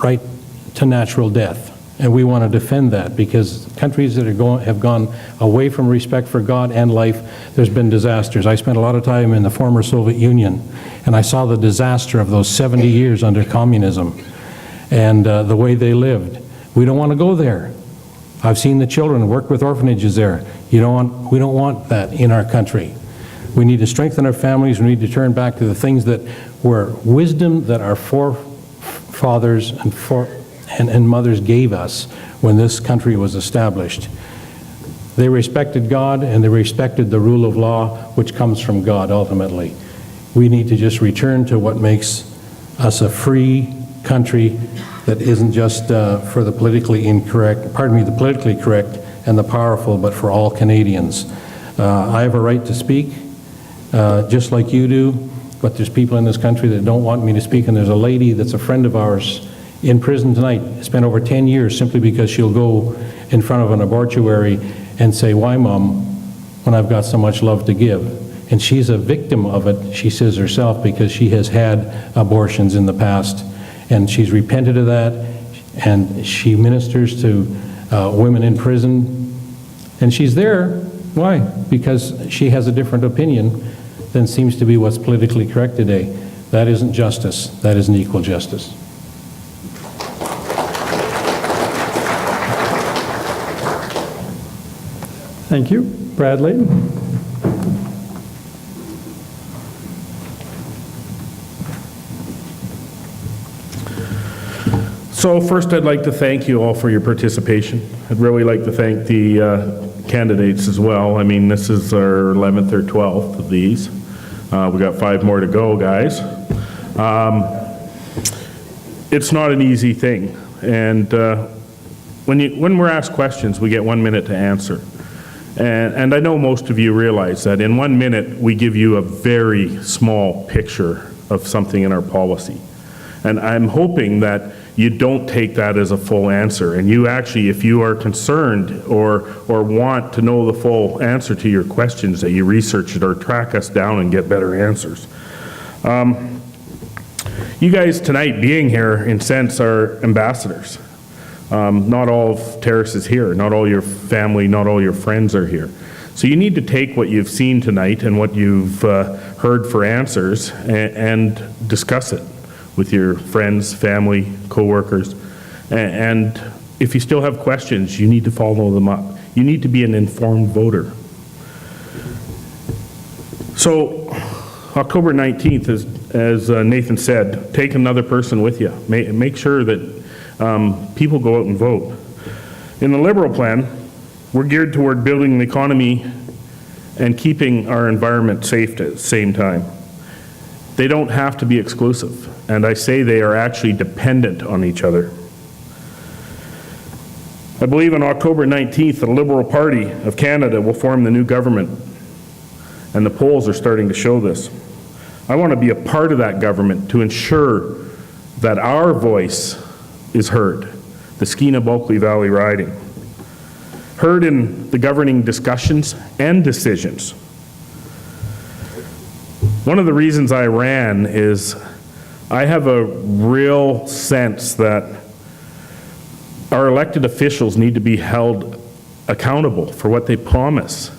right to natural death. And we want to defend that, because countries that have gone away from respect for God and life, there's been disasters. I spent a lot of time in the former Soviet Union, and I saw the disaster of those 70 years under communism and the way they lived. We don't want to go there. I've seen the children work with orphanages there. We don't want that in our country. We need to strengthen our families. We need to turn back to the things that were wisdom that our forefathers and mothers gave us when this country was established. They respected God, and they respected the rule of law, which comes from God ultimately. We need to just return to what makes us a free country that isn't just for the politically correct and the powerful, but for all Canadians. I have a right to speak, just like you do, but there's people in this country that don't want me to speak, and there's a lady that's a friend of ours in prison tonight, spent over 10 years simply because she'll go in front of an abortuary and say, "Why, Mom, when I've got so much love to give?" And she's a victim of it, she says herself, because she has had abortions in the past. And she's repented of that, and she ministers to women in prison. And she's there, why? Because she has a different opinion than seems to be what's politically correct today. That isn't justice. That isn't equal justice. Thank you. Brad Layton. So first, I'd like to thank you all for your participation. I'd really like to thank the candidates as well. I mean, this is our 11th or 12th of these. We got 5 more to go, guys. It's not an easy thing. And when we're asked questions, we get 1 minute to answer. And I know most of you realize that in 1 minute, we give you a very small picture of something in our policy. And I'm hoping that you don't take that as a full answer. And you actually, if you are concerned or want to know the full answer to your questions, that you research it or track us down and get better answers. You guys tonight being here, in sense, are ambassadors. Not all of Terrace is here. Not all your family, not all your friends are here. So you need to take what you've seen tonight and what you've heard for answers and discuss it with your friends, family, co-workers. And if you still have questions, you need to follow them up. You need to be an informed voter. So October 19th, as Nathan said, take another person with you. Make sure that people go out and vote. In the Liberal plan, we're geared toward building the economy and keeping our environment safe at the same time. They don't have to be exclusive, and I say they are actually dependent on each other. I believe on October 19th, the Liberal Party of Canada will form the new government, and the polls are starting to show this. I want to be a part of that government to ensure that our voice is heard, the Skeena Bulkley Valley riding, heard in the governing discussions and decisions. One of the reasons I ran is I have a real sense that our elected officials need to be held accountable for what they promise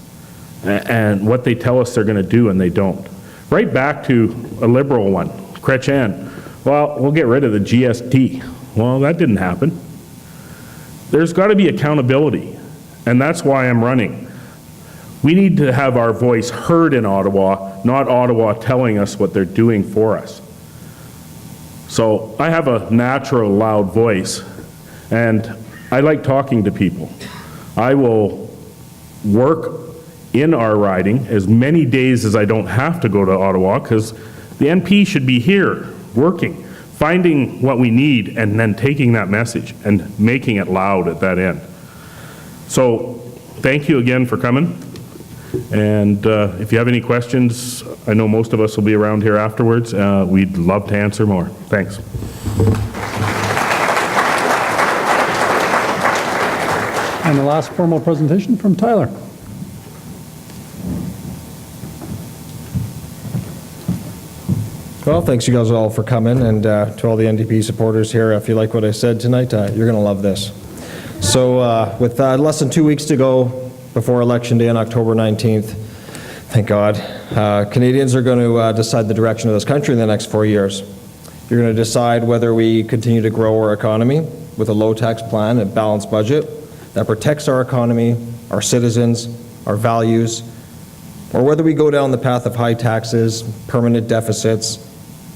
and what they tell us they're going to do and they don't. Right back to a Liberal one, Chrétien. Well, we'll get rid of the GST. Well, that didn't happen. There's got to be accountability, and that's why I'm running. We need to have our voice heard in Ottawa, not Ottawa telling us what they're doing for us. So I have a natural loud voice, and I like talking to people. I will work in our riding as many days as I don't have to go to Ottawa, because the MP should be here working finding what we need and then taking that message and making it loud at that end. So thank you again for coming. And if you have any questions, I know most of us will be around here afterwards. We'd love to answer more. Thanks. And the last formal presentation from Tyler. Well, thanks you guys all for coming, and to all the NDP supporters here, if you like what I said tonight, you're going to love this. So with less than 2 weeks to go before Election Day on October 19th, thank God, Canadians are going to decide the direction of this country in the next 4 years. You're going to decide whether we continue to grow our economy with a low-tax plan and balanced budget that protects our economy, our citizens, our values, or whether we go down the path of high taxes, permanent deficits,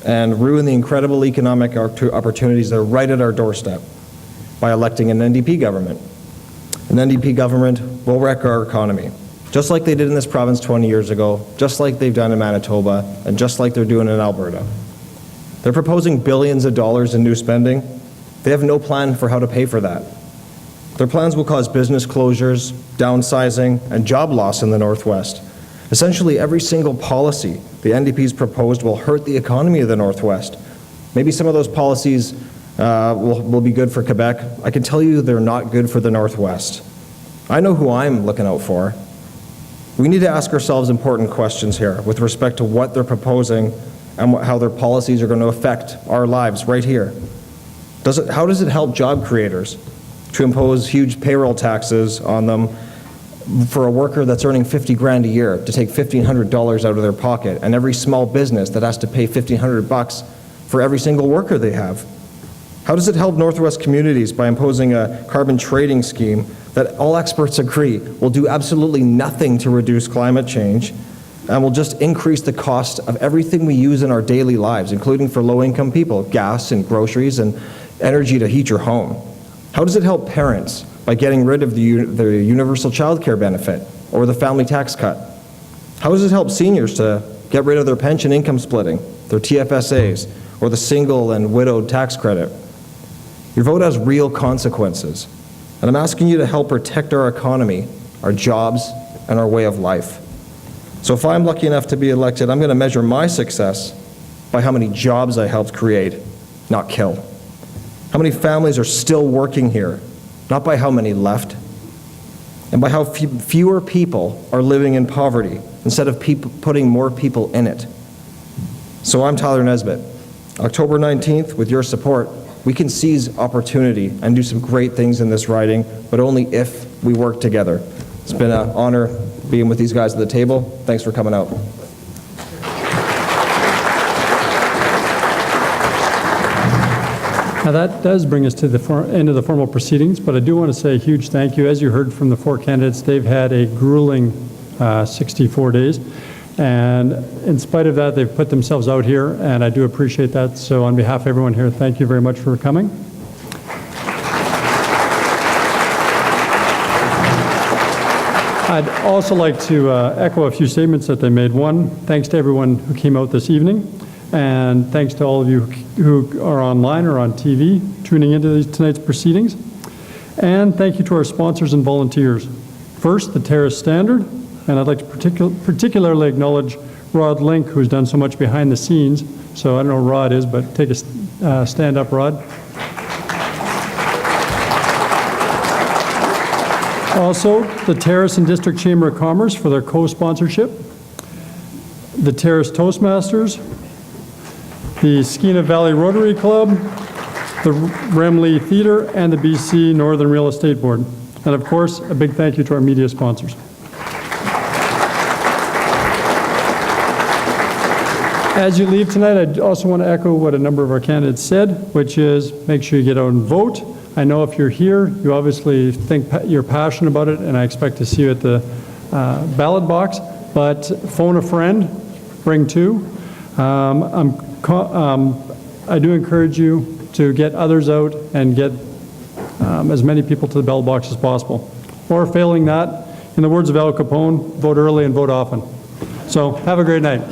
and ruin the incredible economic opportunities that are right at our doorstep by electing an NDP government. An NDP government will wreck our economy, just like they did in this province 20 years ago, just like they've done in Manitoba, and just like they're doing in Alberta. They're proposing billions of dollars in new spending. They have no plan for how to pay for that. Their plans will cause business closures, downsizing, and job loss in the Northwest. Essentially, every single policy the NDP's proposed will hurt the economy of the Northwest. Maybe some of those policies will be good for Quebec. I can tell you they're not good for the Northwest. I know who I'm looking out for. We need to ask ourselves important questions here with respect to what they're proposing and how their policies are going to affect our lives right here. How does it help job creators to impose huge payroll taxes on them for a worker that's earning $50,000 a year to take $1,500 out of their pocket, and every small business that has to pay $1,500 for every single worker they have? How does it help Northwest communities by imposing a carbon trading scheme that all experts agree will do absolutely nothing to reduce climate change and will just increase the cost of everything we use in our daily lives, including for low-income people, gas and groceries and energy to heat your home? How does it help parents by getting rid of the universal child care benefit or the family tax cut? How does it help seniors to get rid of their pension income splitting, their TFSAs, or the single and widowed tax credit? Your vote has real consequences, and I'm asking you to help protect our economy, our jobs, and our way of life. So if I'm lucky enough to be elected, I'm going to measure my success by how many jobs I helped create, not kill. How many families are still working here, not by how many left, and by how fewer people are living in poverty instead of putting more people in it. So I'm Tyler Nesbitt. October 19th, with your support, we can seize opportunity and do some great things in this riding, but only if we work together. It's been an honor being with these guys at the table. Thanks for coming out. Now that does bring us to the end of the formal proceedings, but I do want to say a huge thank you. As you heard from the four candidates, they've had a grueling 64 days, and in spite of that, they've put themselves out here, and I do appreciate that. So on behalf of everyone here, thank you very much for coming. I'd also like to echo a few statements that they made. One, thanks to everyone who came out this evening. And thanks to all of you who are online or on TV tuning into tonight's proceedings. And thank you to our sponsors and volunteers. First, the Terrace Standard, and I'd like to particularly acknowledge Rod Link, who's done so much behind the scenes. So I don't know who Rod is, but take a stand up, Rod. Also, the Terrace and District Chamber of Commerce for their co-sponsorship. The Terrace Toastmasters, the Skeena Valley Rotary Club, the Remley Theatre, and the BC Northern Real Estate Board. And of course, a big thank you to our media sponsors. As you leave tonight, I also want to echo what a number of our candidates said, which is make sure you get out and vote. I know if you're here, you obviously think you're passionate about it, and I expect to see you at the ballot box, but phone a friend, bring two. I do encourage you to get others out and get as many people to the ballot box as possible. Or failing that, in the words of Al Capone, vote early and vote often. So have a great night.